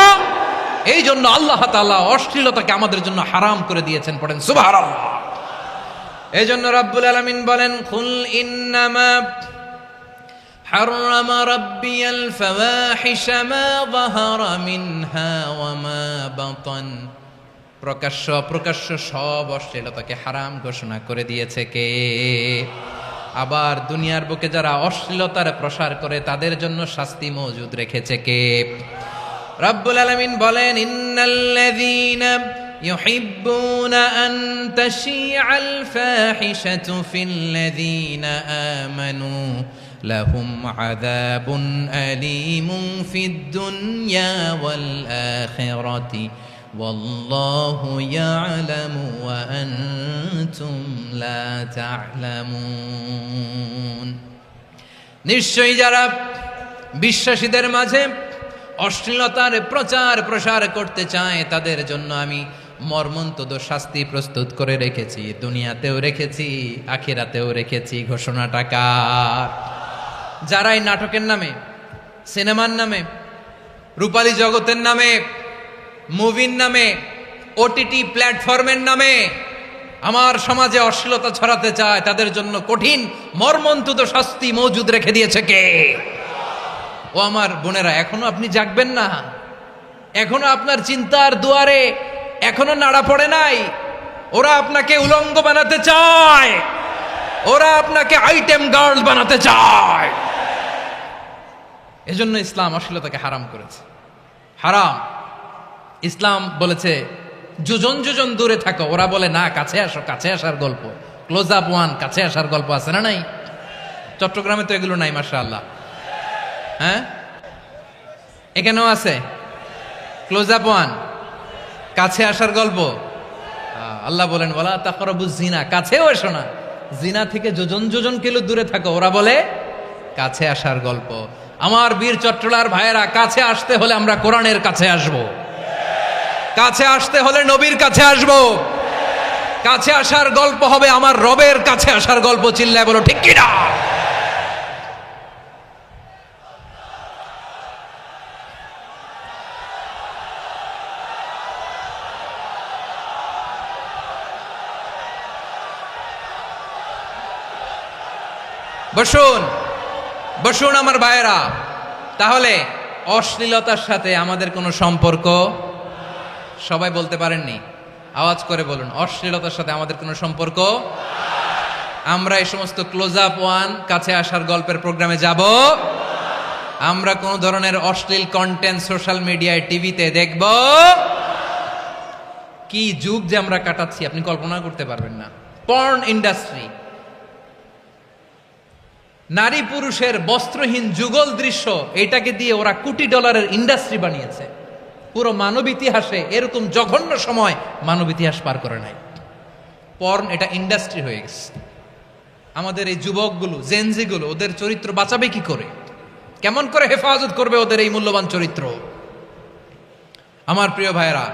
এই জন্য আল্লাহ তাআলা অশ্লীলতাকে আমাদের জন্য হারাম করে দিয়েছেন। পড়েন সুবহানাল্লাহ। এই জন্য রাব্বুল আলামিন বলেন, কুল ইন্নামা হারামা রাব্বিয়াল ফাওয়াহিশা মা যাহারা মিনহা ওয়া মা বাতান। প্রকাশ্য অপ্রকাশ্য সব অশ্লীলতাকে হারাম ঘোষণা করে দিয়েছে কে? আবার দুনিয়ার বুকে যারা অশ্লীলতার প্রসার করে তাদের জন্য শাস্তি মজুদ রেখেছে কে? রব্বুল আলামিন বলেন, ইন্নাল্লাযীনা ইউহিব্বুনা আন তাশিআল ফাহিশাতু ফিল্লাযীনা আমানু লাহুম আযাবুন আলীমুন ফিদ দুনিয়া ওয়াল আখিরাতি ওয়াল্লাহু ইয়ালামু ওয়া আনতুম লা তা'লামুন। নিশ্চয়ই যারা বিশ্বাসীদের মাঝে অশ্লীলতার প্রচার প্রসার করতে চায় তাদের জন্য আমি মর্মন্তুদ শাস্তি প্রস্তুত করে রেখেছি, দুনিয়াতেও রেখেছি, আখিরাতেও রেখেছি। ঘোষণাটা কার? যারাই নাটকের নামে, সিনেমার নামে, রূপালী জগতের নামে, মুভির নামে, ওটিটি প্ল্যাটফর্মের নামে আমার সমাজে অশ্লীলতা ছড়াতে চায় তাদের জন্য কঠিন মর্মন্তুদ শাস্তি মজুদ রেখে দিয়েছে কে? ও আমার বোনেরা, এখনো আপনি জাগবেন না? এখনো আপনার চিন্তার দুয়ারে এখনো নাড়া পড়ে নাই? ওরা আপনাকে উলঙ্গ বানাতে চায়, ওরা আপনাকে আইটেম গার্ল বানাতে চায়। এজন্য ইসলাম অশ্লীলতাকে হারাম করেছে। হারাম। ইসলাম বলেছে যোজন যোজন দূরে থাকো। ওরা বলে না, কাছে আসো, কাছে আসার গল্প, ক্লোজ আপ ওয়ান, কাছে আসার গল্প আছে না নাই? চট্টগ্রামে তো এগুলো নাই মাশাআল্লাহ। হ্যাঁ, এখানেও আছে ক্লোজ আপ ওয়ান, কাছে আসার গল্প। আল্লাহ বলেন ওয়ালা তাকরাবুজ জিনা, কাছেও এসো না, জিনা থেকে যোজন যোজন কিলো দূরে থাকো। ওরা বলে কাছে আসার গল্প। আমার বীর চট্টলার ভাইয়েরা, কাছে আসতে হলে আমরা কোরআনের কাছে আসব, কাছে আসতে হলে নবীর কাছে আসব, কাছে আসার গল্প হবে আমার রবের কাছে আসার গল্প। চিল্লায় বলো ঠিক কিনা? বসুন বসুন আমার ভাইয়েরা। তাহলে অশ্লীলতার সাথে আমাদের কোনো সম্পর্ক? সবাই বলতে পারেননি, আওয়াজ করে বলুন, অশ্লীলতার সাথে আমাদের কোনো সম্পর্ক? আমরা এই সমস্ত ক্লোজ আপ ওয়ান, কাছে আসার গল্পের প্রোগ্রামে যাব? আমরা কোন ধরনের অশ্লীল কন্টেন্ট সোশ্যাল মিডিয়ায়, টিভিতে দেখব? কি যুগ যে আমরা কাটাচ্ছি আপনি কল্পনা করতে পারবেন না। পর্ন ইন্ডাস্ট্রি, নারী পুরুষের বস্ত্রহীন যুগল দৃশ্য, এটাকে দিয়ে ওরা কোটি ডলারের ইন্ডাস্ট্রি বানিয়েছে। পুরো মানব ইতিহাসে এরকম জঘন্য সময় মানব ইতিহাস পার করে নাই। পর্ন এটা ইন্ডাস্ট্রি হয়ে গেছে। আমাদের এই যুবকগুলো, জেনজিগুলো, ওদের চরিত্র বাঁচাবে কি করে? কেমন করে হেফাজত করবে ওদের এই মূল্যবান চরিত্র? আমার প্রিয় ভাইয়েরা,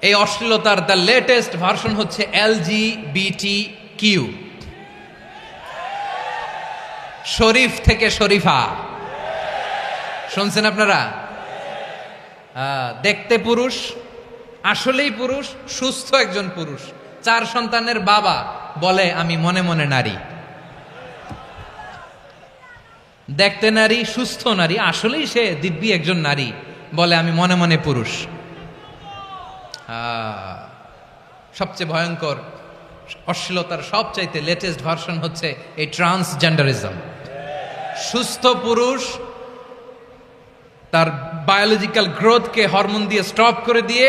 এই অশ্লীলতার দ্য লেটেস্ট ভার্সন হচ্ছে LGBTQ, শরীফ থেকে শরীফা। শুনছেন আপনারা? দেখতে পুরুষ, আসলেই পুরুষ, সুস্থ একজন পুরুষ, 4 সন্তানের বাবা, বলে আমি মনে মনে নারী। দেখতে নারী, সুস্থ নারী, আসলেই সে দিব্যি একজন নারী, বলে আমি মনে মনে পুরুষ। সবচেয়ে ভয়ঙ্কর অশ্লীলতার সবচাইতে লেটেস্ট ভার্সন হচ্ছে এই ট্রান্সজেন্ডারিজম। সুস্থ পুরুষ তার বায়োলজিক্যাল গ্রোথকে হরমোন দিয়ে স্টপ করে দিয়ে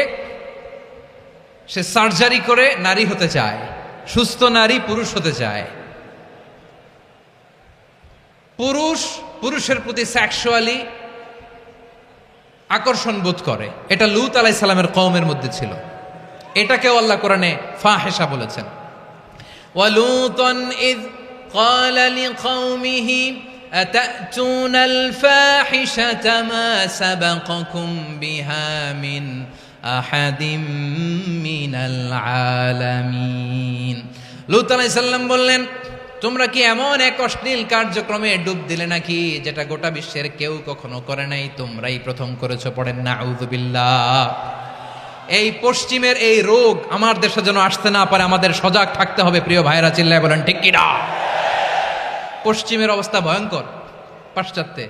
সে সার্জারি করে নারী হতে চায়, সুস্থ নারী পুরুষ হতে চায়। পুরুষ পুরুষের প্রতি সেক্সুয়ালি আকর্ষণ বোধ করে। এটা লূত আলাইহিস সালামের কওমের মধ্যে ছিল। এটাকেও আল্লাহ কোরআনে ফাহিশা বলেছেন। ওয়ালুতান ইয ক্বালা লিকাওমিহি আতাতুনাল ফাহিশাতা মা সাবাকাকুম বিহা মিন আহাদিম মিনাল আলামিন। লূত আলাইহিস সালাম বললেন, তোমরা কি এমন এক অশ্লীল কার্যক্রমে ডুব দিলে নাকি যেটা গোটা বিশ্বের কেউ কখনো করে নাই, তোমরাই প্রথম করেছো। পড়েন নাউযুবিল্লাহ। এই পশ্চিমের এই রোগ আমার দেশে যেন আসতে না পারে, আমাদের সজাগ থাকতে হবে। প্রিয় ভাইরা, চিল্লায় বলেন ঠিক কিনা? পশ্চিমের অবস্থা ভয়ঙ্কর। পাশ্চাত্যে,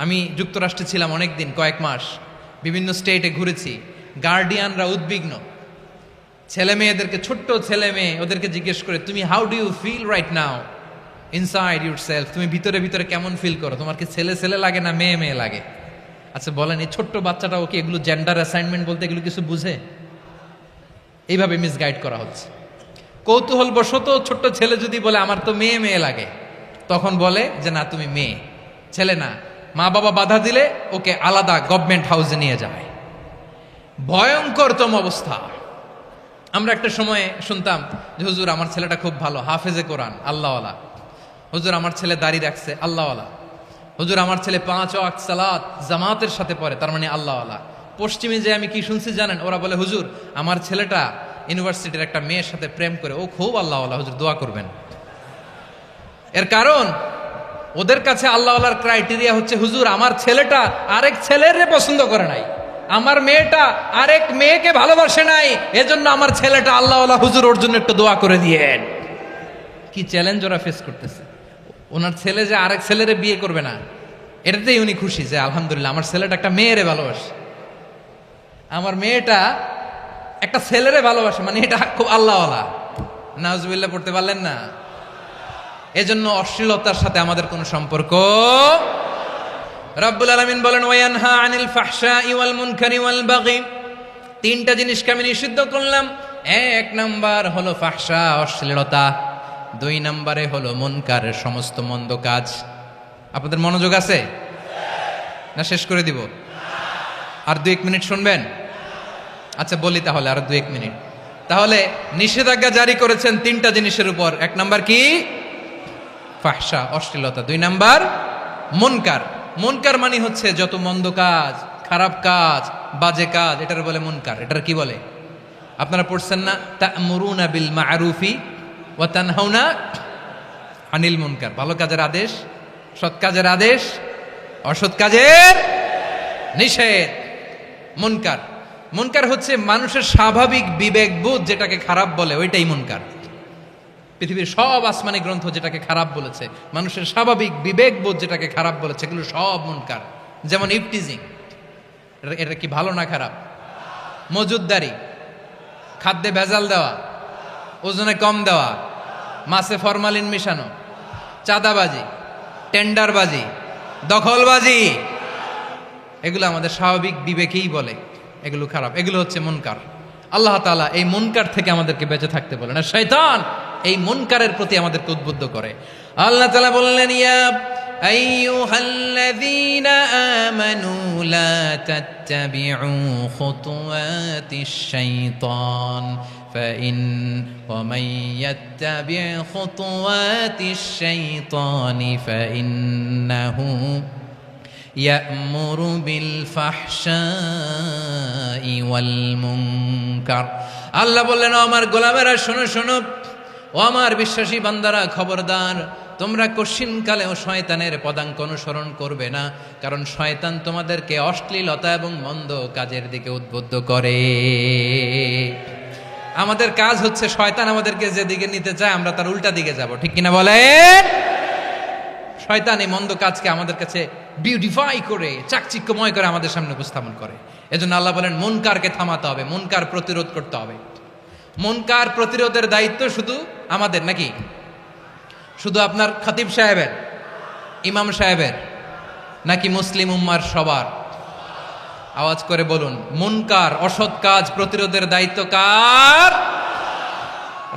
আমি যুক্তরাষ্ট্রে ছিলাম অনেকদিন, কয়েক মাস, বিভিন্ন স্টেটে ঘুরেছি। গার্ডিয়ানরা উদ্বিগ্ন, ছেলে মেয়েদেরকে, ছোট্ট ছেলে মেয়ে, ওদেরকে জিজ্ঞেস করে, তুমি how do you feel right now inside yourself? তুমি ভিতরে ভিতরে কেমন ফিল করো? তোমার কি ছেলে ছেলে লাগে না মেয়ে মেয়ে লাগে? আচ্ছা বলেন, এই ছোট্ট বাচ্চাটাও কি এগুলো জেন্ডার অ্যাসাইনমেন্ট বলতে এগুলো কিছু বুঝে? এইভাবে মিসগাইড করা হচ্ছে। কৌতূহল বশত ছোট্ট ছেলে যদি বলে আমার তো মেয়ে মেয়ে লাগে, তখন বলে যে না তুমি মেয়ে, ছেলে না। মা বাবা বাধা দিলে ওকে আলাদা গভর্নমেন্ট হাউসে নিয়ে যায়। ভয়ঙ্করতম অবস্থা। আমরা একটা সময়ে শুনতাম যে হুজুর আমার ছেলেটা খুব ভালো, হাফেজে কোরআন, আল্লাহওয়ালা। হুজুর আমার ছেলে দাড়ি রাখছে, আল্লাহওয়ালা। হুজুর আমার ছেলে 5 ওয়াক্ত সালাত জামাতের সাথে পড়ে, তার মানে আল্লাহওয়ালা। পশ্চিমে যে আমি কি শুনছি জানেন? ওরা বলে হুজুর আমার ছেলেটা ইউনিভার্সিটির একটা মেয়ের সাথে প্রেম করে, ও খুব আল্লাহওয়ালা, হুজুর দোয়া করবেন। এর কারণ ওদের কাছে আল্লাহওয়ালার ক্রাইটেরিয়া হচ্ছে হুজুর আমার ছেলেটা আরেক ছেলের পছন্দ করে নাই, আমার মেয়েটা আরেক মেয়েকে ভালোবাসে নাই, এজন্য আমার ছেলেটা আল্লাহওয়ালা, হুজুর ওর জন্য একটু দোয়া করে দিয়েন। কি চ্যালেঞ্জ ওরা ফেস করতেছে। ওনার ছেলে যে আরেক ছেলেরে বিয়ে করবে না, এটাতেই উনি খুশি যে আলহামদুলিল্লাহ আমার ছেলেটা একটা মেয়েরে ভালোবাসে, আমার মেয়েটা একটা ছেলেরে ভালোবাসে, মানে এটা খুব আল্লাহওয়ালা। নাউজুবিল্লাহ পড়তে পারলেন না? এজন্য অশ্লীলতার সাথে আমাদের কোনো সম্পর্ক। রব্বুল আলামিন বলেন ওয়ায়ানহা আনিল ফাহশাই ওয়াল মুনকারি ওয়াল বাগি। 3টা জিনিসকে আমি নিষিদ্ধ করলাম। 1 নাম্বার হলো ফাহশা, অশ্লীলতা। 2 নম্বরে হলো মুনকারের সমস্ত মন্দ কাজ। আপনাদের মনোযোগ আছে না? শেষ করে দিব? আর 2-1 মিনিট শুনবেন? আচ্ছা বলি তাহলে, আর 2-1 মিনিট। তাহলে নিষেধাজ্ঞা জারি করেছেন 3টা জিনিসের উপর। 1 নাম্বার কি? ফাহশা, অশ্লীলতা। 2 নাম্বার মুনকার। মুনকার মানে হচ্ছে যত মন্দ কাজ, খারাপ কাজ, বাজে কাজ, এটার বলে মুনকার। এটার কি বলে? আপনারা পড়ছেন না, তা'মুরুনা বিল মা'রুফি ওয়া তানহাউনা আনিল মুনকার। ভালো কাজের আদেশ, সৎ কাজের আদেশ, অসৎ কাজের নিষেধ। মুনকার, মুনকার হচ্ছে মানুষের স্বাভাবিক বিবেকবোধ যেটাকে খারাপ বলে, ওইটাই মুনকার। পৃথিবীর সব আসমানি গ্রন্থ যেটাকে খারাপ বলেছে, মানুষের স্বাভাবিক বিবেকবোধ যেটাকে খারাপ বলেছে, এগুলো সব মুনকার। যেমন ইফটিজিং, এটা কি ভালো না খারাপ? মজুদদারি, খাদ্যে ভেজাল দেওয়া, ওজনে কম দেওয়া, মাছে ফরমালিন মিশানো, চাঁদাবাজি, টেন্ডারবাজি, দখলবাজি, এগুলো আমাদের স্বাভাবিক বিবেকেই বলে এগুলো খারাপ, এগুলো হচ্ছে মুনকার। আল্লাহ তাআলা এই মুনকার থেকে আমাদেরকে বেঁচে থাকতে বলেন, আর শয়তান এই মুনকারের প্রতি আমাদেরকে উদ্বুদ্ধ করে। আল্লাহ তাআলা বললেন, ইয়া আইয়ুহাল্লাযীনা আমানু লা তাত্তাবিউ খুতুওয়াতিশ শাইতান ফাইন ওয়া মান ইয়াত্তাবি' খুতুওয়াতিশ শাইতানি ফাইন্নাহু ইয়া'মুরু বিল ফাহশাই ওয়াল মুনকার। আল্লাহ বললেন, ও আমার গোলামেরা শোনো শোনো, ও আমার বিশ্বাসী বান্দারা খবরদার, তোমরা কশিনকালেও শয়তানের পদাঙ্ক অনুসরণ করবে না, কারণ শয়তান তোমাদেরকে অশ্লীলতা এবং মন্দ কাজের দিকে উদ্বুদ্ধ করে। আমাদের কাজ হচ্ছে শয়তান আমাদেরকে যেদিকে নিতে চায় আমরা তার উল্টা দিকে যাব, ঠিক কিনা বলেন? শয়তান এই মন্দ কাজকে আমাদের কাছে বিউটিফাই করে, চাকচিক্যময় করে আমাদের সামনে উপস্থাপন করে। এজন্য আল্লাহ বলেন মুনকারকে থামাতে হবে, মুনকার প্রতিরোধ করতে হবে। মুনকার প্রতিরোধের দায়িত্ব শুধু আমাদের নাকি? শুধু আপনার খতিব সাহেবের, ইমাম সাহেবের, নাকি মুসলিম উম্মার সবার? আওয়াজ করে বলুন, মুনকার অসৎ কাজ প্রতিরোধের দায়িত্ব কার?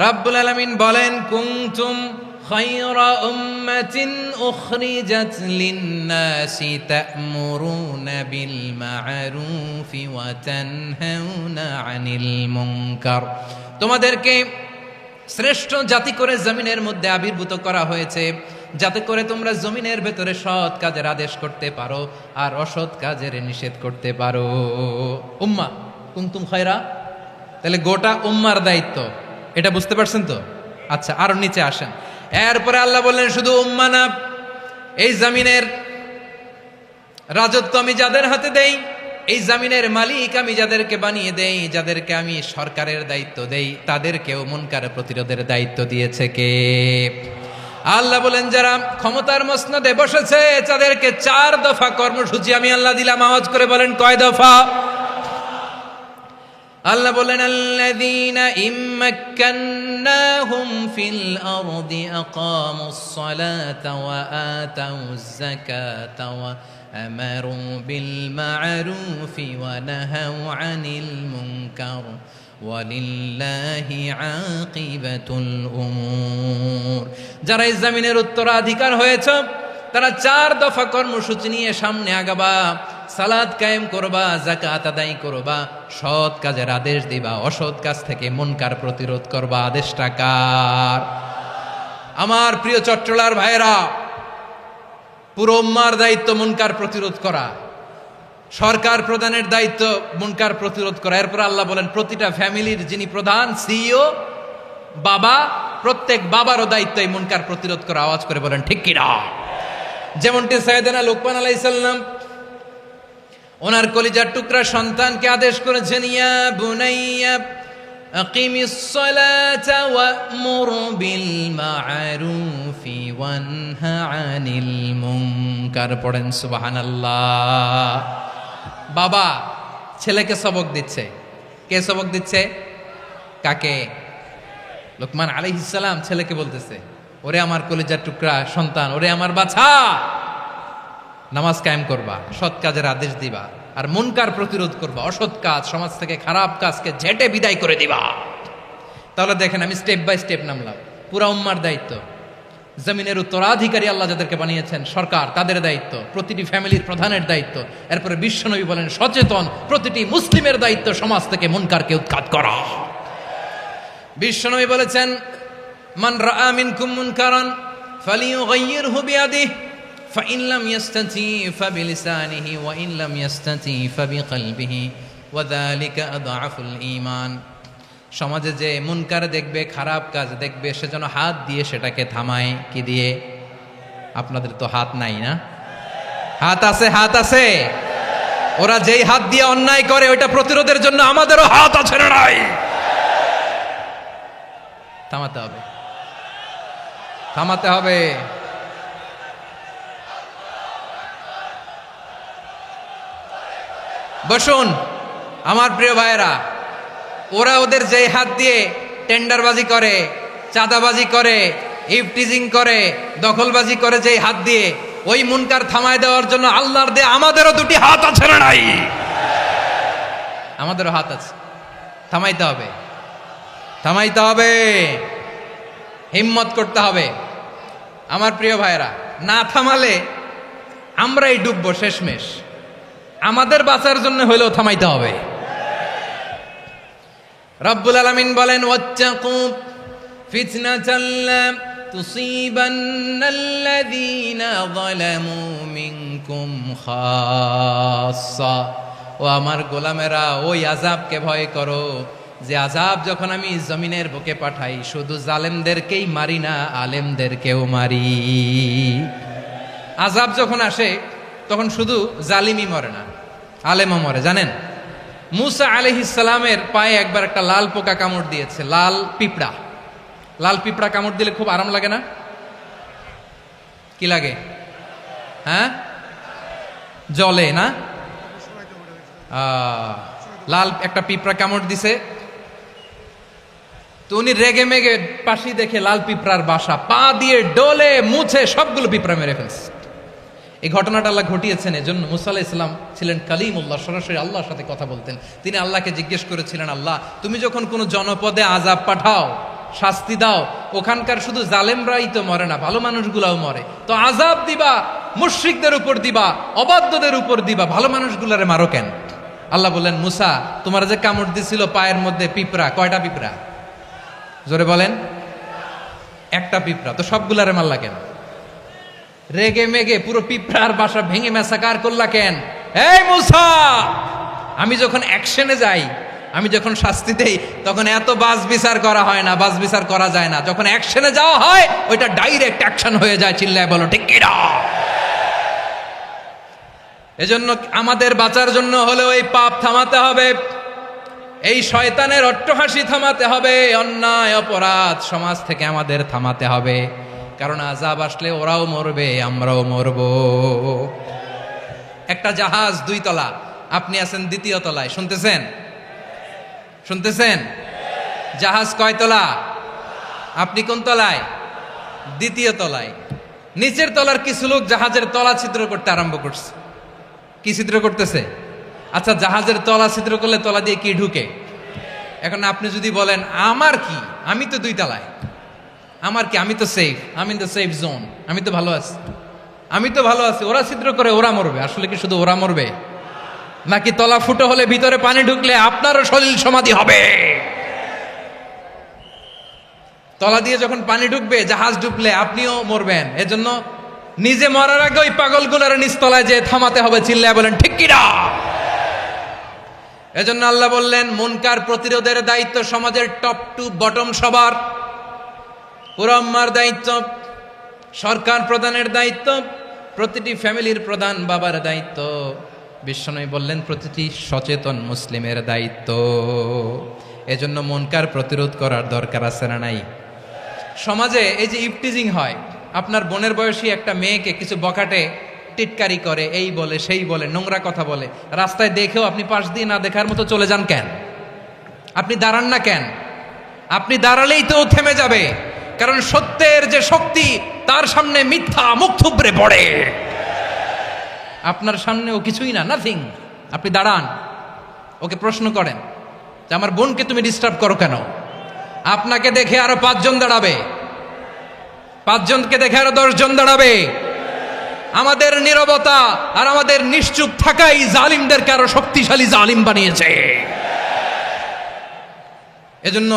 রাব্বুল আলামিন বলেন, কুনতুম খায়রা উম্মাতিন উখরিজাত লিন-নাসি তা'মুরুনা বিল মা'রুফি ওয়া তানহাউনা আনিল মুনকার। তোমাদেরকে শ্রেষ্ঠ জাতি করে জমিনের মধ্যে আবির্ভূত করা হয়েছে, যাতে করে তোমরা জমিনের ভেতরে সৎ কাজের আদেশ করতে পারো আর অসৎ কাজের নিষেধ করতে পারো। উম্মাহ কুনতুম খায়রা, তাহলে গোটা উম্মার দায়িত্ব, এটা বুঝতে পারছেন তো? আচ্ছা, আরো নিচে আসেন। এরপরে আল্লাহ বললেন, শুধু উম্মাহ না, এই জমিনের রাজত্ব আমি যাদের হাতে দেই, এই জমিনের মালিক আমি যাদেরকে বানিয়ে দেই, যাদেরকে আমি সরকারের দায়িত্ব দেই, তাদেরকেও মুনকার প্রতিরোধের দায়িত্ব দিয়েছে কে? আল্লাহ বলেন, যারা ক্ষমতার মসনদে বসেছে তাদেরকে 4 দফা কর্মসূচি আমি আল্লাহ দিলাম। আওয়াজ করে বলেন, কয় দফা? আল্লাহ বলেন, আল্লাযীনা ইম্মাক্কান্নাহুম ফিল আরদি আকামুস সালাতা ওয়া আতাউয যাকাতা ওয়া আমারু বিল মা'রুফি ওয়া নাহাউ আনিল মুনকার ওয়ালিল্লাহি আকিবাতুল উমুর। যারা এই জমিনের উত্তরাধিকার হয়েছে তারা 4 দফা কর্মসূচি নিয়ে সামনে আগাবা। সালাত কায়েম করবা, যাকাত আদায় করবা, সৎ কাজের আদেশ দিবা, অসৎ কাজ থেকে মুনকার প্রতিরোধ করবা। আদেশটা কার? আমার প্রিয় চট্টলার ভাইয়েরা, পুরো উম্মার দায়িত্ব মুনকার প্রতিরোধ করা, সরকার প্রধানের দায়িত্ব মুনকার প্রতিরোধ করা। এরপর আল্লাহ বলেন, প্রতিটা ফ্যামিলির যিনি প্রধান সিইও বাবা, প্রত্যেক বাবারও দায়িত্ব এই মুনকার প্রতিরোধ করা। আওয়াজ করে বলেন ঠিক কিনা? যেমনটি সাইয়েদনা লুকমান আলাইহিস সালাম ওনার কলিজার টুকরা সন্তানকে আদেশ করেছেন, ইয়া বুনাইয়া আকিমিস সালাতা ওয়া'মুর বিল মা'রুফি ওয়ানহা আনিল মুনকার। পড়েন সুবহানাল্লাহ। বাবা ছেলেকে সবক দিচ্ছে। কে সবক দিচ্ছে? কাকে? লুকমান আলাইহিস সালাম ছেলেকে বলতেছে, ওরে আমার কলিজার টুকরা সন্তান, ওরে আমার বাছা, নামাজ কায়েম করবা, সৎ কাজের আদেশ দিবা, আর মুনকার প্রতিরোধ করবা, অসৎ কাজ, সমাজ থেকে খারাপ কাজকে ঝেঁটে বিদায় করে দিবা। তাহলে দেখেন, আমি স্টেপ বাই স্টেপ নামলাম। পুরা উম্মার দায়িত্ব। জমিনের উত্তরাধিকারী আল্লাহ যাদেরকে বানিয়েছেন সরকার, তাদের দায়িত্ব। প্রতিটি ফ্যামিলির প্রধানের দায়িত্ব। এরপরে বিশ্বনবী বলেন সচেতন প্রতিটি মুসলিমের দায়িত্ব সমাজ থেকে মুনকারকে উৎখাত করা। বিশ্বনবী বলেছেন মান রাআ মিনকুম মুনকারান ফালিয়ুগাইয়িরহু বিয়াদিহি ফাইন লাম ইয়াস্তাতি ফাবিলিসানিহি ওয়া ইন লাম ইয়াস্তাতি ফাবিকলবিহি ওয়া যালিকা আযআফুল ঈমান। সমাজে যে মুনকার দেখবে, খারাপ কাজ দেখবে, সে যেন হাত দিয়ে সেটাকে থামায়। কি দিয়ে? আপনাদের তো হাত নাই না? হাত আছে, হাত আছে। ওরা যেই হাত দিয়ে অন্যায় করে ওইটা প্রতিরোধের জন্য আমাদেরও হাত আছে না নাই? থামাতে হবে, থামাতে হবে। বসুন আমার প্রিয় ভাইয়েরা, ওরা ওদের যেই হাত দিয়ে টেন্ডারবাজি করে, চাঁদাবাজি করে, ইফটিজিং করে, দখলবাজি করে, যেই হাত দিয়ে, ওই মুনকার থামায় দেওয়ার জন্য আল্লাহর দিয়ে আমাদেরও দুটি হাত আছে না নাই? আমাদেরও হাত আছে। থামাইতে হবে, থামাইতে হবে, হিম্মত করতে হবে। আমার প্রিয় ভাইয়েরা, না থামালে আমরাই ডুববো শেষমেশ। আমাদের বাঁচার জন্য হইলেও থামাইতে হবে। রব্বুল আলামিন বলেন ওয়াত্তাকু ফিতনাতাল লা তুসিবান্নাল্লাযীনা যালামু মিনকুম খাসসা। ও আমার গোলামেরা, ওই আযাবকে ভয় করো যে আযাব যখন আমি জমিনের বুকে পাঠাই শুধু জালেমদেরকেই মারি না, আলেমদেরকেও মারি। আযাব যখন আসে তখন শুধু জালিমই মরে না, আলেমও মরে। জানেন মুসা আলাইহিস সালামের পায়ে একবার একটা লাল পোকা কামড় দিয়েছে, লাল পিঁপড়া। লাল পিঁপড়া কামড় দিলে খুব আরাম লাগে না? কি লাগে? হ্যাঁ, জলে না? লাল একটা পিঁপড়া কামড় দিছে, তো উনি রেগে মেগে পাশি দেখে লাল পিঁপড়ার বাসা, পা দিয়ে ডলে মুছে সবগুলো পিঁপড়া মেরে ফেলছে। এই ঘটনাটা আল্লাহ ঘটিয়েছেন। এজন্য মুসা আলাইহিস সালাম ছিলেন কালিমুল্লাহ, সরাসরি আল্লাহর সাথে কথা বলতেন। তিনি আল্লাহকে জিজ্ঞেস করেছিলেন, আল্লাহ তুমি যখন কোনো জনপদে আযাব পাঠাও, শাস্তি দাও, ওখানকার শুধু জালেমরাই তো মরে না, ভালো মানুষগুলাও মরে, তো আযাব দিবা মুশরিকদের উপর দিবা, অবাধ্যদের উপর দিবা, ভালো মানুষগুলারে মারো কেন? আল্লাহ বললেন, মুসা তোমার যে কামড় দিছিল পায়ের মধ্যে পিঁপড়া, কয়টা পিঁপড়া? জোরে বলেন। একটা পিঁপড়া, তো সবগুলারে মারলা কেন? রেগে মেগে পুরো পিঁপড়ার বাসা ভেঙে মেসাকার করলা কেন? এই মুসা, আমি যখন অ্যাকশনে যাই, আমি যখন শাস্তি দেই, তখন এত বাস বিচার করা হয় না, বাস বিচার করা যায় না। যখন অ্যাকশনে যাওয়া হয় ওইটা ডাইরেক্ট অ্যাকশন হয়ে যায়। চিল্লায় বলো ঠিক কি না? এজন্য আমাদের বাঁচার জন্য হলেও এই পাপ থামাতে হবে, এই শয়তানের অট্টহাসি থামাতে হবে, অন্যায় অপরাধ সমাজ থেকে আমাদের থামাতে হবে। কারণ আযাব আসলে ওরাও মরবে, আমরাও মরব। একটা জাহাজ 2 তলা, আপনি আছেন 2য় তলায়। শুনতেছেন? শুনতেছেন? জাহাজ কয় তলা? আপনি কোন তলায়? 2য় তলায়। নিচের তলার কিছু লোক জাহাজের তলা ছিদ্র করতে আরম্ভ করছে। কি ছিদ্র করতেছে? আচ্ছা, জাহাজের তলা ছিদ্র করলে তলা দিয়ে কি ঢুকে? এখন আপনি যদি বলেন আমার কি, আমি তো 2 তলায়, আমার কি, আমি তো সেফ, আমি ইন দ্য সেফ জোন, আমি তো ভালো আছি, আমি তো ভালো আছি, ওরা ছিদ্র করে ওরা মরবে। আসলে কি শুধু ওরা মরবে, নাকি তলা ফুটো হলে ভিতরে পানি ঢুকলে আপনারও সলিল সমাধি হবে? তলা দিয়ে যখন পানি ঢুকবে, জাহাজ ঢুকলে আপনিও মরবেন। এজন্য নিজে মরার আগে ওই পাগলগুলোর নিচতলায় যে থামাতে হবে। চিল্লায় বলেন ঠিক কি না? এজন্য আল্লাহ বললেন মুনকার প্রতিরোধের দায়িত্ব সমাজের টপ টু বটম সবার। পুরো উম্মার দায়িত্ব, সরকার প্রধানের দায়িত্ব, প্রতিটি ফ্যামিলির প্রধান বাবার দায়িত্ব। বিশ্বনবী বললেন প্রতিটি সচেতন মুসলিমের দায়িত্ব। এজন্য মুনকার প্রতিরোধ করার দরকার আছে না নাই? সমাজে এই যে ইফটিজিং হয়, আপনার বোনের বয়সী একটা মেয়েকে কিছু বখাটে টিটকারি করে, এই বলে সেই বলে, নোংরা কথা বলে, রাস্তায় দেখেও আপনি পাশ দিয়ে না দেখার মতো চলে যান কেন? আপনি দাঁড়ান না কেন? আপনি দাঁড়ালেই তো থেমে যাবে। কারণ সত্যের যে শক্তি, তার সামনে মিথ্যা মুখ থুবড়ে পড়ে। আপনার সামনে ও কিছুই না, নাথিং। আপনি দাঁড়ান, ওকে প্রশ্ন করেন যে আমার বোনকে তুমি ডিস্টার্ব করো কেন? আপনাকে দেখে আরো 5 জন দাঁড়াবে, 5 জনকে দেখে আরো 10 জন দাঁড়াবে। আমাদের নীরবতা আর আমাদের নিশ্চুপ থাকাই জালিমদেরকে আরো শক্তিশালী জালিম বানিয়েছে। এজন্য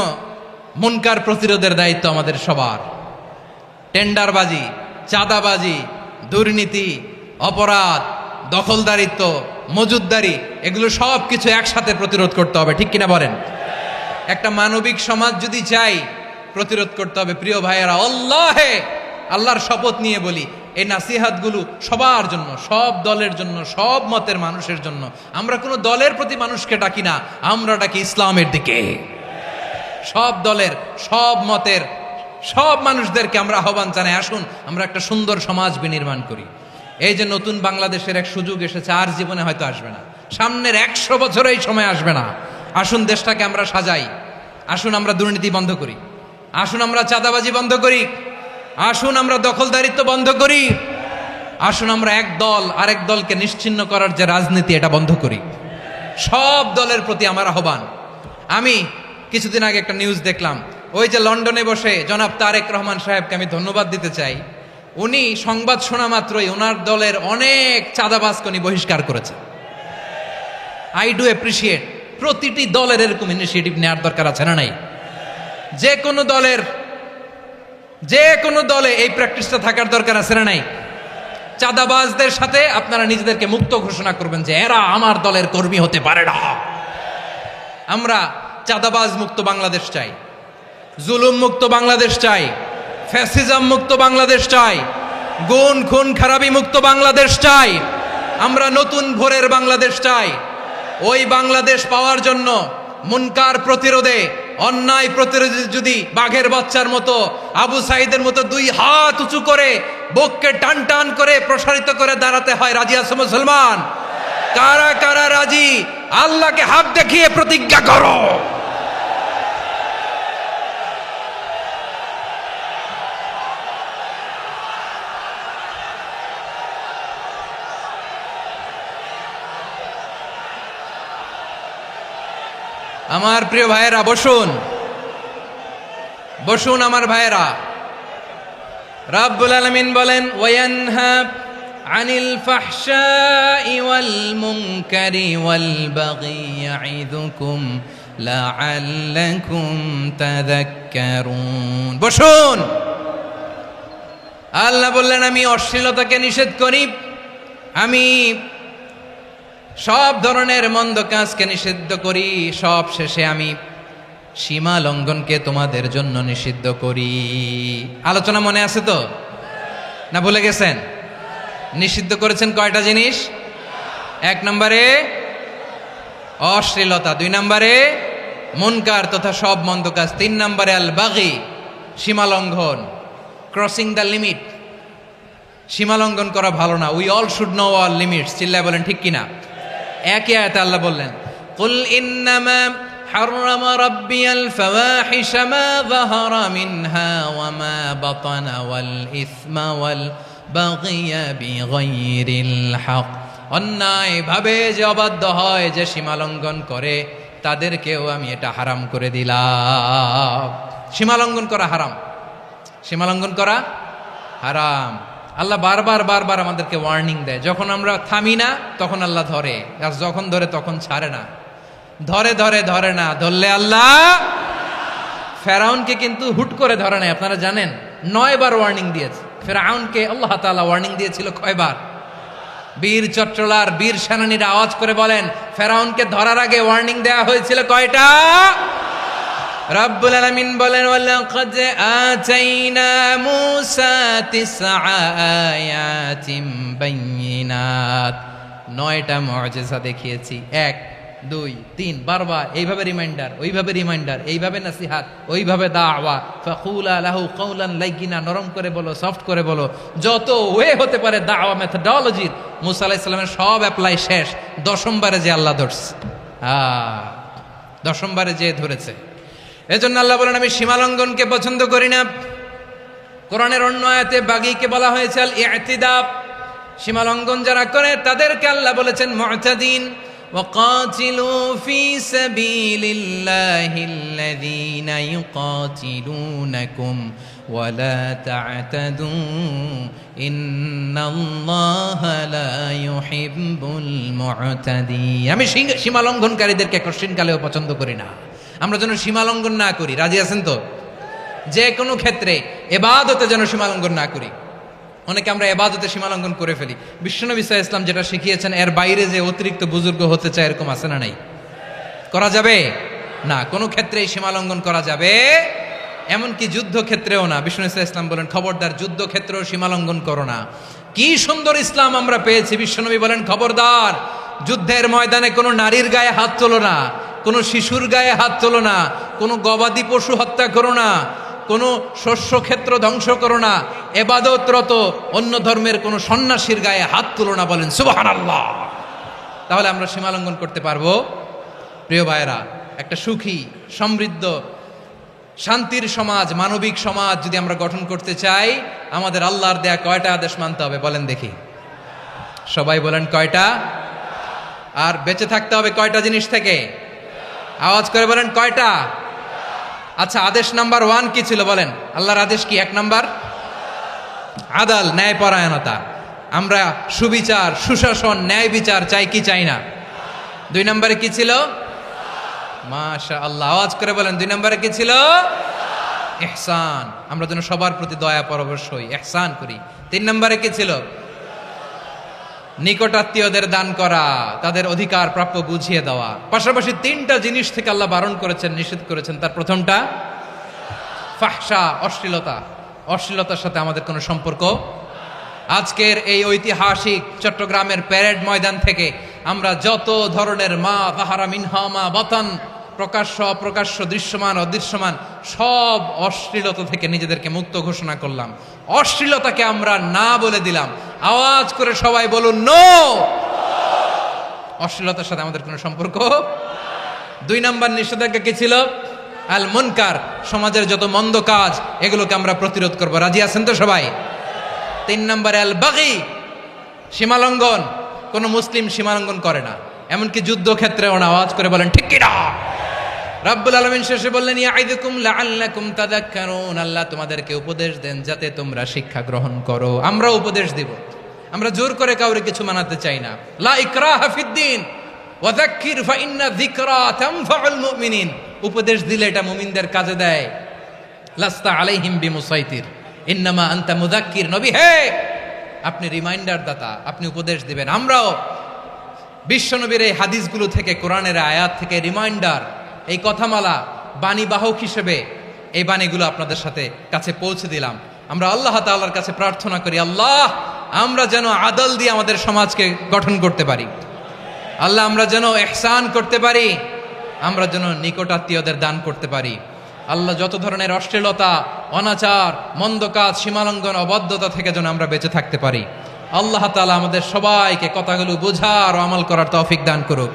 মুনকার প্রতিরোধের দায়িত্ব আমাদের সবার। টেন্ডারবাজি, চাঁদাবাজি, দুর্নীতি, অপরাধ, দখলদারিত্ব, মজুদদারি, এগুলো সব কিছু একসাথে প্রতিরোধ করতে হবে, ঠিক কিনা বলেন? একটা মানবিক সমাজ যদি চাই, প্রতিরোধ করতে হবে। প্রিয় ভাইয়েরা, আল্লাহর শপথ নিয়ে বলি, এই নাসিহাতগুলো সবার জন্য, সব দলের জন্য, সব মতের মানুষের জন্য। আমরা কোনো দলের প্রতি মানুষকে ডাকি না, আমরা ডাকি ইসলামের দিকে। সব দলের, সব মতের, সব মানুষদেরকে আমরা আহ্বান জানাই, আসুন আমরা একটা সুন্দর সমাজ বিনির্মাণ করি। এই যে নতুন বাংলাদেশের এক সুযোগ এসেছে, আর জীবনে হয়তো আসবে না, সামনের 100 বছর এই সময় আসবে না। আসুন দেশটাকে আমরা সাজাই, আসুন আমরা দুর্নীতি বন্ধ করি, আসুন আমরা চাঁদাবাজি বন্ধ করি, আসুন আমরা দখলদারিত্ব বন্ধ করি, আসুন আমরা এক দল আরেক দলকে নিশ্চিহ্ন করার যে রাজনীতি, এটা বন্ধ করি। সব দলের প্রতি আমার আহ্বান। আমি কিছুদিন আগে একটা নিউজ দেখলাম, ওই যে লন্ডনে বসে জনাব তারেক রহমান সাহেবকে আমি ধন্যবাদ দিতে চাই। উনি সংবাদ শোনা মাত্রই ওনার দলের অনেক চাঁদাবাজকে উনি বহিষ্কার করেছে। I do appreciate. প্রতিটি দলের এরকম ইনিশিয়েটিভ নেওয়ার দরকার আছে না নাই? যে কোনো দলে এই প্র্যাকটিসটা থাকার দরকার আছে না নাই? চাঁদাবাজদের সাথে আপনারা নিজেদেরকে মুক্ত ঘোষণা করবেন যে এরা আমার দলের কর্মী হতে পারে না। আমরা চাঁদাবাজ মুক্ত বাংলাদেশ চাই, জুলুম মুক্ত বাংলাদেশ চাই, ফ্যাসিজম মুক্ত বাংলাদেশ চাই, গুণ খুন খারাপি মুক্ত বাংলাদেশ চাই। আমরা নতুন ভোরের বাংলাদেশ চাই। ওই বাংলাদেশ পাওয়ার জন্য মুনকার প্রতিরোধে, অন্যায় প্রতিরোধে যদি বাঘের বাচ্চার মতো, আবু সাইদের মতো 2 হাত উঁচু করে বুককে টান টান করে প্রসারিত করে দাঁড়াতে হয়, রাজি আছো মুসলমান? কারা কারা রাজি? আল্লাহকে হাত দেখিয়ে প্রতিজ্ঞা করো। আমার প্রিয় ভাইয়েরা, বসুন বসুন আমার ভাইয়েরা। রাব্বুল আলামিন বলেন, ওয়ায়ানহা আনিল ফাহশাই ওয়াল মুনকারি ওয়াল বাগি ইয়াইদুকুম লাআল্লাকুম তাযাক্কারুন। বসুন। আল্লাহ বললেন, আমি অশ্লীলতাকে নিষেধ করি, আমি সব ধরনের মন্দ কাজকে নিষিদ্ধ করি, সব শেষে আমি সীমা লঙ্ঘনকে তোমাদের জন্য নিষিদ্ধ করি। আলোচনা মনে আছে তো? না ভুলে গেছেন? নিষিদ্ধ করেছেন কয়টা জিনিস? 1 নম্বরে অশ্লীলতা, 2 নম্বরে মুনকার তথা সব মন্দ কাজ, 3 নম্বরে আল বাগি, সীমা লঙ্ঘন, ক্রসিং দ্য লিমিট। সীমা লঙ্ঘন করা ভালো না। We all should know our limits. চিল্লায় বলেন ঠিক কিনা? একই আয়াতে আল্লাহ বললেন, কুল ইন্নামা হাররামা রাব্বিয়াল ফাওয়াহিশা মা যাহারা মিনহা ওয়া মা বাতানা ওয়াল ইসমা ওয়াল বাগিয়া বিগাইরিল হক। অন্যায় ভাবে যে অবাধ্য হয়, যে সীমা লঙ্ঘন করে, তাদেরকেও আমি এটা হারাম করে দিলাম। সীমা লঙ্ঘন করা হারাম, সীমা লঙ্ঘন করা হারাম। আল্লাহ বারবার বারবার আমাদেরকে ওয়ার্নিং দেয়। যখন আমরা থামি না তখন আল্লাহ ধরে, আর যখন ধরে তখন ছাড়ে না। ধরে ধরে ধরে না, ধরলে আল্লাহ। ফেরাউনকে কিন্তু হুট করে ধরে নাই, আপনারা জানেন 9 বার ওয়ার্নিং দিয়েছে। ফেরাউনকে আল্লাহ তাআলা ওয়ার্নিং দিয়েছিল কয়বার? বীর চট্টলার বীর সেনানীরা আওয়াজ করে বলেন, ফেরাউনকে ধরার আগে ওয়ার্নিং দেওয়া হয়েছিল কয়টা? রাব্বুল আলামিন বলেন, ওয়ালাকাদ আতাইনা মূসা 9 আয়াতিন বাইয়িনাত। 9টা মুআজিজা দেখিয়েছি। 1 2 3 বারবার এইভাবে রিমাইন্ডার, ওইভাবে রিমাইন্ডার, এইভাবে নাসিহাত, ওইভাবে দাওয়া। ফাকুলা লাহু কাওলান লাইয়িনা, নরম করে বলো, সফট করে বলো, যত ওয়ে হতে পারে দাওয়া মেথডোলজির। মূসা আলাইহিস সালামের সব অ্যাপ্লাই শেষ। 10ম বারে যে আল্লাহ ধরছে, 10ম বারে যে ধরেছে। এজন্য আল্লাহ বলেন, আমি সীমালঙ্ঘনকে পছন্দ করি না। কোরআনের অন্য আয়াতে বাগীকে বলা হয়েছে আল ইতিদা। সীমালঙ্ঘন যারা করে তাদেরকে আল্লাহ বলেছেন মুতাদিন। وقاتلوا في سبيل الله الذين يقاتلونكم ولا تعتدوا إن الله لا يحب المعتدين। আমি সীমা লঙ্ঘনকারীদেরকে কোশ্চিন কালেও পছন্দ করি না। আমরা যেন সীমা লঙ্ঘন না করি, রাজি আছেন তো? যে কোনো ক্ষেত্রে ইবাদতে যেন সীমা লঙ্ঘন না করি। অনেকে আমরা ইবাদতে সীমা লঙ্ঘন করে ফেলি। বিশ্বনবী সাল্লাল্লাহু আলাইহি ওয়াসাল্লাম যেটা শিখিয়েছেন এর বাইরে যে অতিরিক্ত বুজুর্গ হতে চায় এরকম আছে না নাই? করা যাবে না, কোনো ক্ষেত্রেই সীমা লঙ্ঘন করা যাবে, এমনকি যুদ্ধ ক্ষেত্রেও না। বিশ্বনবী সাল্লাল্লাহু আলাইহি ওয়াসাল্লাম বলেন খবরদার যুদ্ধ ক্ষেত্রেও সীমা লঙ্ঘন করো না। কি সুন্দর ইসলাম আমরা পেয়েছি। বিশ্বনবী বলেন খবরদার যুদ্ধের ময়দানে কোনো নারীর গায়ে হাত তোলো না, কোনো শিশুর গায়ে হাত তোলো না, কোনো গবাদি পশু হত্যা করো না, কোনো শস্য ক্ষেত্র ধ্বংস করো না, ইবাদতরত অন্য ধর্মের কোনো সন্ন্যাসীর গায়ে হাত তুলো না। বলেন সুবহানাল্লাহ। তাহলে আমরা সীমা লঙ্ঘন করতে পারবো? প্রিয় ভাইরা, একটা সুখী সমৃদ্ধ শান্তির সমাজ, মানবিক সমাজ যদি আমরা গঠন করতে চাই, আমাদের আল্লাহর দেয়া কয়টা আদেশ মানতে হবে বলেন দেখি? সবাই বলেন কয়টা? আর বেঁচে থাকতে হবে কয়টা জিনিস থেকে? আওয়াজ করে বলেন কয়টা? আচ্ছা, আদেশ নাম্বার 1 কি ছিল বলেন? আল্লাহর আদেশ কি? 1 নাম্বার আদাল, ন্যায়পরায়ণতা। আমরা সুবিচার, সুশাসন, ন্যায় বিচার চাই কি চাই না? 2 নম্বরে কি ছিল? মাশাআল্লাহ, আওয়াজ করে বলেন 2 নম্বরে কি ছিল? ইহসান। আমরা যেন সবার প্রতি দয়া পরবশ হই, ইহসান করি। 3 নম্বরে কি ছিল? নিকটাত্মীয়দের দান করা, তাদের অধিকার প্রাপ্য বুঝিয়ে দেওয়া। পাশাপাশি 3টা জিনিস থেকে আল্লাহ বারণ করেছেন, নিষেধ করেছেন। তার প্রথমটা ফাহশা, অশ্লীলতা। অশ্লীলতার সাথে আমাদের কোনো সম্পর্ক। আজকের এই ঐতিহাসিক চট্টগ্রামের প্যারেড ময়দান থেকে আমরা যত ধরনের মা তাহারা মিনহা মা বাতান, প্রকাশ্য অপ্রকাশ্য, দৃশ্যমান অদৃশ্যমান, সব অশ্লীলতা থেকে নিজেদেরকে মুক্ত ঘোষণা করলাম। অশ্লীলতাকে আমরা না বলে দিলাম। আওয়াজ করে সবাই বলুন নো। অশ্লীলতার সাথে আমাদের কোনো সম্পর্ক। 2 নম্বর নিষেধাজ্ঞা কি ছিল? আল মুনকার, সমাজের যত মন্দ কাজ এগুলোকে আমরা প্রতিরোধ করব। রাজি আছেন তো সবাই? 3 নম্বরে আল বাগি, সীমালঙ্ঘন। কোন মুসলিম সীমালঙ্ঘন করে না, এমনকি যুদ্ধ ক্ষেত্রেও না। আওয়াজ করে বলেন ঠিক কি না? রাব্বুল আলামিন শেষে বললেন ইয়াইদুকুম লাআল্লাকুম তাযাক্কারুন। আল্লাহ তোমাদেরকে উপদেশ দেন যাতে তোমরা শিক্ষা গ্রহণ করো। আমরা উপদেশ দিব, আমরা জোর করে কাউরে কিছু মানাতে চাই না। লা ইকরাহা ফিদ্দিন ওয়া যাক্কির ফাইন্না যিকরা তানফাউল মুমিনিন। উপদেশ দিলে এটা মুমিনদের কাজে দেয়। লাস্তা আলাইহিম বিমুসাইতির ইন্নামা আনতা মুযাক্কির। নবী হে, আপনি রিমাইন্ডার দাতা, আপনি উপদেশ দিবেন। আমরাও বিশ্বনবীর এই হাদিসগুলো থেকে, কোরআনের আয়াত থেকে রিমাইন্ডার, এই কথামালা, বাণীবাহক হিসেবে এই বাণীগুলো আপনাদের সাথে কাছে পৌঁছে দিলাম। আমরা আল্লাহ তাআলার কাছে প্রার্থনা করি, আল্লাহ আমরা যেন আদল দিয়ে আমাদের সমাজকে গঠন করতে পারি। আল্লাহ আমরা যেন ইহসান করতে পারি, আমরা যেন নিকটাত্মীয়দের দান করতে পারি। আল্লাহ যত ধরনের অশ্লীলতা, অনাচার, মন্দ কাজ, সীমালঙ্ঘন, অবাধ্যতা থেকে যেন আমরা বেঁচে থাকতে পারি। আল্লাহ তাআলা আমাদের সবাইকে কথাগুলো বোঝার ও আমল করার তৌফিক দান করুক।